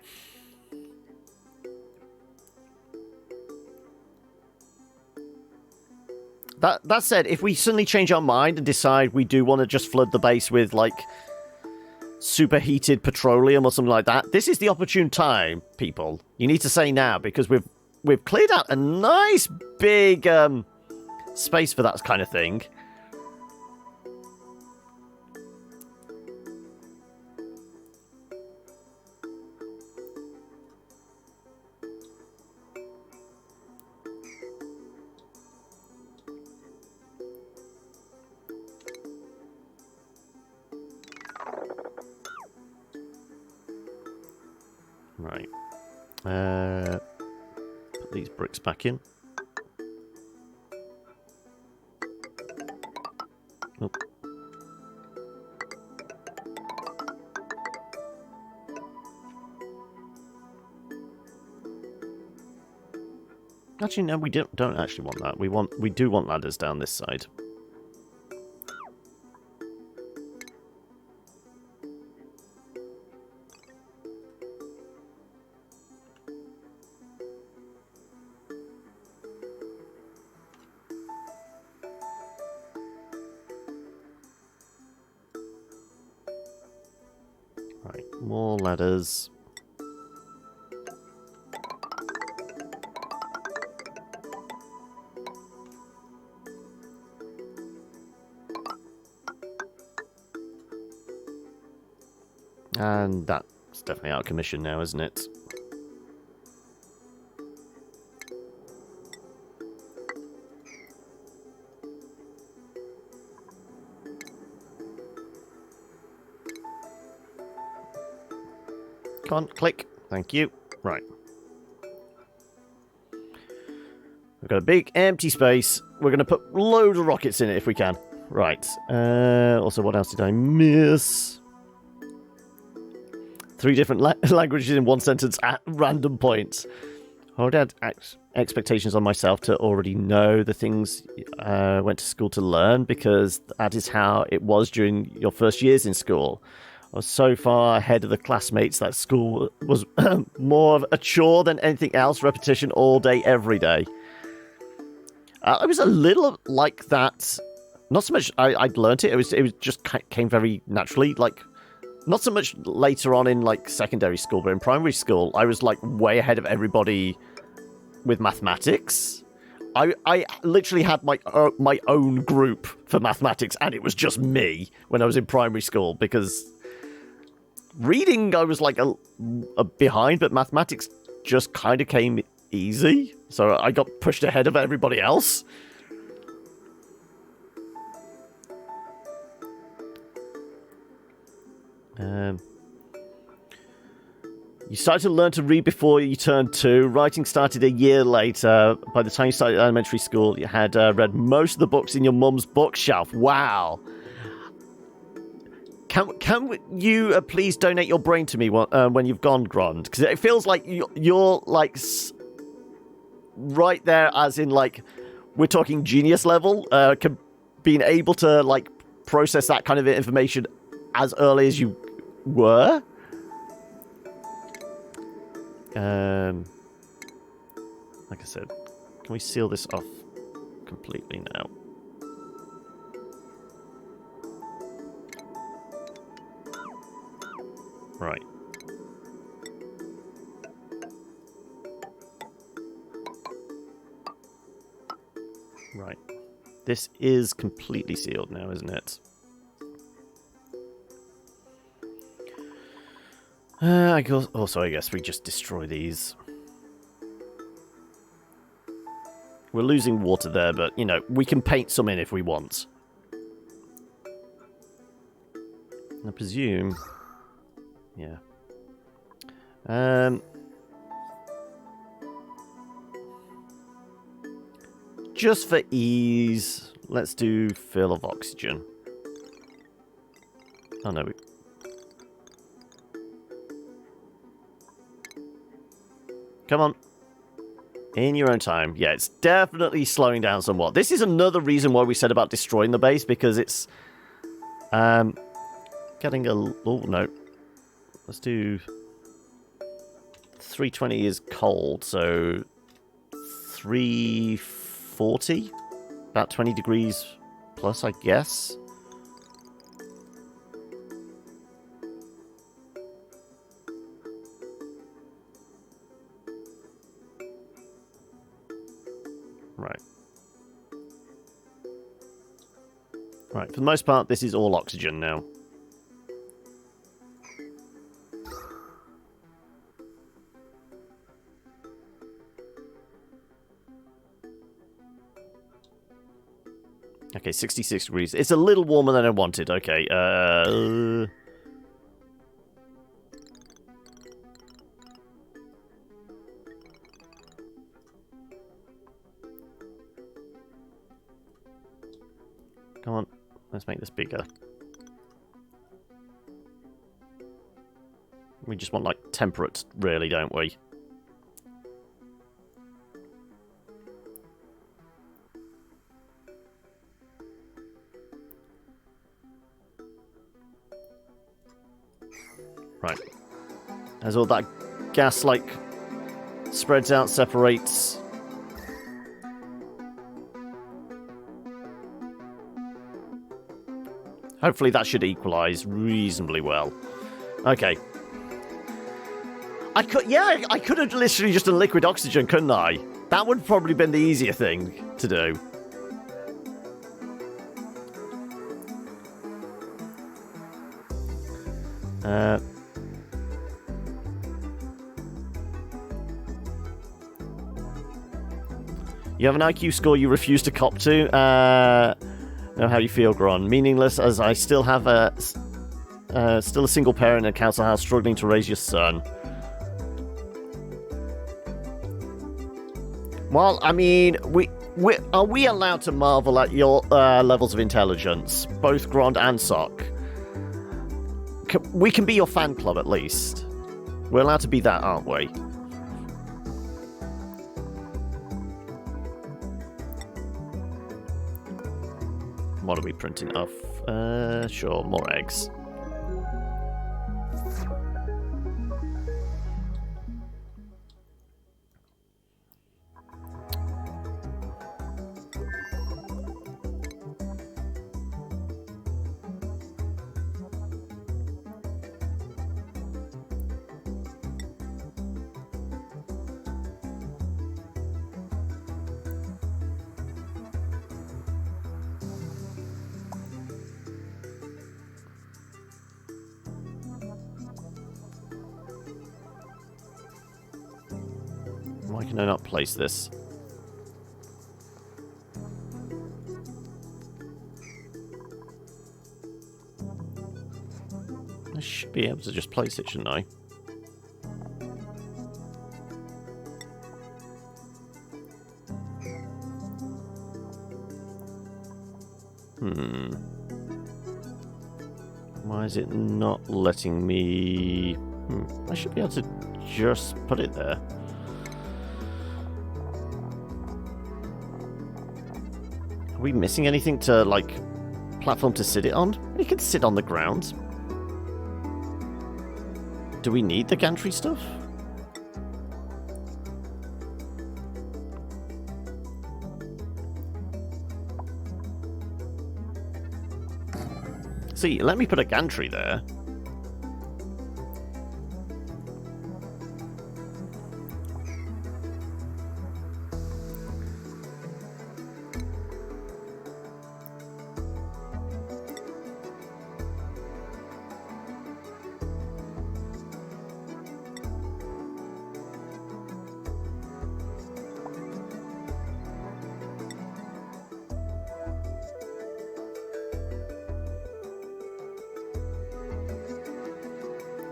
That said, if we suddenly change our mind and decide we do want to just flood the base with, like, superheated petroleum or something like that, this is the opportune time, people. You need to say now, because we've cleared out a nice big space for that kind of thing. Right. Put these bricks back in. Oh. Actually, no, we don't actually want that. We do want ladders down this side. Right, more ladders. And that's definitely out of commission now, isn't it? Come on, click. Thank you. Right. We've got a big empty space. We're going to put loads of rockets in it if we can. Right. Also, what else did I miss? 3 different languages in one sentence at random points. Hold out. expectations on myself to already know the things I went to school to learn, because that is how it was during your first years in school. I was so far ahead of the classmates that school was more of a chore than anything else, repetition all day, every day. I was a little like that. Not so much I'd learnt it. It was just came very naturally. Like, not so much later on in like secondary school, but in primary school, I was like way ahead of everybody with mathematics. I literally had my own group for mathematics, and it was just me when I was in primary school, because reading I was like a behind, but mathematics just kind of came easy, so I got pushed ahead of everybody else. You started to learn to read before you turned 2. Writing started a year later. By the time you started elementary school, you had read most of the books in your mum's bookshelf. Wow. Can you please donate your brain to me when you've gone, Grond? Because it feels like you're like right there, as in like we're talking genius level. Being able to like process that kind of information as early as you were. Like I said, can we seal this off completely now? Right. Right. This is completely sealed now, isn't it? I guess we just destroy these. We're losing water there, but, you know, we can paint some in if we want. I presume... Yeah. Just for ease, let's do fill of oxygen. Oh, no. Come on. In your own time. Yeah, it's definitely slowing down somewhat. This is another reason why we said about destroying the base, because it's getting a... Oh, no. Let's do... 320 is cold, so 340? About 20 degrees plus, I guess. Right. Right, for the most part, this is all oxygen now. Okay, 66 degrees. It's a little warmer than I wanted. Okay, come on, let's make this bigger. We just want, like, temperate, really, don't we? Right. As all that gas, like, spreads out, separates. Hopefully that should equalize reasonably well. Okay. I could have literally just done liquid oxygen, couldn't I? That would have probably been the easier thing to do. You have an IQ score you refuse to cop to. Know how you feel, Gron. Meaningless, as I still have still a single parent in a council house struggling to raise your son. Well, I mean, are we allowed to marvel at your levels of intelligence, both Grond and Sock? We can be your fan club, at least. We're allowed to be that, aren't we? What are we printing off? Sure, more eggs. Why can I not place this? I should be able to just place it, shouldn't I? Why is it not letting me... I should be able to just put it there. Are we missing anything to, like, platform to sit it on? You can sit on the ground. Do we need the gantry stuff? See, let me put a gantry there.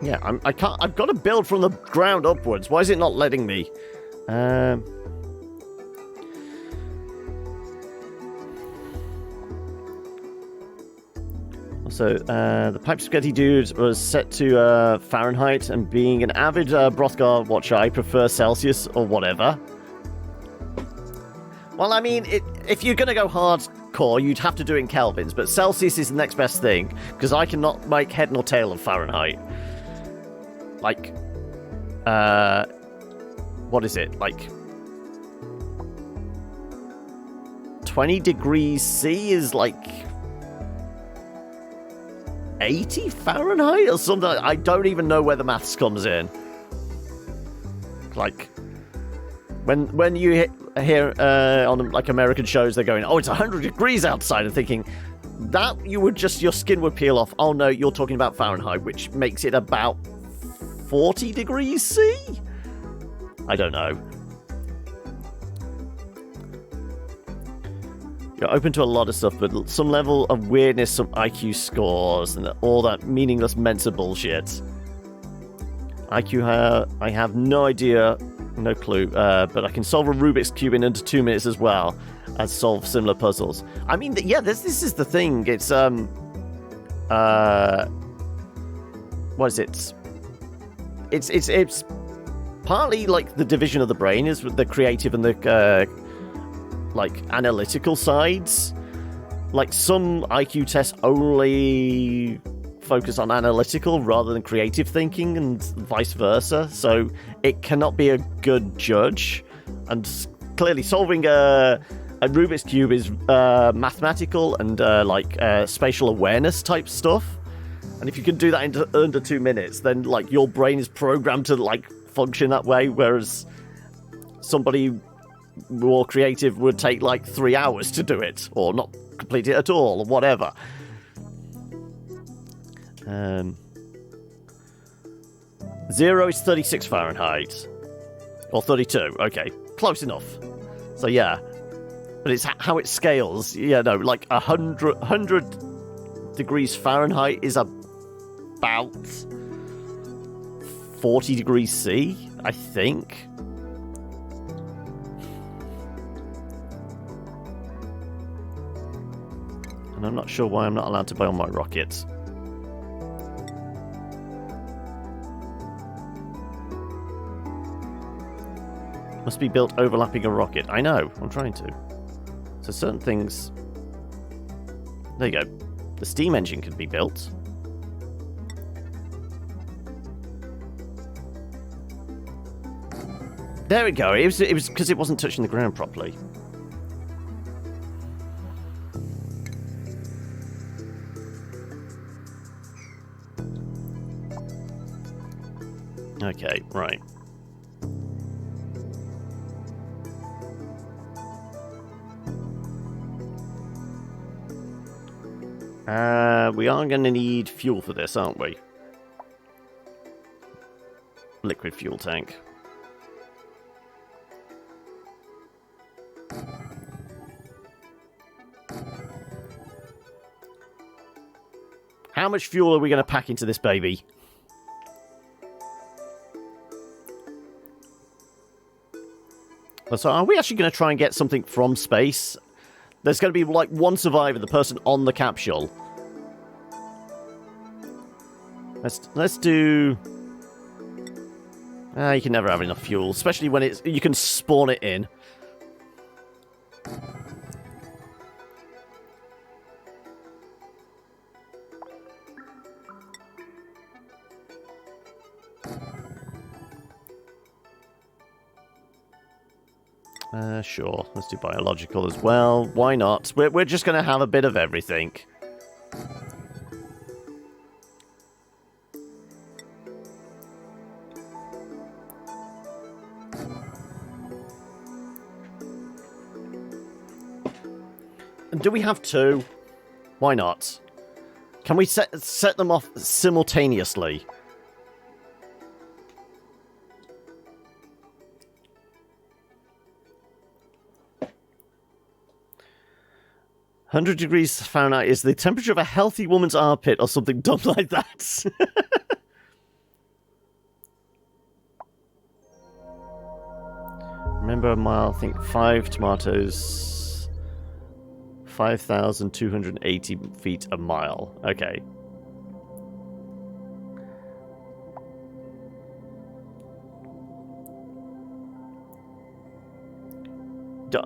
Yeah, I can't. I've got to build from the ground upwards. Why is it not letting me? Also, the Pipe Spaghetti Dude was set to Fahrenheit, and being an avid Brothgar watcher, I prefer Celsius or whatever. Well, I mean, if you're going to go hardcore, you'd have to do it in Kelvins, but Celsius is the next best thing, because I cannot make head nor tail of Fahrenheit. Like, what is it? Like, 20 degrees C is like 80 Fahrenheit or something. I don't even know where the maths comes in. Like, when you hear on like American shows, they're going, "Oh, it's 100 degrees outside," and thinking that your skin would peel off. Oh no, you're talking about Fahrenheit, which makes it about 40 degrees C? I don't know. You're open to a lot of stuff, but some level of weirdness, some IQ scores, and all that meaningless Mensa bullshit. IQ, I have no idea, no clue, but I can solve a Rubik's Cube in under 2 minutes as well as solve similar puzzles. I mean, yeah, this is the thing. It's, what is it? It's partly like the division of the brain is the creative and the like analytical sides. Like some IQ tests only focus on analytical rather than creative thinking, and vice versa. So it cannot be a good judge. And clearly, solving a Rubik's Cube is mathematical and like spatial awareness type stuff. And if you can do that in under 2 minutes, then like your brain is programmed to like function that way, whereas somebody more creative would take like 3 hours to do it, or not complete it at all, or whatever. 0 is 36 Fahrenheit. Or 32, okay. Close enough. So yeah. But it's how it scales. Yeah, no, like 100 degrees Fahrenheit is about 40 degrees C, I think. And I'm not sure why I'm not allowed to buy on my rockets. Must be built overlapping a rocket. I know, I'm trying to. So certain things... There you go. The steam engine can be built. There we go. It was because it wasn't touching the ground properly. Okay, right. We are going to need fuel for this, aren't we? Liquid fuel tank. How much fuel are we going to pack into this baby? So are we actually going to try and get something from space? There's going to be like one survivor, the person on the capsule. Let's do... you can never have enough fuel, especially when you can spawn it in. Sure. Let's do biological as well. Why not? We're just going to have a bit of everything. And do we have two? Why not? Can we set them off simultaneously? £100 is the temperature of a healthy woman's armpit or something dumb like that. Remember a mile, I think 5 tomatoes, 5,280 feet a mile. Okay.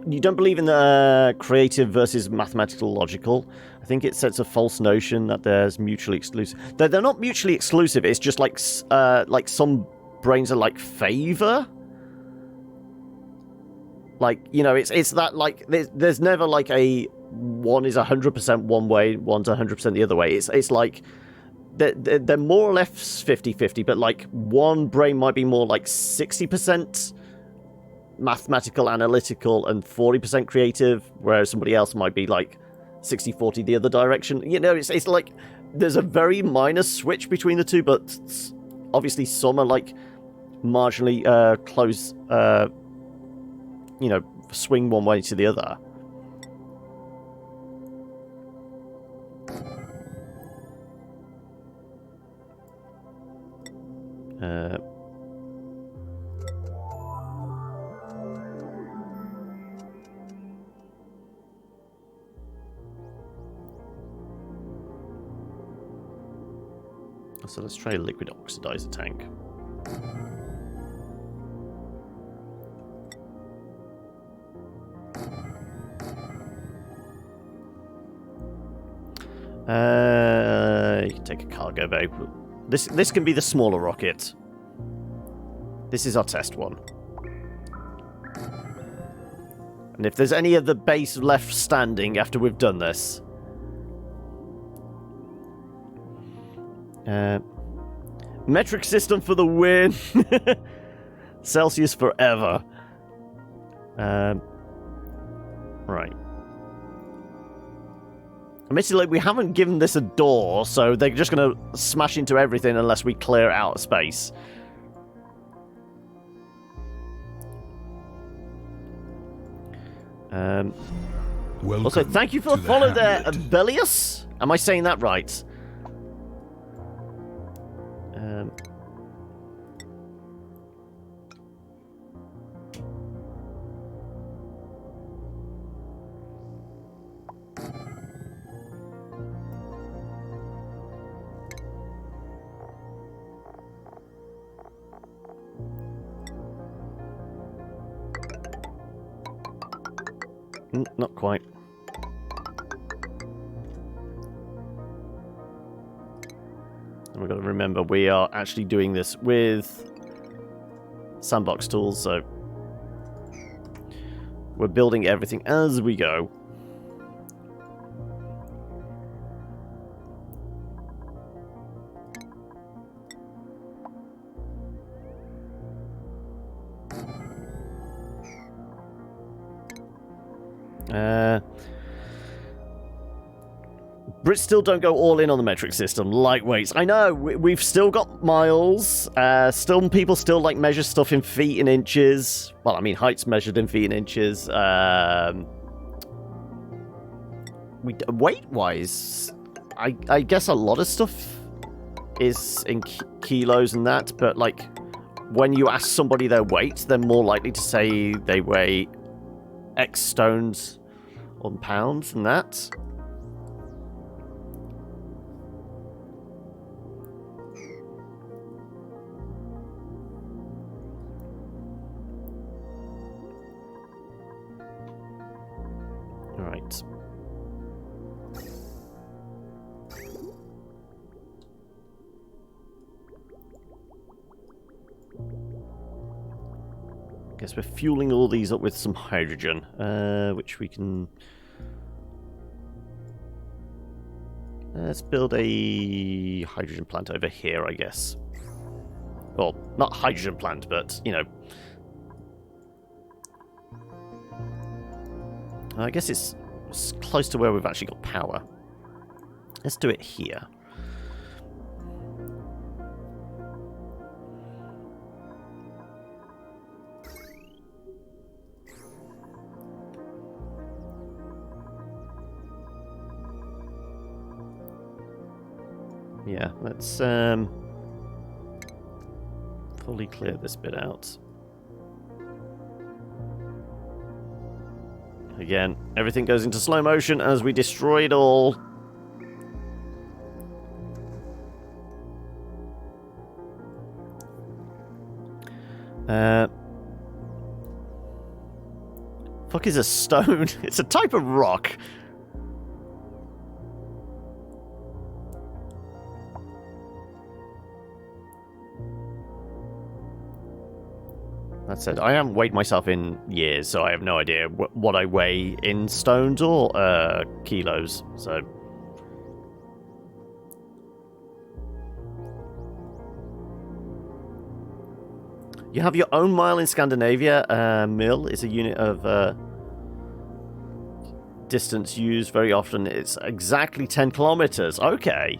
You don't believe in the creative versus mathematical logical? I think it sets a false notion that there's mutually exclusive. They're not mutually exclusive. It's just like some brains are like favor. Like, you know, it's that like there's never like a one is 100% one way, one's 100% the other way. It's like they're more or less 50-50, but like one brain might be more like 60% mathematical, analytical, and 40% creative, whereas somebody else might be like 60-40 the other direction. You know, it's like there's a very minor switch between the two, but obviously some are like marginally close, you know, swing one way to the other. So let's try a liquid oxidizer tank. You can take a cargo bay. This can be the smaller rocket. This is our test one. And if there's any of the base left standing after we've done this... metric system for the win. Celsius forever. Right. Admittedly, we haven't given this a door, so they're just going to smash into everything unless we clear out of space. Also, thank you for the follow there, Abelius. Am I saying that right? Not quite. we've got to remember we are actually doing this with sandbox tools, so we're building everything as we go. Brits still don't go all in on the metric system. Lightweights. I know, we've still got miles. People still like measure stuff in feet and inches. Well, I mean, height's measured in feet and inches. Weight-wise, I guess a lot of stuff is in kilos and that, but like, when you ask somebody their weight, they're more likely to say they weigh X stones on pounds and that. Alright. Guess we're fueling all these up with some hydrogen, which we can... let's build a hydrogen plant over here, I guess. Well, not hydrogen plant, but, you know... I guess it's close to where we've actually got power. Let's do it here. Yeah, let's fully clear this bit out. Again, everything goes into slow motion as we destroy it all. Fuck is a stone? It's a type of rock. That said, I haven't weighed myself in years, so I have no idea what I weigh in stones or kilos, so... You have your own mile in Scandinavia. Mil is a unit of distance used very often. It's exactly 10 kilometers. Okay.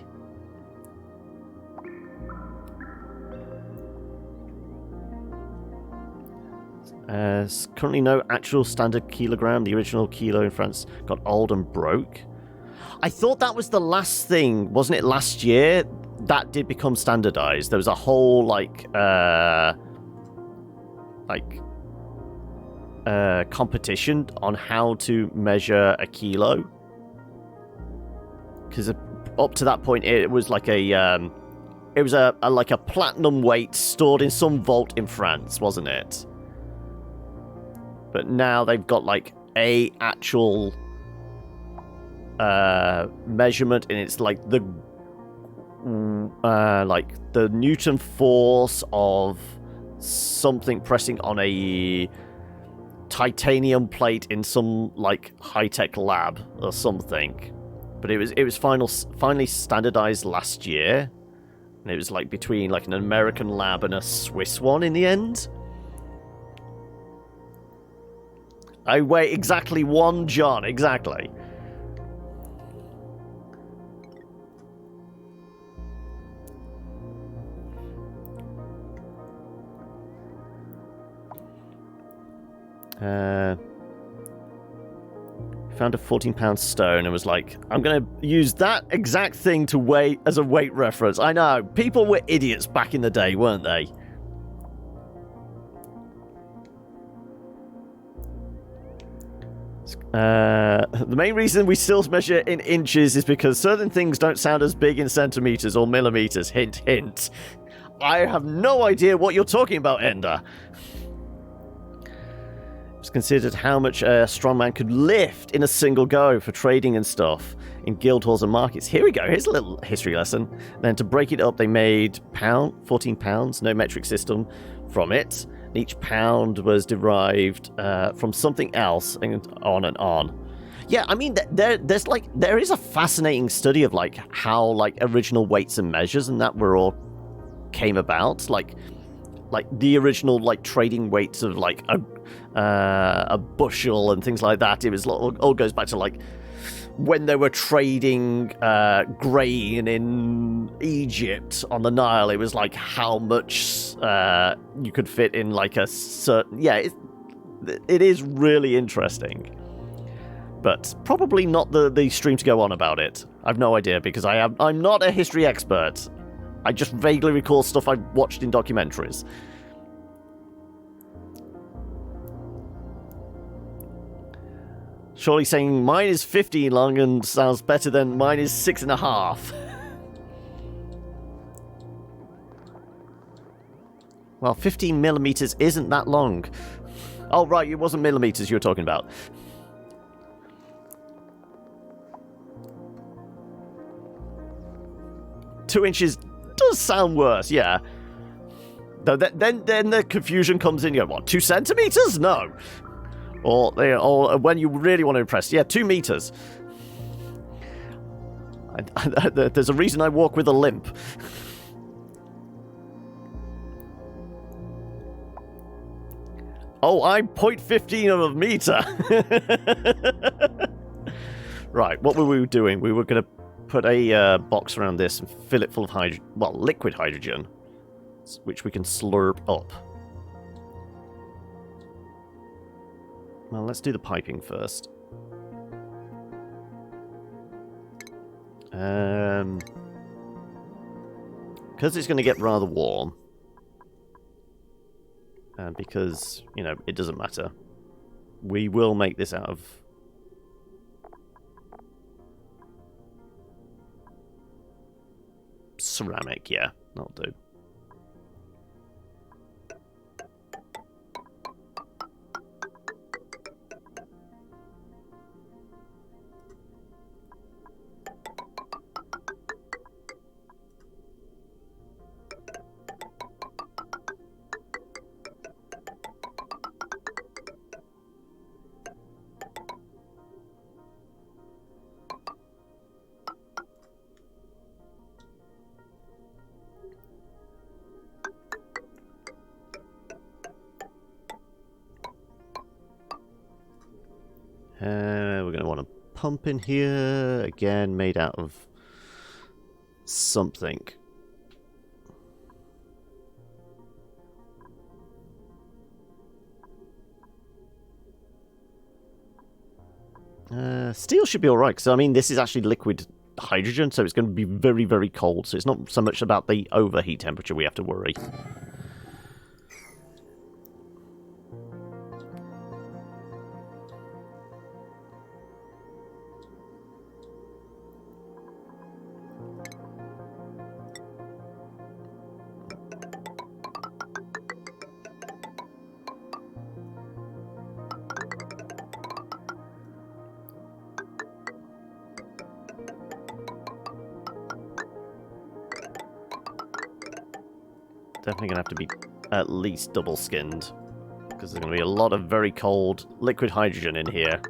Currently no actual standard kilogram. The original kilo in France got old and broke. I thought that was the last thing, wasn't it, last year? That did become standardized. There was a whole, competition on how to measure a kilo. Because up to that point, it was like a platinum weight stored in some vault in France, wasn't it? But now they've got like a actual measurement, and it's like the Newton force of something pressing on a titanium plate in some like high-tech lab or something. But it was finally standardized last year, and it was like between like an American lab and a Swiss one in the end. I weigh exactly 1 John, exactly. Found a 14-pound stone and was like, I'm going to use that exact thing to weigh as a weight reference. I know, people were idiots back in the day, weren't they? The main reason we still measure in inches is because certain things don't sound as big in centimeters or millimeters. Hint, hint. I have no idea what you're talking about, Ender. It's considered how much a strongman could lift in a single go for trading and stuff. in guild halls and markets. Here we go. Here's a little history lesson. Then to break it up, they made 14 pounds, no metric system from it. Each pound was derived from something else, and on and on. Yeah, I mean, there is a fascinating study of like how like original weights and measures and that were all came about, like the original like trading weights of like a bushel and things like that. It was all goes back to like when they were trading grain in Egypt on the Nile. It was like how much you could fit in like a certain. Yeah, it is really interesting. But probably not the stream to go on about it. I've no idea because I'm not a history expert. I just vaguely recall stuff I've watched in documentaries. Surely saying mine is 15 long and sounds better than mine is 6.5. Well, 15 millimeters isn't that long. Oh, right, it wasn't millimeters you were talking about. Two inches does sound worse, yeah. Then the confusion comes in. You go, what, 2 centimeters? No. Or when you really want to impress, yeah, 2 meters. There's a reason I walk with a limp. Oh, I'm 0.15 of a meter. Right, what were we doing? We were going to put a box around this and fill it full of liquid hydrogen, which we can slurp up. Well, let's do the piping first. Because it's going to get rather warm, and because, you know, it doesn't matter, we will make this out of ceramic, yeah, that'll do. We're going to want a pump in here, again made out of something. Steel should be alright, because I mean this is actually liquid hydrogen, so it's going to be very, very cold, so it's not so much about the overheat temperature we have to worry. Definitely going to have to be at least double-skinned, because there's going to be a lot of very cold liquid hydrogen in here.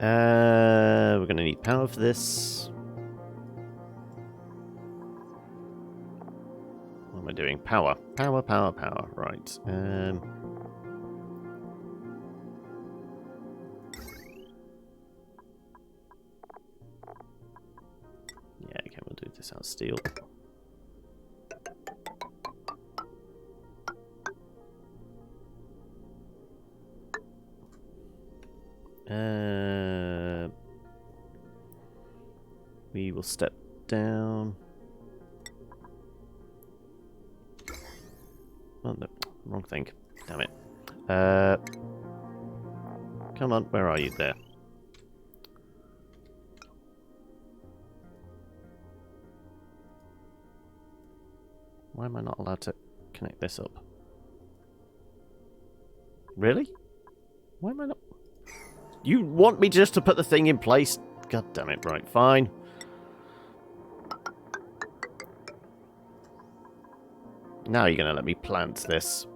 We're going to need power for this. What am I doing? Power. Power, power, power. Right. Yeah, okay, we'll do this out of steel. We will step down. Oh no, wrong thing. Damn it. Come on, where are you there? Why am I not allowed to connect this up? Really? Why am I not... You want me just to put the thing in place? God damn it. Right, fine. Now you're going to let me plant this.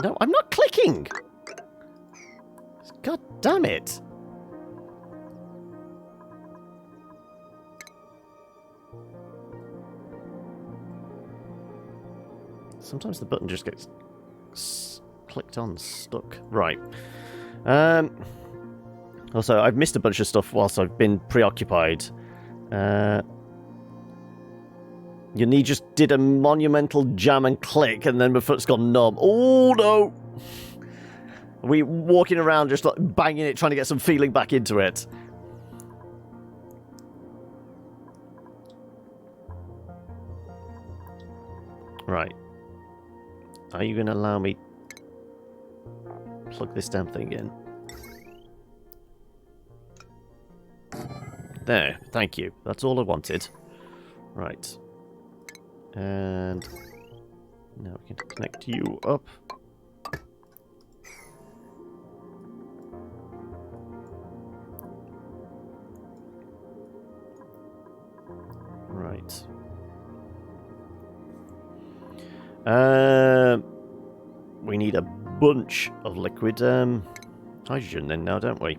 No, I'm not clicking! God damn it. Sometimes the button just gets clicked on, stuck. Right. Also, I've missed a bunch of stuff whilst I've been preoccupied. Your knee just did a monumental jam and click, and then my foot's gone numb. Oh, no! Are we walking around just like banging it, trying to get some feeling back into it? Right. Are you going to allow me plug this damn thing in? There, thank you. That's all I wanted. Right. And now we can connect you up. Right. We need a bunch of liquid hydrogen then now, don't we?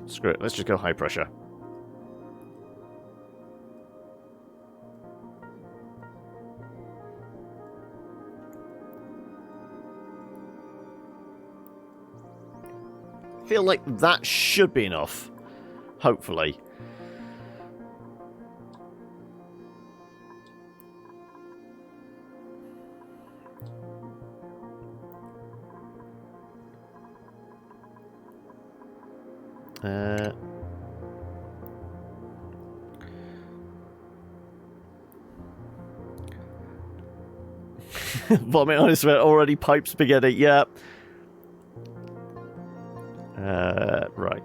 Screw it, let's just go high pressure. Feel like that should be enough. Hopefully. Vomit on his sweat, already pipe spaghetti, yeah. Right.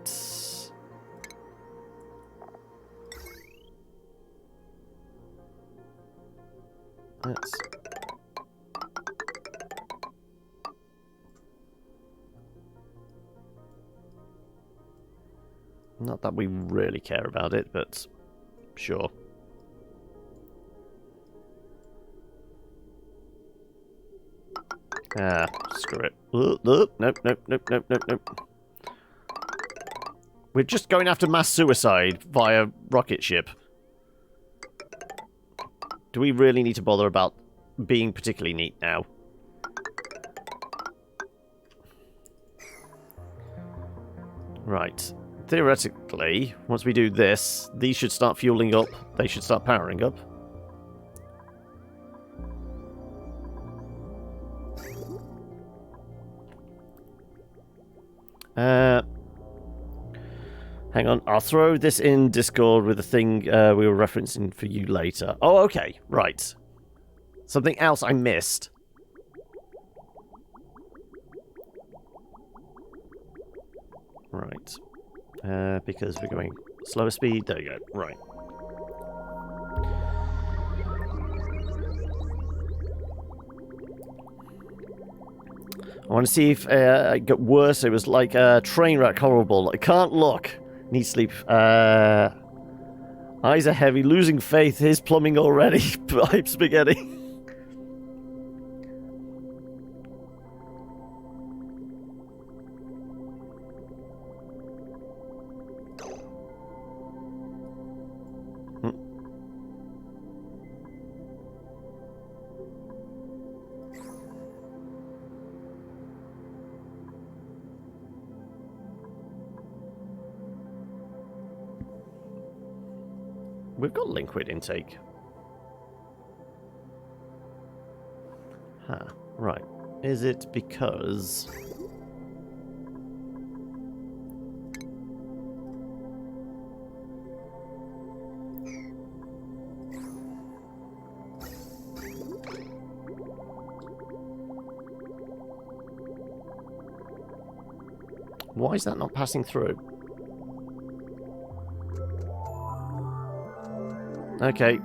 Let's... Not that we really care about it, but sure. Ah, screw it. Nope, nope, nope, nope, nope, nope, nope. We're just going after mass suicide via rocket ship. Do we really need to bother about being particularly neat now? Right. Theoretically, once we do this, these should start fueling up. They should start powering up. Hang on, I'll throw this in Discord with the thing we were referencing for you later. Oh, okay, right. Something else I missed. Right. Because we're going slower speed. There you go. Right. I want to see if it got worse. It was like a train wreck, horrible. I can't look. Need sleep. Eyes are heavy. Losing faith. His plumbing already. Pipe spaghetti. We've got liquid intake. Huh. Right. Is it because... Why is that not passing through? Okay.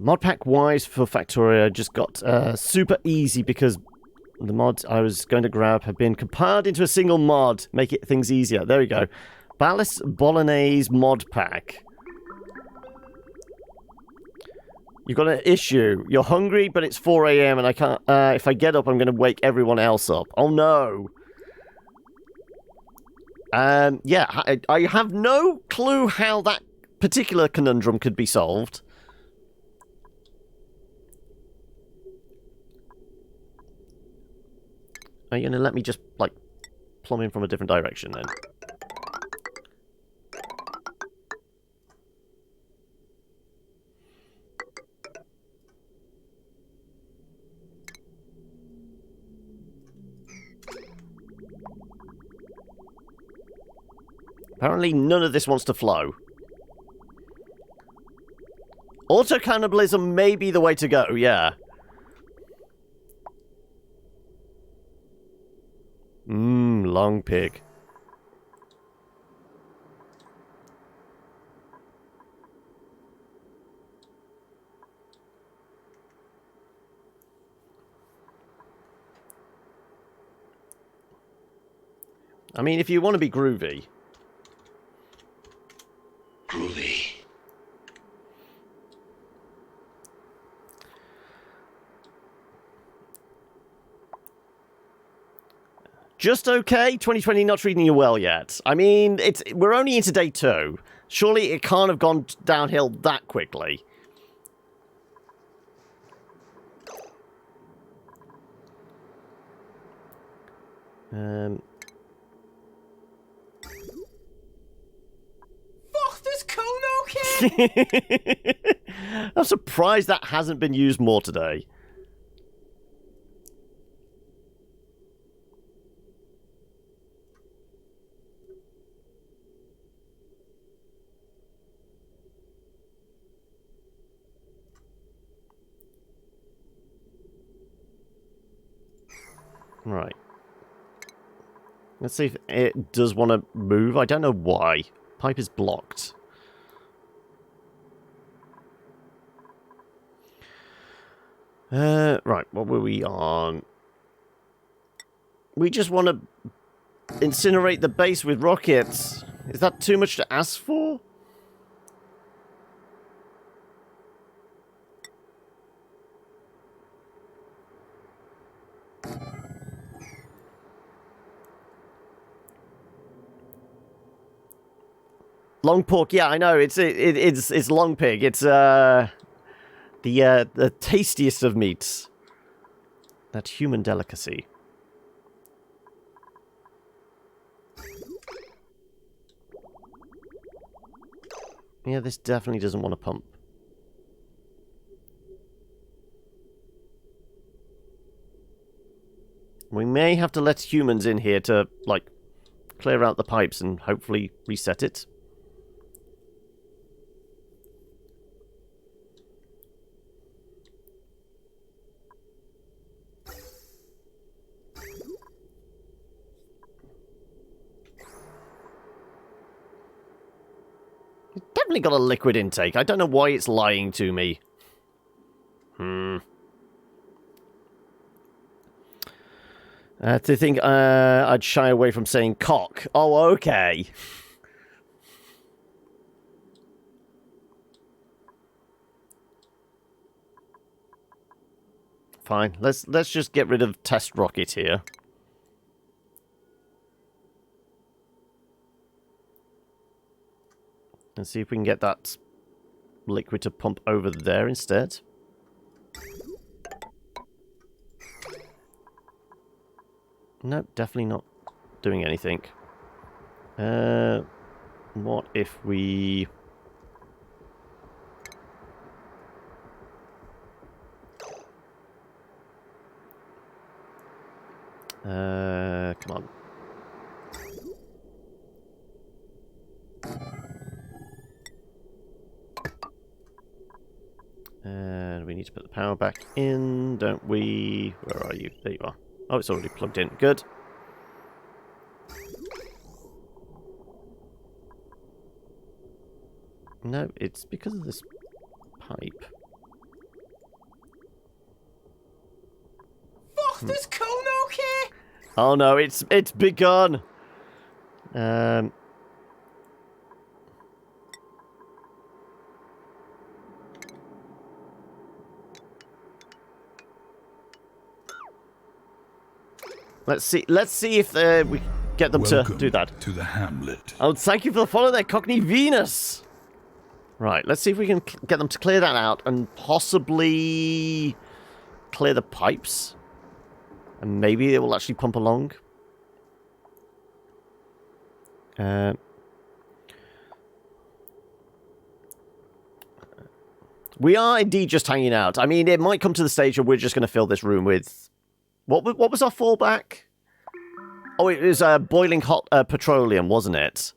Modpack wise for Factoria just got super easy because the mods I was going to grab have been compiled into a single mod. Make it things easier. There we go. Ballast Bolognese mod pack. You've got an issue. You're hungry, but it's 4 a.m. and I can't... if I get up, I'm going to wake everyone else up. Oh, no. Yeah, I have no clue how that particular conundrum could be solved. Are you going to let me just, like, plumb in from a different direction, then? Apparently none of this wants to flow. Auto-cannibalism may be the way to go, yeah. Long pig. I mean, if you want to be groovy... Groovy. Just okay? 2020 not treating you well yet. I mean, we're only into day 2. Surely it can't have gone downhill that quickly. Fuck this cone okay? I'm surprised that hasn't been used more today. Right. Let's see if it does want to move. I don't know why. Pipe is blocked. Right, what were we on? We just want to incinerate the base with rockets. Is that too much to ask for? Long pork, yeah, I know. It's long pig. It's the tastiest of meats. That human delicacy. Yeah, this definitely doesn't want to pump. We may have to let humans in here to, like, clear out the pipes and hopefully reset it. It's definitely got a liquid intake. I don't know why it's lying to me. To think I'd shy away from saying cock. Oh, okay. Fine. Let's just get rid of test rocket here. And see if we can get that liquid to pump over there instead. Nope, definitely not doing anything. What if we... come on. And we need to put the power back in, don't we? Where are you? There you are. Oh, it's already plugged in. Good. No, it's because of this pipe. Fuck, does Kono care? Oh no, it's begun. Let's see if we get them Welcome to do that. to the hamlet. Oh, thank you for the follow there, Cockney Venus. Right, let's see if we can get them to clear that out and possibly clear the pipes. And maybe it will actually pump along. We are indeed just hanging out. I mean, it might come to the stage where we're just going to fill this room with... What was our fallback? Oh, it was boiling hot petroleum, wasn't it?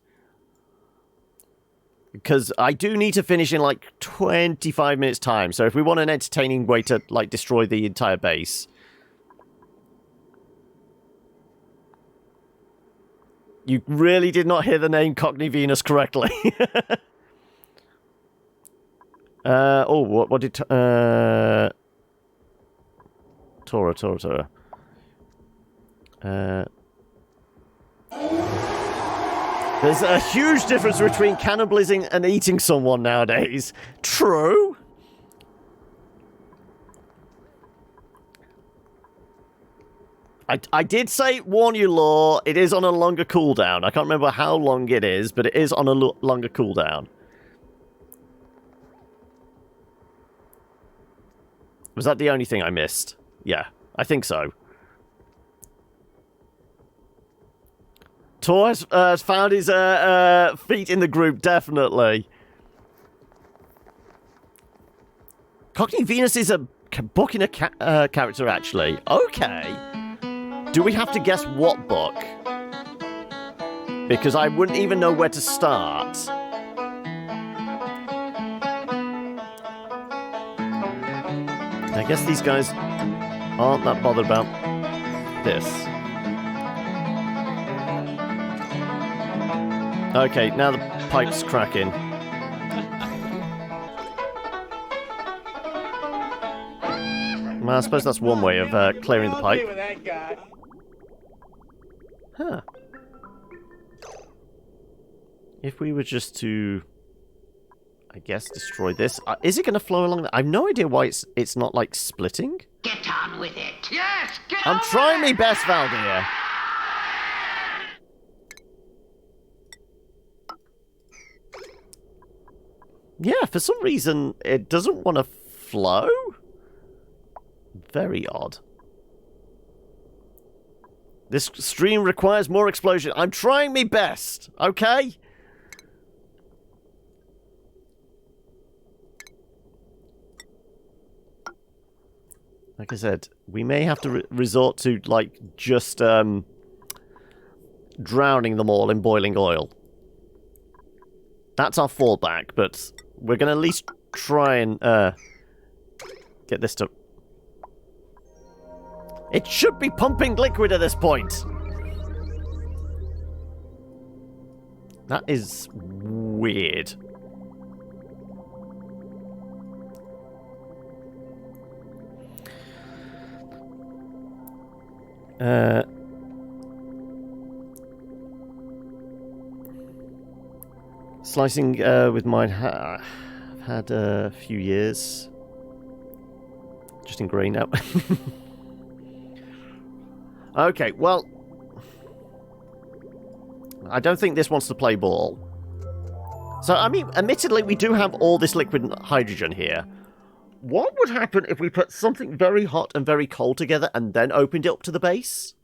Because I do need to finish in like 25 minutes time. So if we want an entertaining way to like destroy the entire base. You really did not hear the name Cockney Venus correctly. Oh, what did... Tora. There's a huge difference between cannibalizing and eating someone nowadays. True. I did say, warn you, Law, it is on a longer cooldown. I can't remember how long it is, but it is on a longer cooldown. Was that the only thing I missed? Yeah, I think so. Tor has found his feet in the group, definitely. Cockney Venus is a book in a character, actually. Okay. Do we have to guess what book? Because I wouldn't even know where to start. I guess these guys aren't that bothered about this. Okay, now the pipe's cracking. Well, I suppose that's one way of clearing the pipe. Huh. If we were just to, I guess, destroy this. Is it going to flow along? I have no idea why it's not, like, splitting. Get on with it. Yes, get I'm trying my best, Valdir. Yeah, for some reason, it doesn't want to flow. Very odd. This stream requires more explosion. I'm trying my best, okay? Like I said, we may have to resort to, like, just drowning them all in boiling oil. That's our fallback, but we're going to at least try and get this to... It should be pumping liquid at this point. That is weird. Slicing with mine, I've had a few years. Just in grey now. Okay, well, I don't think this wants to play ball. So, I mean, admittedly, we do have all this liquid hydrogen here. What would happen if we put something very hot and very cold together and then opened it up to the base?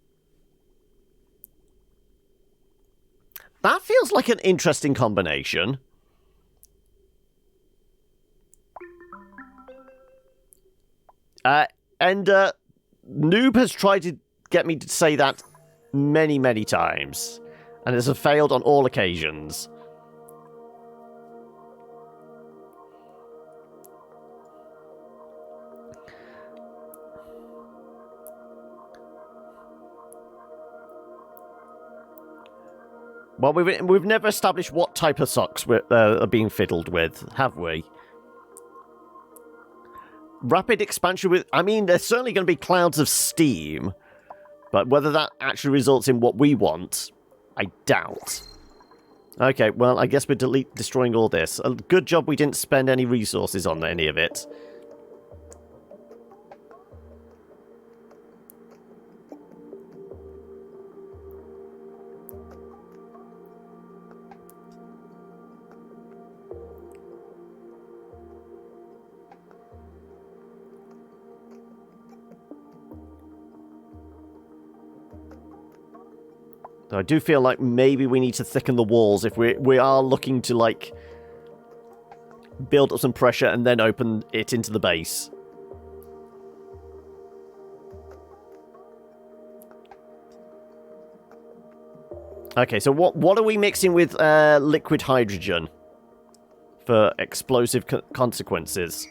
That feels like an interesting combination. And Noob has tried to get me to say that many, many times, and has failed on all occasions. Well, we've never established what type of socks are being fiddled with, have we? Rapid expansion with... I mean, there's certainly going to be clouds of steam, but whether that actually results in what we want, I doubt. Okay, well, I guess we're destroying all this. A good job we didn't spend any resources on any of it. So I do feel like maybe we need to thicken the walls if we are looking to, like, build up some pressure and then open it into the base. Okay, so what are we mixing with liquid hydrogen for explosive consequences?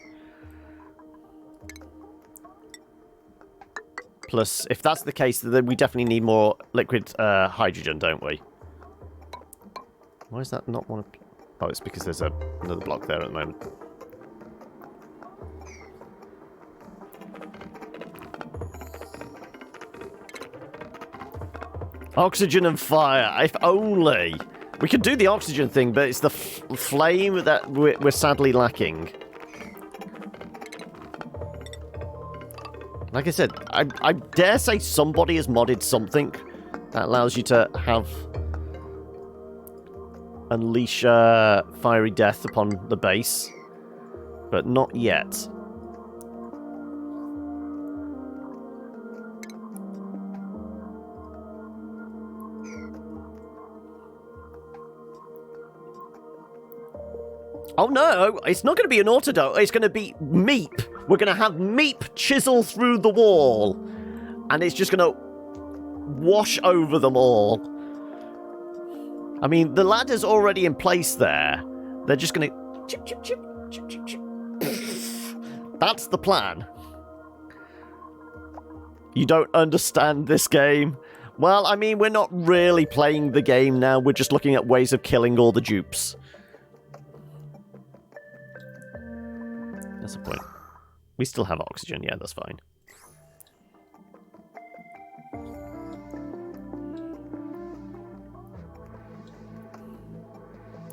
Plus, if that's the case, then we definitely need more liquid hydrogen, don't we? Why is that not one of... Oh, it's because there's another block there at the moment. Oxygen and fire, if only! We could do the oxygen thing, but it's the flame that we're sadly lacking. Like I said, I dare say somebody has modded something that allows you to have... unleash fiery death upon the base. But not yet. Oh no, it's not going to be an autodot, it's going to be Meep. We're going to have Meep chisel through the wall. And it's just going to wash over them all. I mean, the ladder's already in place there. They're just going to... Chip, chip, chip, chip, chip, chip. That's the plan. You don't understand this game? Well, I mean, we're not really playing the game now. We're just looking at ways of killing all the dupes. That's the point. We still have oxygen. Yeah, that's fine.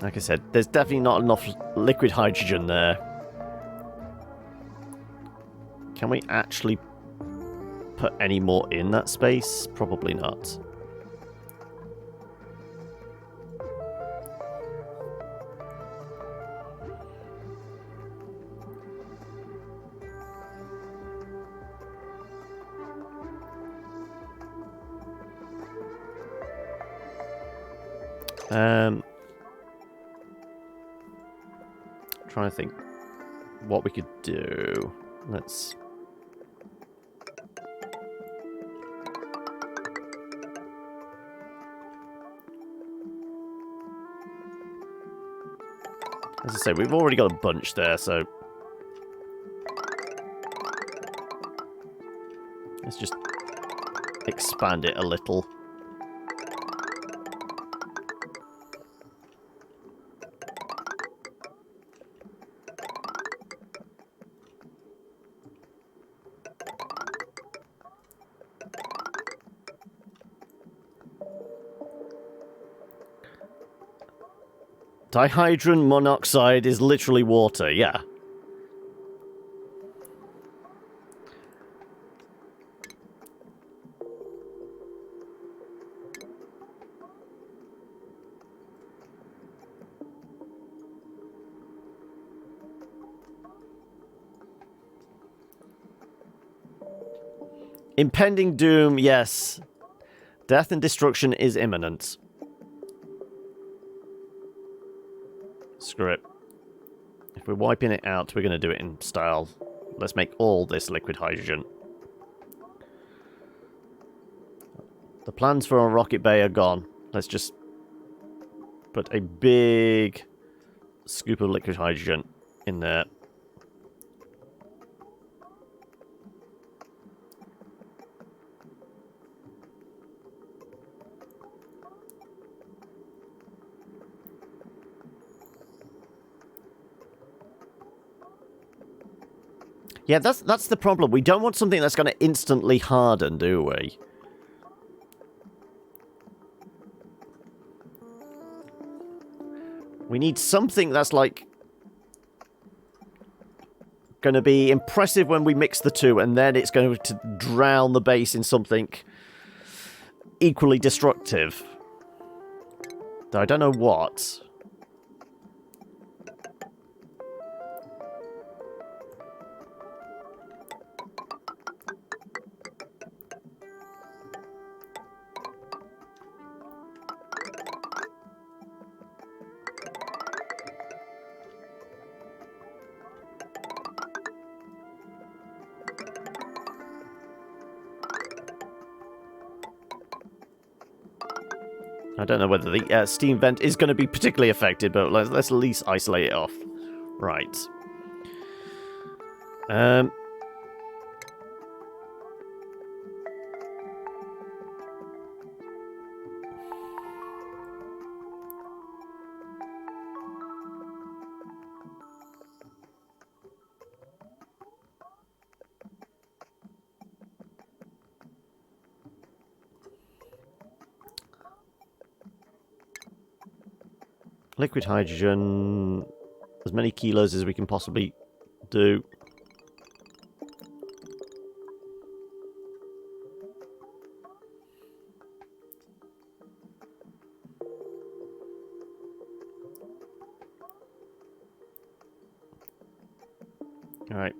Like I said, there's definitely not enough liquid hydrogen there. Can we actually put any more in that space? Probably not. Trying to think what we could do. Let's... As I say, we've already got a bunch there, so... let's just expand it a little. Dihydrogen monoxide is literally water, yeah. Impending doom, yes. Death and destruction is imminent. Screw it. If we're wiping it out, we're going to do it in style. Let's make all this liquid hydrogen. The plans for our rocket bay are gone. Let's just put a big scoop of liquid hydrogen in there. Yeah, that's the problem. We don't want something that's going to instantly harden, do we? We need something that's, like, going to be impressive when we mix the two, and then it's going to drown the base in something equally destructive. Though I don't know what. I don't know whether the steam vent is going to be particularly affected, but let's at least isolate it off. Right. Liquid hydrogen, as many kilos as we can possibly do. Alright,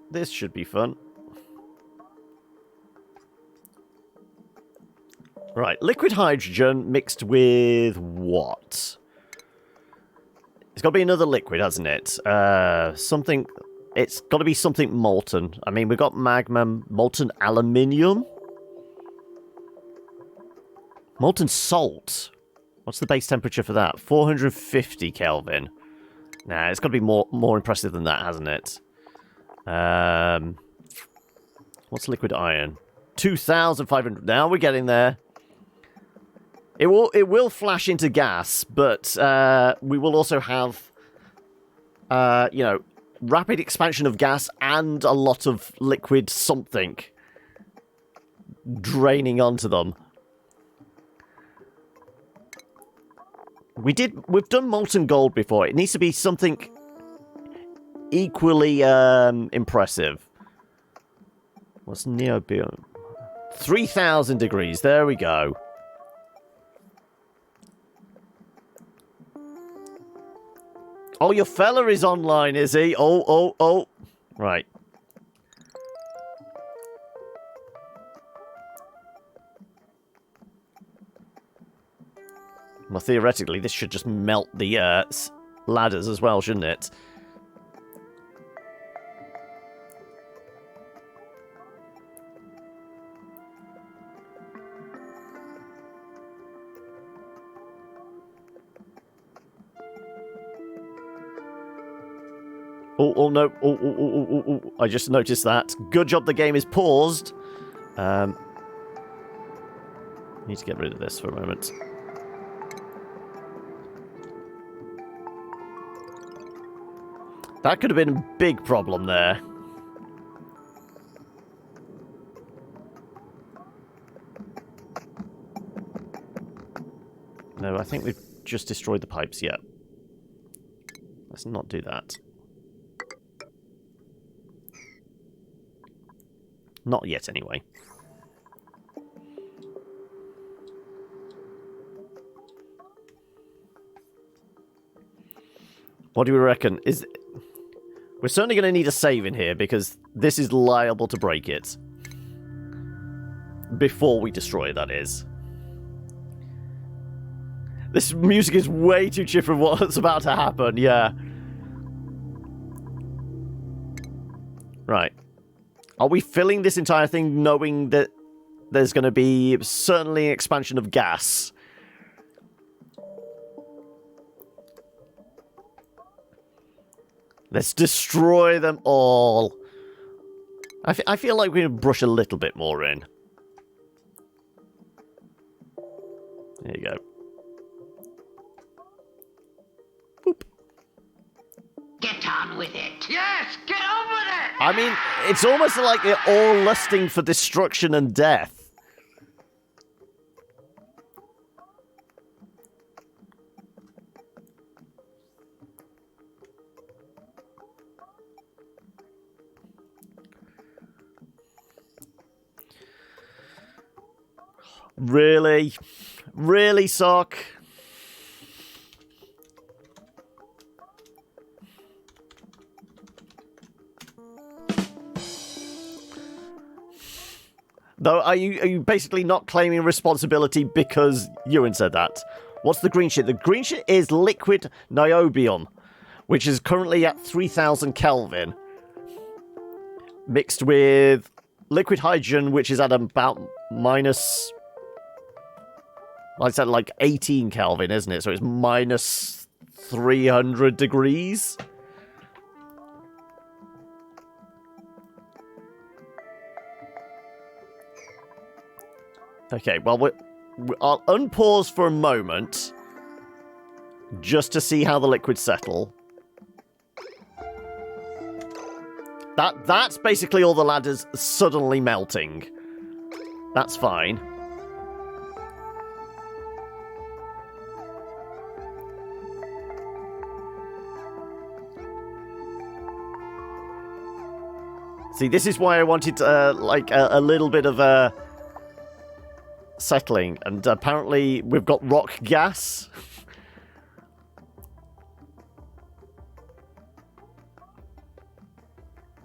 this should be fun. Right, liquid hydrogen mixed with what? It's got to be another liquid, hasn't it? Something... It's got to be something molten. I mean, we've got magma, molten aluminium. Molten salt. What's the base temperature for that? 450 Kelvin. Nah, it's got to be more impressive than that, hasn't it? What's liquid iron? 2,500. Now we're getting there. It will flash into gas, but we will also have, you know, rapid expansion of gas and a lot of liquid something draining onto them. We've done molten gold before. It needs to be something equally impressive. What's neobium? 3,000 degrees. There we go. Oh, your fella is online, is he? Oh. Right. Well, theoretically, this should just melt the ladders as well, shouldn't it? Oh, no. Oh. I just noticed that. Good job the game is paused. Need to get rid of this for a moment. That could have been a big problem there. No, I think we've just destroyed the pipes yet. Let's not do that. Not yet, anyway. What do we reckon? We're certainly going to need a save in here, because this is liable to break it. Before we destroy it, that is. This music is way too cheap for what's about to happen, yeah. Right. Are we filling this entire thing knowing that there's going to be certainly an expansion of gas? Let's destroy them all. I feel like we can brush a little bit more in. There you go. Boop. Get on with it. Yes, get on with it. I mean, it's almost like they're all lusting for destruction and death. Really? Really, Sock? Though, are you basically not claiming responsibility because Ewan said that? What's the green shit? The green shit is liquid niobium, which is currently at 3000 Kelvin, mixed with liquid hydrogen, which is at about minus... I said like 18 Kelvin, isn't it? So it's minus 300 degrees. Okay, well, I'll unpause for a moment just to see how the liquids settle. That's basically all the ladders suddenly melting. That's fine. See, this is why I wanted like a little bit of settling, and apparently we've got rock gas.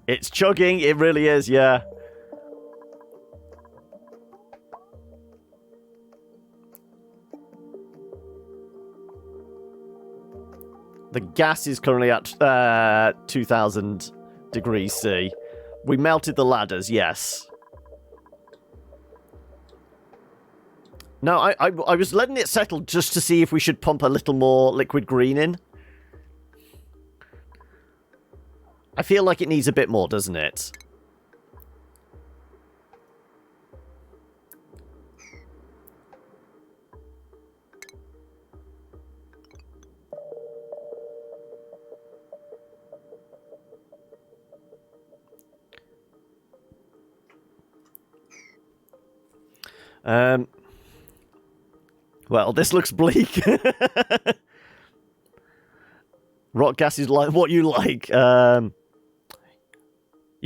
It's chugging, it really is, yeah. The gas is currently at 2000 degrees C. We melted the ladders, yes. No, I was letting it settle just to see if we should pump a little more liquid green in. I feel like it needs a bit more, doesn't it? Well, this looks bleak. Rock gas is like what you like. You're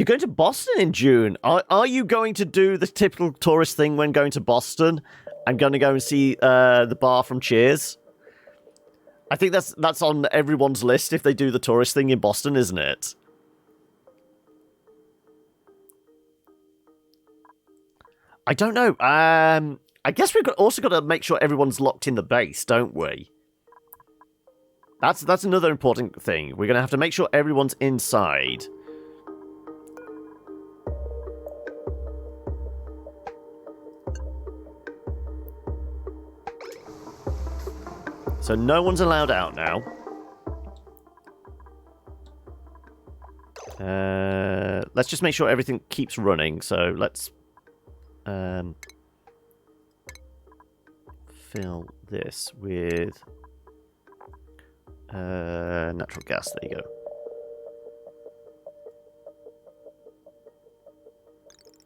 going to Boston in June. Are you going to do the typical tourist thing when going to Boston? I'm going to go and see the bar from Cheers. I think that's on everyone's list if they do the tourist thing in Boston, isn't it? I don't know. I guess we've also got to make sure everyone's locked in the base, don't we? That's another important thing. We're going to have to make sure everyone's inside. So no one's allowed out now. Let's just make sure everything keeps running. So let's fill this with natural gas. There you go.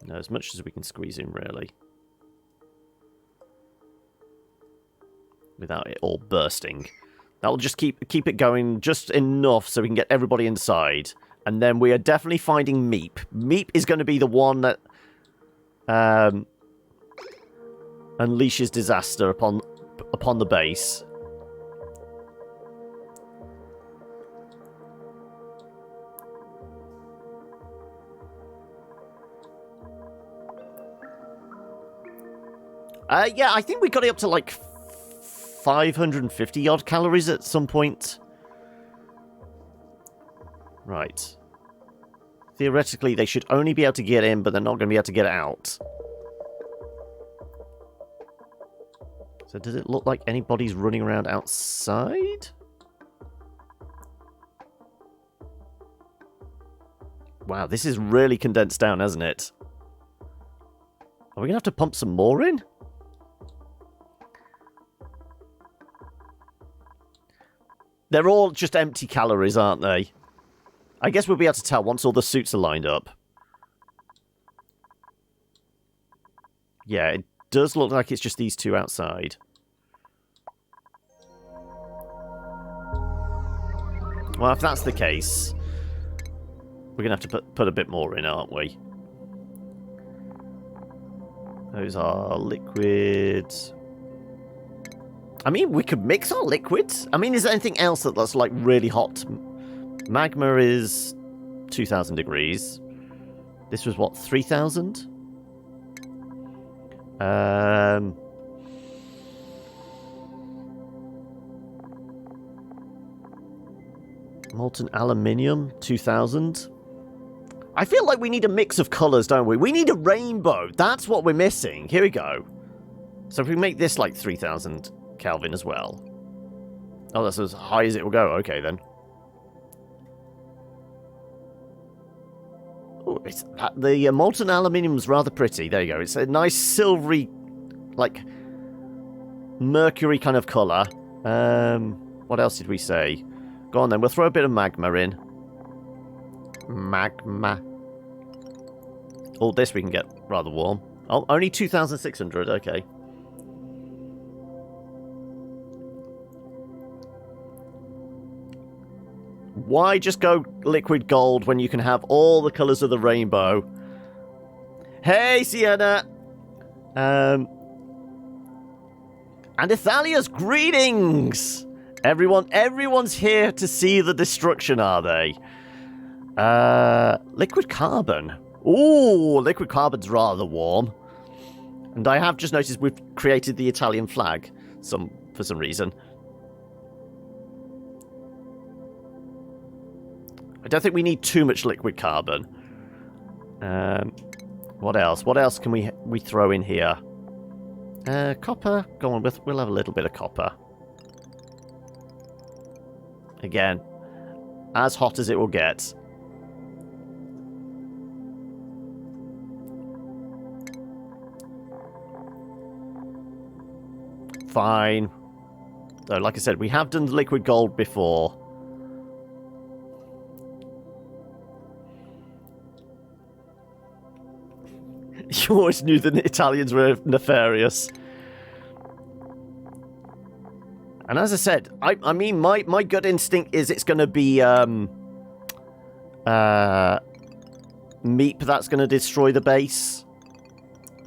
No, as much as we can squeeze in, really, without it all bursting. That'll just keep it going just enough so we can get everybody inside. And then we are definitely finding Meep. Meep is going to be the one that unleashes disaster upon the base. Yeah, I think we got it up to like 550 odd calories at some point. Right. Theoretically, they should only be able to get in, but they're not going to be able to get out. So does it look like anybody's running around outside? Wow, this is really condensed down, hasn't it? Are we going to have to pump some more in? They're all just empty calories, aren't they? I guess we'll be able to tell once all the suits are lined up. Yeah, it does look like it's just these two outside. Well, if that's the case, we're going to have to put a bit more in, aren't we? Those are liquids. I mean, we could mix our liquids. I mean, is there anything else that's like really hot? Magma is 2,000 degrees. This was what, 3,000? Molten aluminium, 2,000. I feel like we need a mix of colours, don't we? We need a rainbow. That's what we're missing. Here we go. So if we make this like 3,000 Kelvin as well. Oh, that's as high as it will go. Okay, then. Oh, the molten aluminium is rather pretty. There you go. It's a nice silvery, like, mercury kind of colour. What else did we say? Go on then. We'll throw a bit of magma in. Magma. All this we can get rather warm. Oh, only 2,600. Okay. Why just go liquid gold when you can have all the colours of the rainbow? Hey, Sienna! And Ithalia's greetings! Everyone's here to see the destruction, are they? Liquid carbon. Ooh, liquid carbon's rather warm. And I have just noticed we've created the Italian flag for some reason. I don't think we need too much liquid carbon. What else? What else can we throw in here? Copper. Go on, we'll have a little bit of copper. Again, as hot as it will get. Fine. Though, like I said, we have done liquid gold before. You always knew the Italians were nefarious. And as I said, I mean, my gut instinct is it's going to be Meep that's going to destroy the base.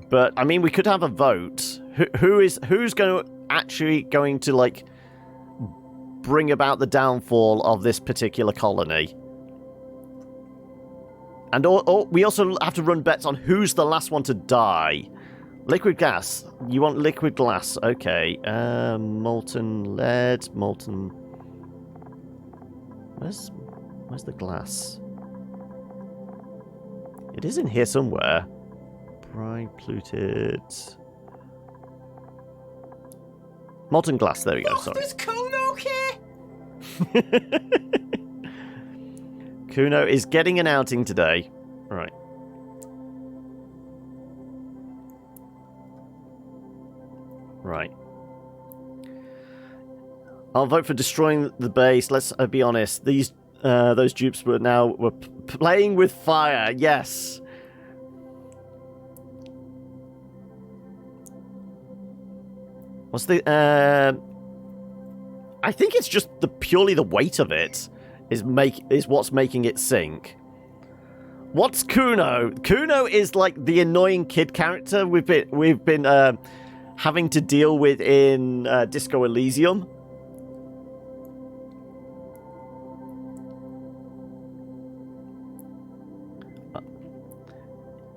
But I mean, we could have a vote. Who's actually going to like bring about the downfall of this particular colony? And we also have to run bets on who's the last one to die. Liquid gas. You want liquid glass. Okay. Molten lead. Molten... Where's the glass? It is in here somewhere. Brine pluted... Molten glass. There we go. Sorry. Is Kuno okay? Kuno is getting an outing today. Right. Right. I'll vote for destroying the base. Let's be honest. Those dupes were playing with fire. Yes. What's the I think it's just purely the weight of it is what's making it sink. What's Kuno? Kuno is like the annoying kid character we've been having to deal with in Disco Elysium.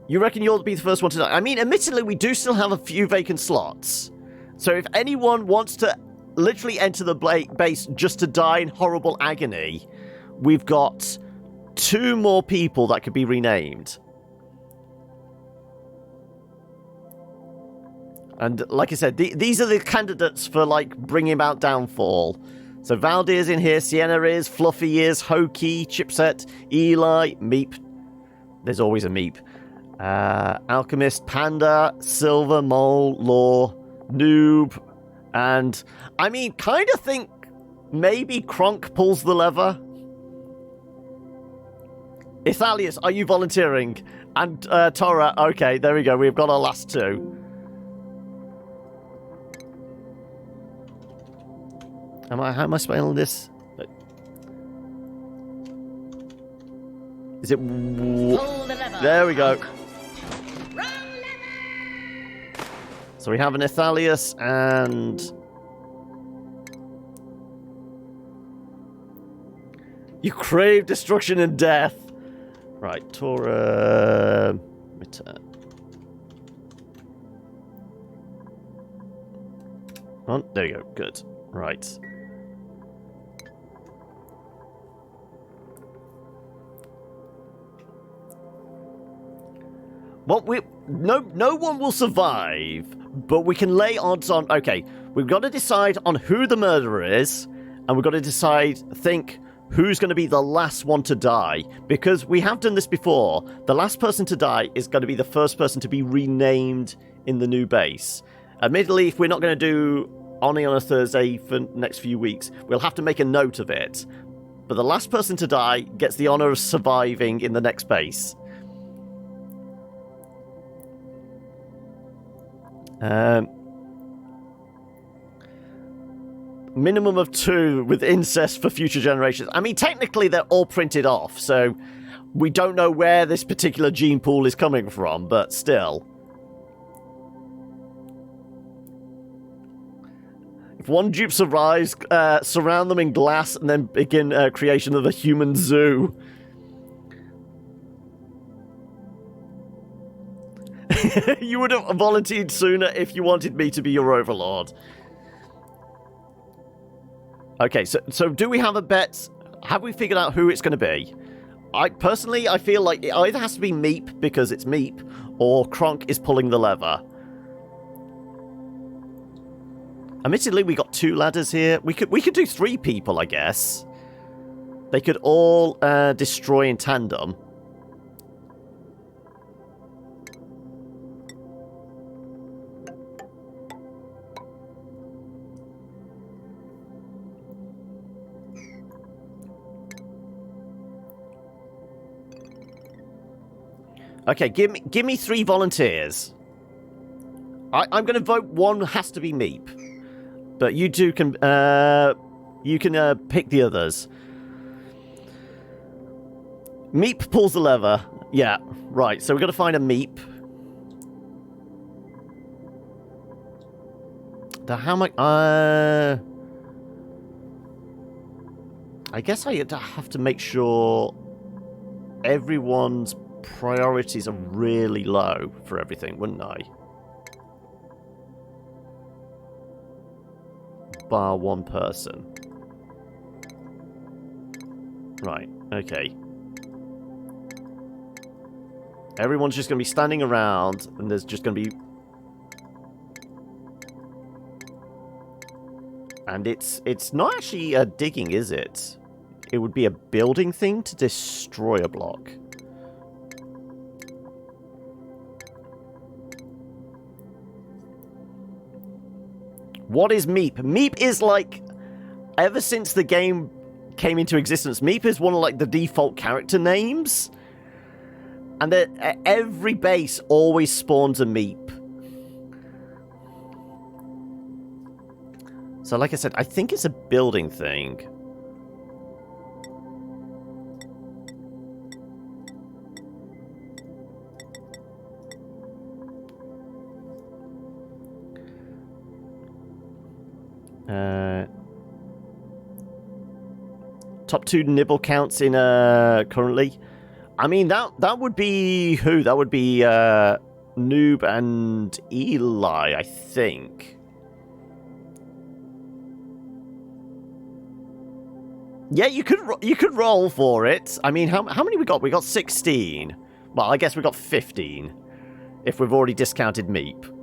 You reckon you'll be the first one to die? I mean, admittedly, we do still have a few vacant slots. So if anyone wants to literally enter the base just to die in horrible agony, we've got 2 more people that could be renamed. And like I said, these are the candidates for like bringing about downfall. So Valdir's in here, Sienna is, Fluffy is, Hokey, Chipset, Eli, Meep. There's always a Meep. Alchemist, Panda, Silver, Mole, Law, Noob, and I mean, kind of think maybe Kronk pulls the lever. Ithalius, are you volunteering? And Tora, okay, there we go. We've got our last two. How am I spelling this? Is it? Pull the lever. There we go. Wrong lever. So we have an Ithalius and you crave destruction and death. Right, Tora, return. Oh, there you go. Good. Right. Well, no one will survive, but we can lay odds on. Okay, we've got to decide on who the murderer is, and we've got to think who's going to be the last one to die, because we have done this before. The last person to die is going to be the first person to be renamed in the new base. Admittedly, if we're not going to do Oni on a Thursday for the next few weeks, we'll have to make a note of it. But the last person to die gets the honor of surviving in the next base. Minimum of 2 with incest for future generations. I mean, technically they're all printed off, so we don't know where this particular gene pool is coming from, but still. If one dupe survives, surround them in glass and then begin creation of a human zoo. You would have volunteered sooner if you wanted me to be your overlord. Okay, so do we have a bet? Have we figured out who it's going to be? I feel like it either has to be Meep because it's Meep, or Kronk is pulling the lever. Admittedly, we got 2 ladders here. We could do 3 people, I guess. They could all destroy in tandem. Okay, give me 3 volunteers. I'm going to vote 1 has to be Meep, but you two can pick the others. Meep pulls the lever. Yeah, right. So we've got to find a Meep. How much? I guess I have to make sure everyone's priorities are really low for everything, wouldn't I? Bar 1 person. Right, okay. Everyone's just going to be standing around, and there's just going to be... And it's not actually digging, is it? It would be a building thing to destroy a block. What is Meep? Meep is like, ever since the game came into existence, Meep is one of like the default character names. And every base always spawns a Meep. So like I said, I think it's a building thing. Top 2 nibble counts in currently. I mean that would be who? That would be Noob and Eli, I think. Yeah, you could roll for it. I mean, how many we got? We got 16. Well, I guess we got 15 if we've already discounted Meep.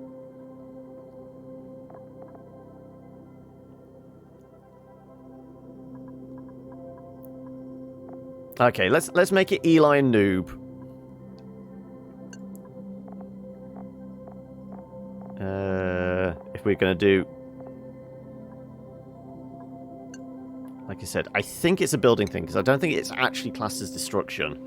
Okay, let's make it Eli and Noob. If we're gonna do, like I said, I think it's a building thing because I don't think it's actually classed as destruction.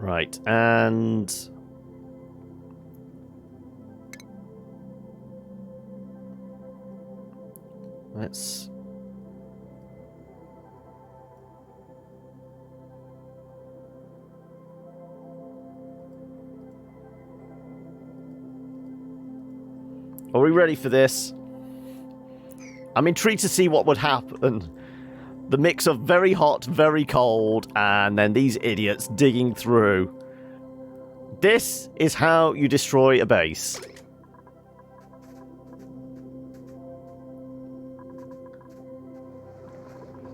Right, and... let's... Are we ready for this? I'm intrigued to see what would happen. The mix of very hot, very cold, and then these idiots digging through. This is how you destroy a base.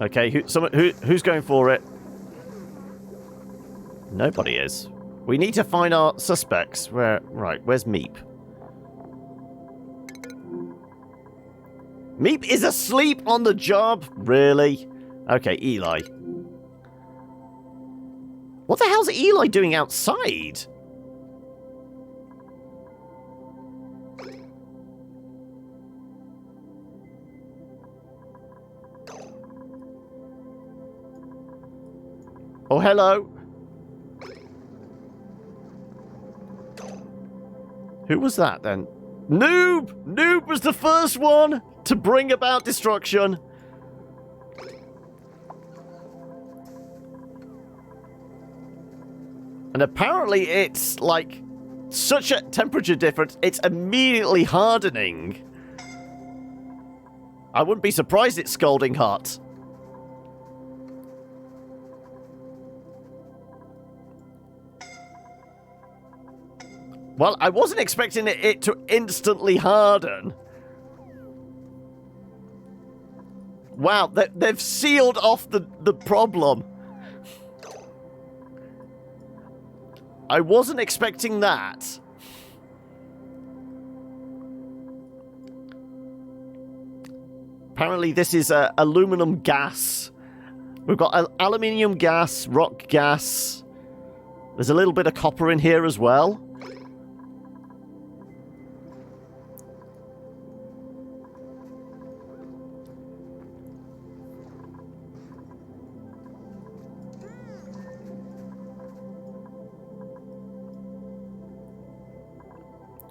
Okay, who's going for it? Nobody is. We need to find our suspects. Where's Meep? Meep is asleep on the job? Really? Okay, Eli. What the hell's Eli doing outside? Oh, hello. Who was that then? Noob! Noob was the first one to bring about destruction. And apparently it's like such a temperature difference, it's immediately hardening. I wouldn't be surprised it's scalding hot. Well, I wasn't expecting it to instantly harden. Wow, they've sealed off the problem. I wasn't expecting that. Apparently this is aluminum gas. We've got aluminium gas, rock gas. There's a little bit of copper in here as well.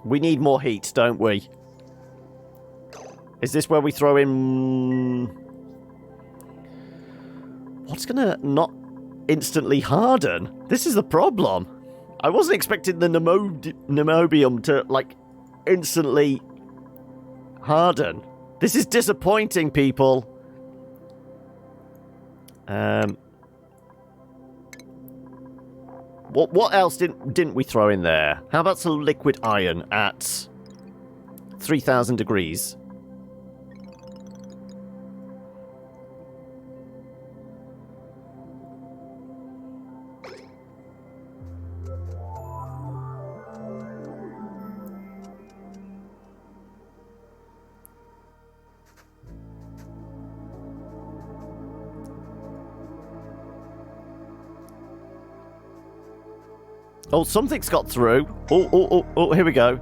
We need more heat, don't we? Is this where we throw in... What's gonna not instantly harden? This is the problem. I wasn't expecting the nemobium to, like, instantly harden. This is disappointing, people. What else didn't we throw in there? How about some liquid iron at 3,000 degrees? Oh, something's got through. Oh, here we go.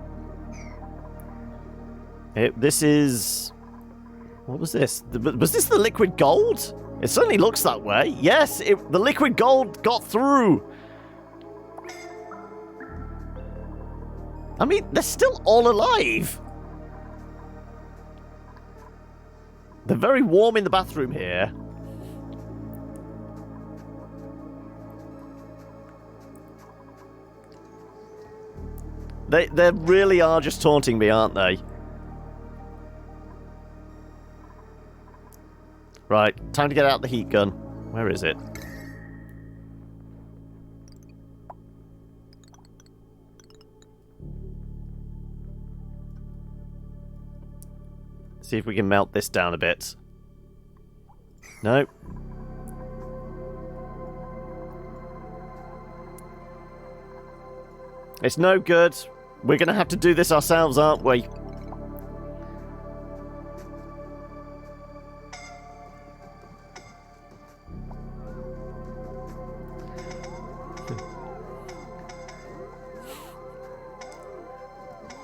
This is... What was this? Was this the liquid gold? It certainly looks that way. Yes, the liquid gold got through. I mean, they're still all alive. They're very warm in the bathroom here. They really are just taunting me, aren't they? Right, time to get out the heat gun. Where is it? See if we can melt this down a bit. No. It's no good. We're going to have to do this ourselves, aren't we?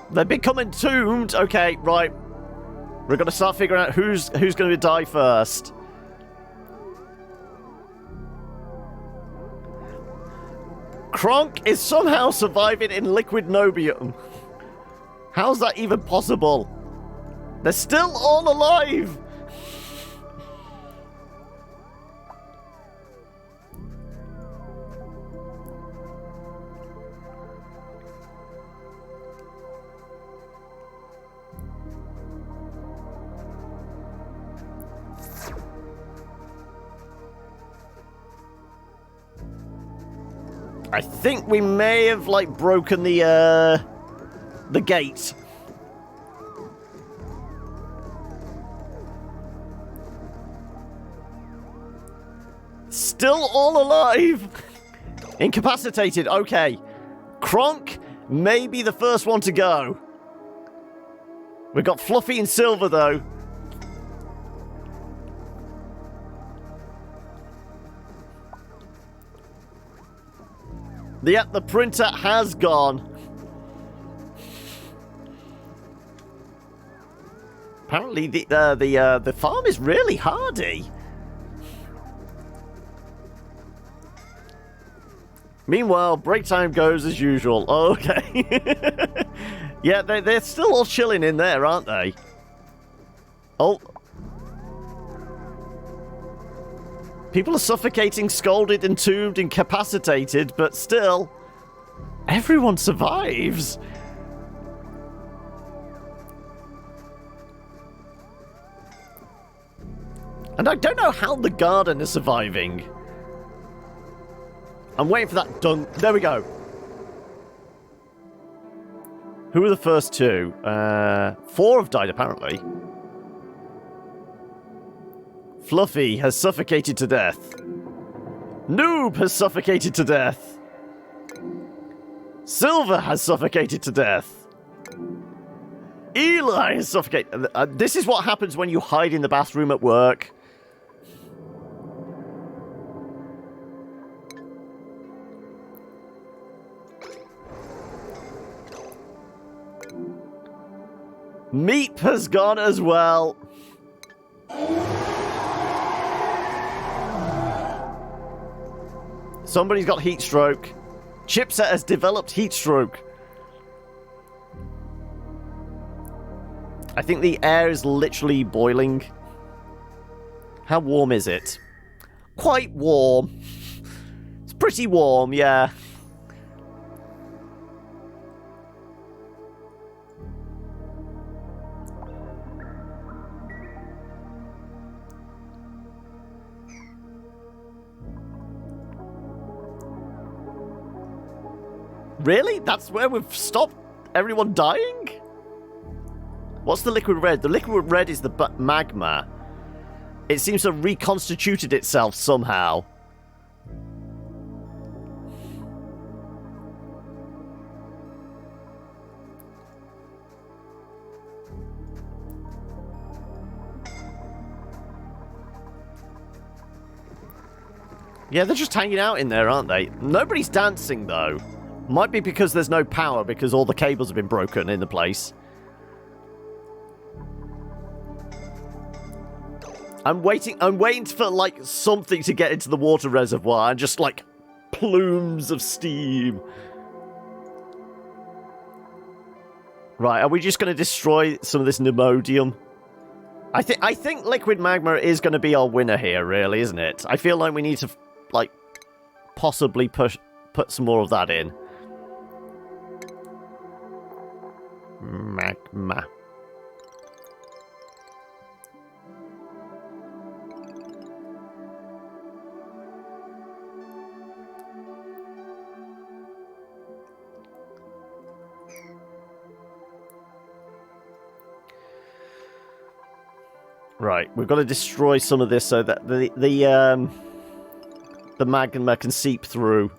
They're becoming entombed. Okay, right. We're going to start figuring out who's going to die first. Kronk is somehow surviving in liquid Nobium. How's that even possible? They're still all alive! I think we may have, like, broken the gate. Still all alive! Incapacitated, okay. Kronk may be the first one to go. We've got Fluffy and Silver, though. Yep, the printer has gone. Apparently, the farm is really hardy. Meanwhile, break time goes as usual. Oh, okay. Yeah, they're still all chilling in there, aren't they? Oh. People are suffocating, scalded, entombed, incapacitated, but still, everyone survives. And I don't know how the garden is surviving. I'm waiting for that dunk. There we go. Who were the first two? 4 have died, apparently. Fluffy has suffocated to death. Noob has suffocated to death. Silver has suffocated to death. Eli has suffocated. This is what happens when you hide in the bathroom at work. Meep has gone as well. Somebody's got heat stroke. Chipset has developed heat stroke. I think the air is literally boiling. How warm is it? Quite warm. It's pretty warm, yeah. Really? That's where we've stopped everyone dying? What's the liquid red? The liquid red is the magma. It seems to have reconstituted itself somehow. Yeah, they're just hanging out in there, aren't they? Nobody's dancing, though. Might be because there's no power, because all the cables have been broken in the place. I'm waiting for, like, something to get into the water reservoir and just, like, plumes of steam. Right, are we just going to destroy some of this pneumodium? I think liquid magma is going to be our winner here, really, isn't it? I feel like we need to, like, possibly put some more of that in. Magma. Right, we've got to destroy some of this so that the magma can seep through.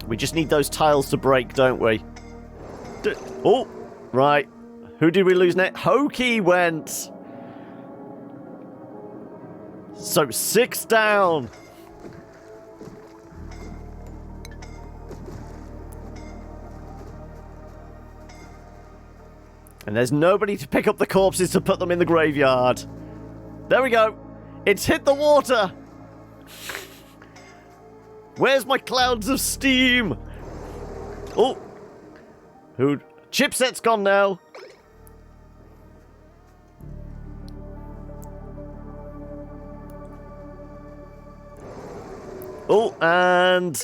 We just need those tiles to break, don't we? Oh, right. Who did we lose next? Hokey went. So 6 down. And there's nobody to pick up the corpses to put them in the graveyard. There we go. It's hit the water. Where's my clouds of steam? Oh. Chipset's gone now. Oh, and...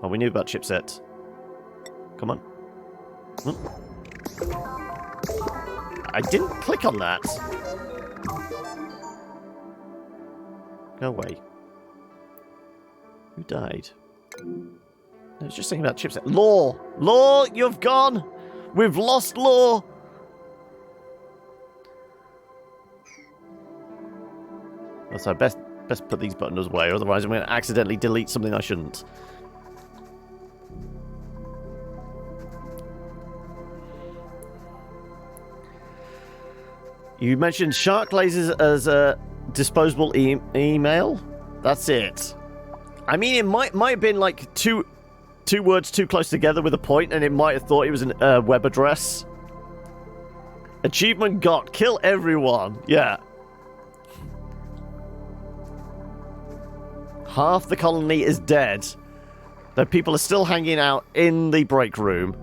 Oh, we knew about chipset. Come on. I didn't click on that. Go away. Who died? I was just thinking about chipset. Law! Law, you've gone! We've lost Law! So best put these buttons away, otherwise I'm going to accidentally delete something I shouldn't. You mentioned shark lasers as a disposable email? That's it. I mean, it might have been like two words too close together with a point, and it might have thought it was a web address. Achievement got. Kill everyone. Yeah. Half the colony is dead. Though people are still hanging out in the break room.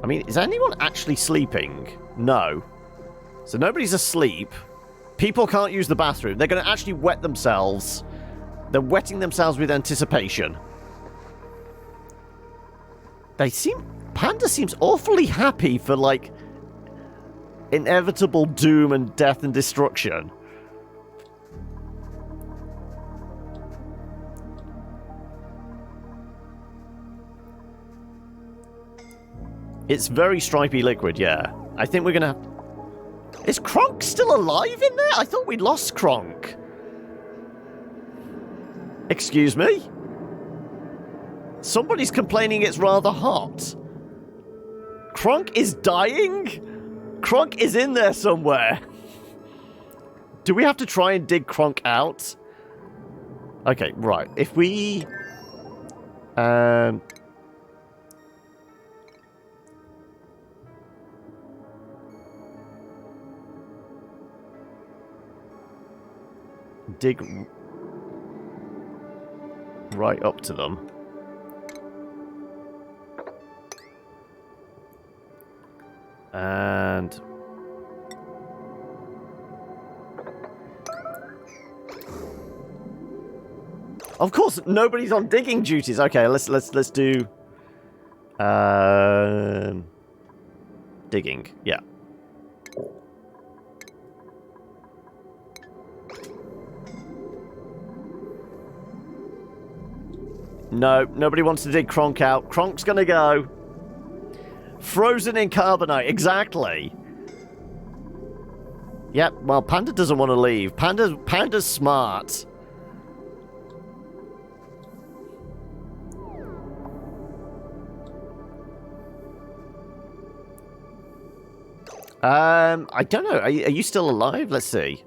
I mean, is anyone actually sleeping? No. So nobody's asleep. People can't use the bathroom. They're going to actually wet themselves. They're wetting themselves with anticipation. Panda seems awfully happy for, like, inevitable doom and death and destruction. It's very stripy liquid, yeah. I think we're gonna have... Is Kronk still alive in there? I thought we'd lost Kronk. Excuse me? Somebody's complaining it's rather hot. Kronk is dying? Kronk is in there somewhere. Do we have to try and dig Kronk out? Okay, right. If we... dig right up to them. And of course nobody's on digging duties. Okay, let's do digging. Yeah. No, nobody wants to dig Kronk out. Kronk's gonna go. Frozen in carbonite, exactly. Yep, well, Panda doesn't want to leave. Panda's smart. I don't know. Are you still alive? Let's see.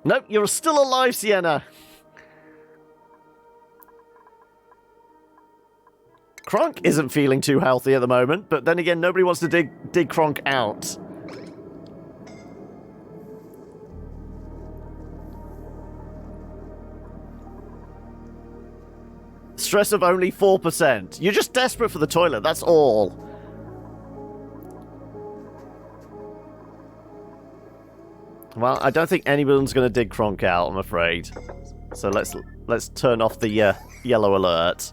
Nope, you're still alive, Sienna. Kronk isn't feeling too healthy at the moment, but then again, nobody wants to dig Kronk out. Stress of only 4%. You're just desperate for the toilet, that's all. Well, I don't think anyone's going to dig Kronk out, I'm afraid. So let's turn off the yellow alert.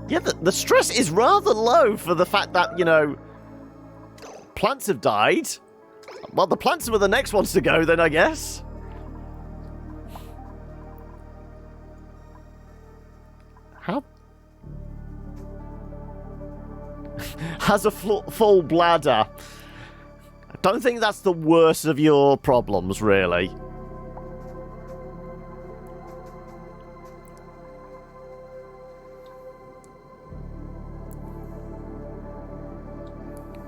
Yeah, the stress is rather low for the fact that, you know, plants have died. Well, the plants were the next ones to go then, I guess. How? Has a full bladder. Don't think that's the worst of your problems, really.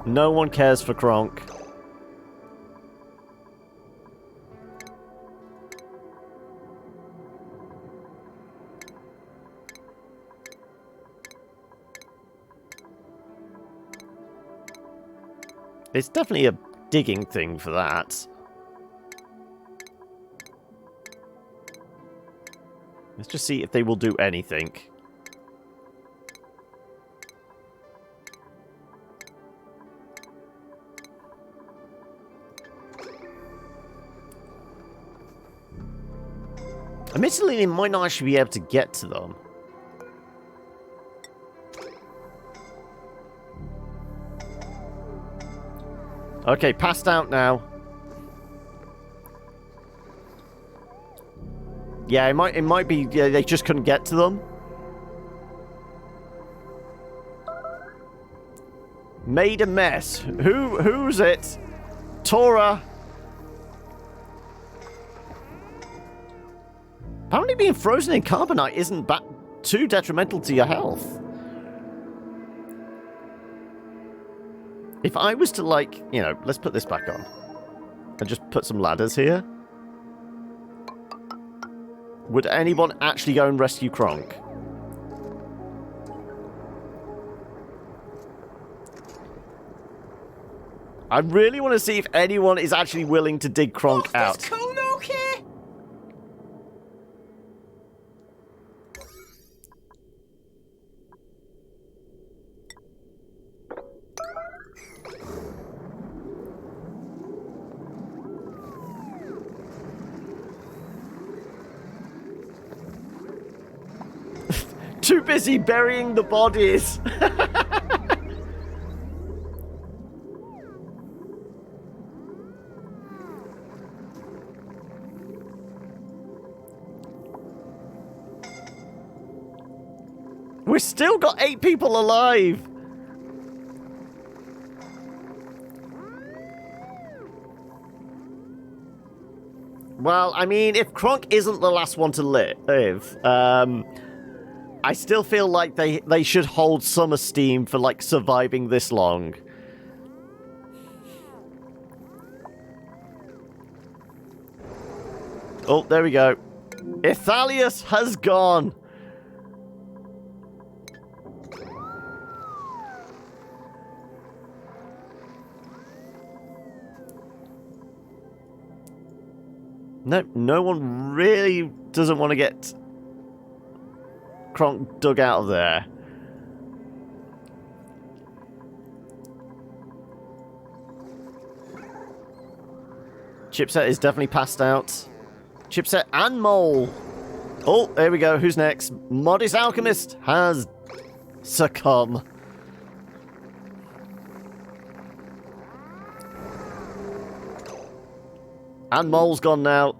No one cares for Kronk. It's definitely a digging thing for that. Let's just see if they will do anything. Admittedly, they might not actually be able to get to them. Okay, passed out now. Yeah, it might be. Yeah, they just couldn't get to them. Made a mess. Who's it? Tora. Apparently, being frozen in carbonite isn't too detrimental to your health. If I was to, like, you know, let's put this back on and just put some ladders here. Would anyone actually go and rescue Kronk? I really want to see if anyone is actually willing to dig Kronk out. This cone okay? Too busy burying the bodies. We've still got 8 people alive. Well, I mean, if Kronk isn't the last one to live, I still feel like they should hold some esteem for, like, surviving this long. Oh, there we go. Ithalius has gone. No one really doesn't want to get Kronk dug out of there. Chipset is definitely passed out. Chipset and Mole. Oh, there we go. Who's next? Modest Alchemist has succumbed. And Mole's gone now.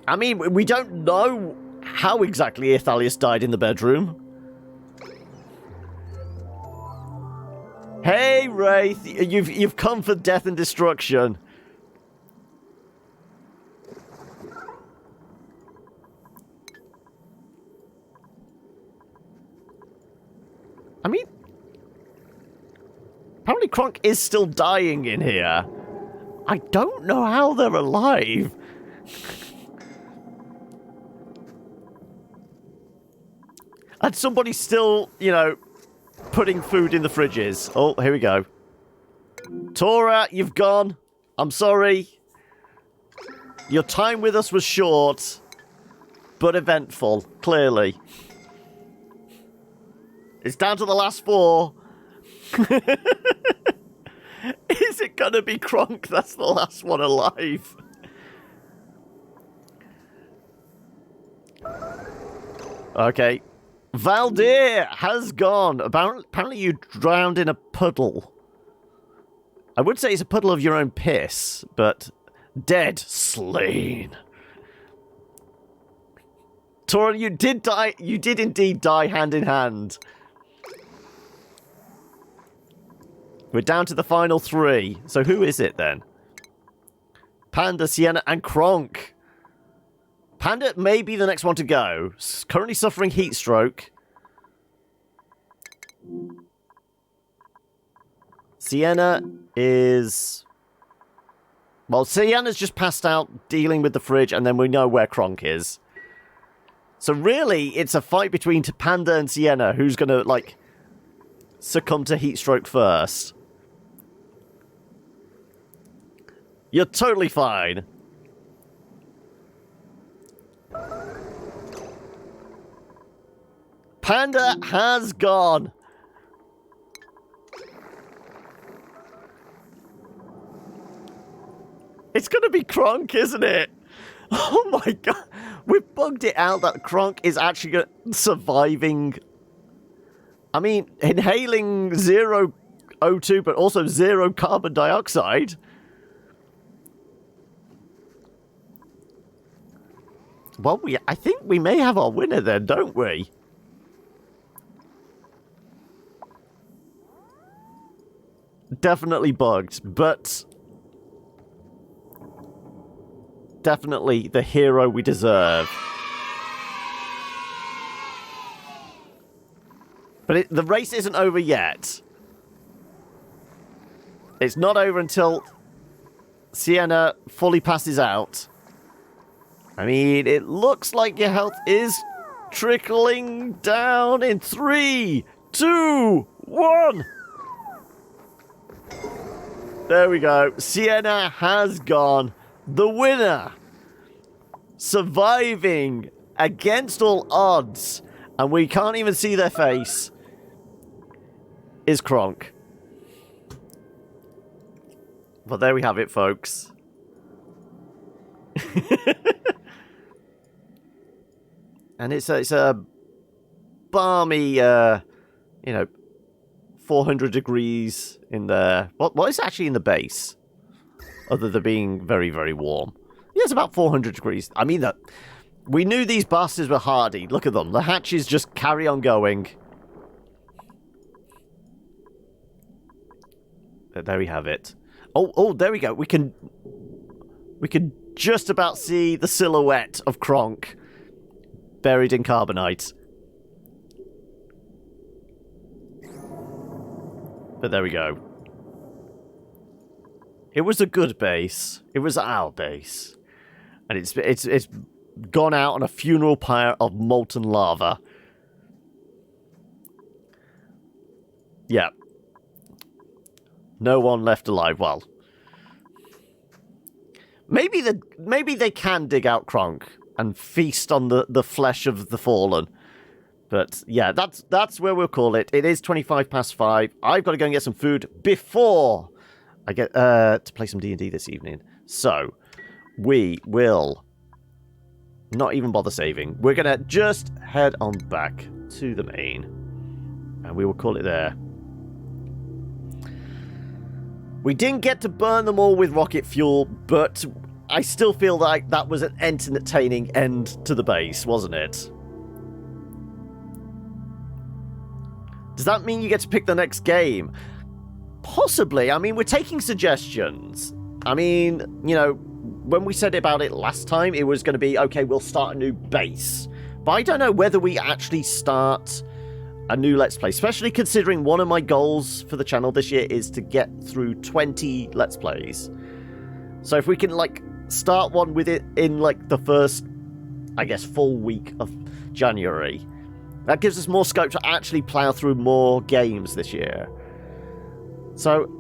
I mean, we don't know how exactly Ithalius died in the bedroom. Hey, Wraith, you've come for death and destruction. I mean, apparently Kronk is still dying in here. I don't know how they're alive. And somebody's still, you know, putting food in the fridges. Oh, here we go. Tora, you've gone. I'm sorry. Your time with us was short, but eventful, clearly. It's down to the last 4. Is it gonna be Kronk that's the last one alive? Okay. Valdir has gone. Apparently you drowned in a puddle. I would say it's a puddle of your own piss, but dead, slain. Toran, you did die. You did indeed die hand in hand. We're down to the final 3. So who is it then? Panda, Sienna, and Kronk. Panda may be the next one to go. Currently suffering heat stroke. Sienna is... Well, Sienna's just passed out dealing with the fridge, and then we know where Kronk is. So really, it's a fight between Panda and Sienna who's going to, like, succumb to heat stroke first. You're totally fine. Panda has gone. It's going to be Kronk, isn't it? Oh my god. We've bugged it out that Kronk is actually surviving. I mean, inhaling 0 O2, but also 0 carbon dioxide. Well, I think we may have our winner then, don't we? Definitely bugged, but definitely the hero we deserve. But the race isn't over yet. It's not over until Sienna fully passes out. I mean, it looks like your health is trickling down in 3, 2, 1. There we go. Sienna has gone. The winner. Surviving against all odds. And we can't even see their face. Is Kronk. But there we have it, folks. And it's a balmy, 400 degrees in there. What is actually in the base? Other than being very, very warm. Yeah, it's about 400 degrees. I mean, we knew these bastards were hardy. Look at them. The hatches just carry on going. There we have it. Oh, there we go. We can just about see the silhouette of Kronk buried in carbonite. But there we go. It was a good base. It was our base. And it's gone out on a funeral pyre of molten lava. Yeah. No one left alive. Well, maybe they can dig out Kronk and feast on the flesh of the fallen. But yeah, that's where we'll call it. It is 5:25. I've got to go and get some food before I get to play some D&D this evening. So we will not even bother saving. We're gonna just head on back to the main, and we will call it there. We didn't get to burn them all with rocket fuel, but I still feel like that was an entertaining end to the base, wasn't it? Does that mean you get to pick the next game? Possibly. I mean, we're taking suggestions. I mean, when we said about it last time, it was going to be, okay, we'll start a new base. But I don't know whether we actually start a new Let's Play, especially considering one of my goals for the channel this year is to get through 20 Let's Plays. So if we can, start one with it in, the first, I guess, full week of January, that gives us more scope to actually plow through more games this year. So,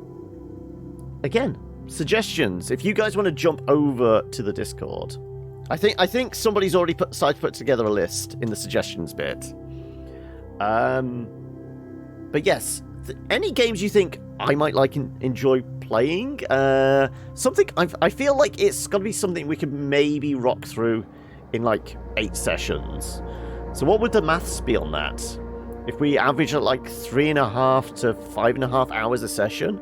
again, suggestions. If you guys want to jump over to the Discord, I think somebody's already put together a list in the suggestions bit. But yes, any games you think I might enjoy playing, something I feel like it's gonna be something we could maybe rock through in 8 sessions. So what would the maths be on that? If we average at 3.5 to 5.5 hours a session,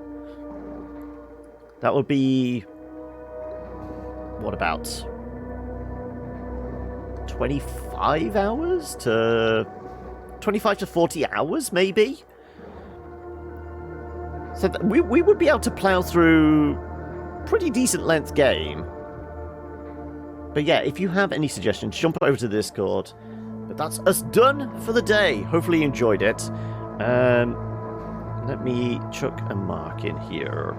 that would be, what about 25 hours to 25 to 40 hours, maybe? So we would be able to plow through pretty decent length game. But yeah, if you have any suggestions, jump over to the Discord. But that's us done for the day. Hopefully you enjoyed it. Let me chuck a mark in here.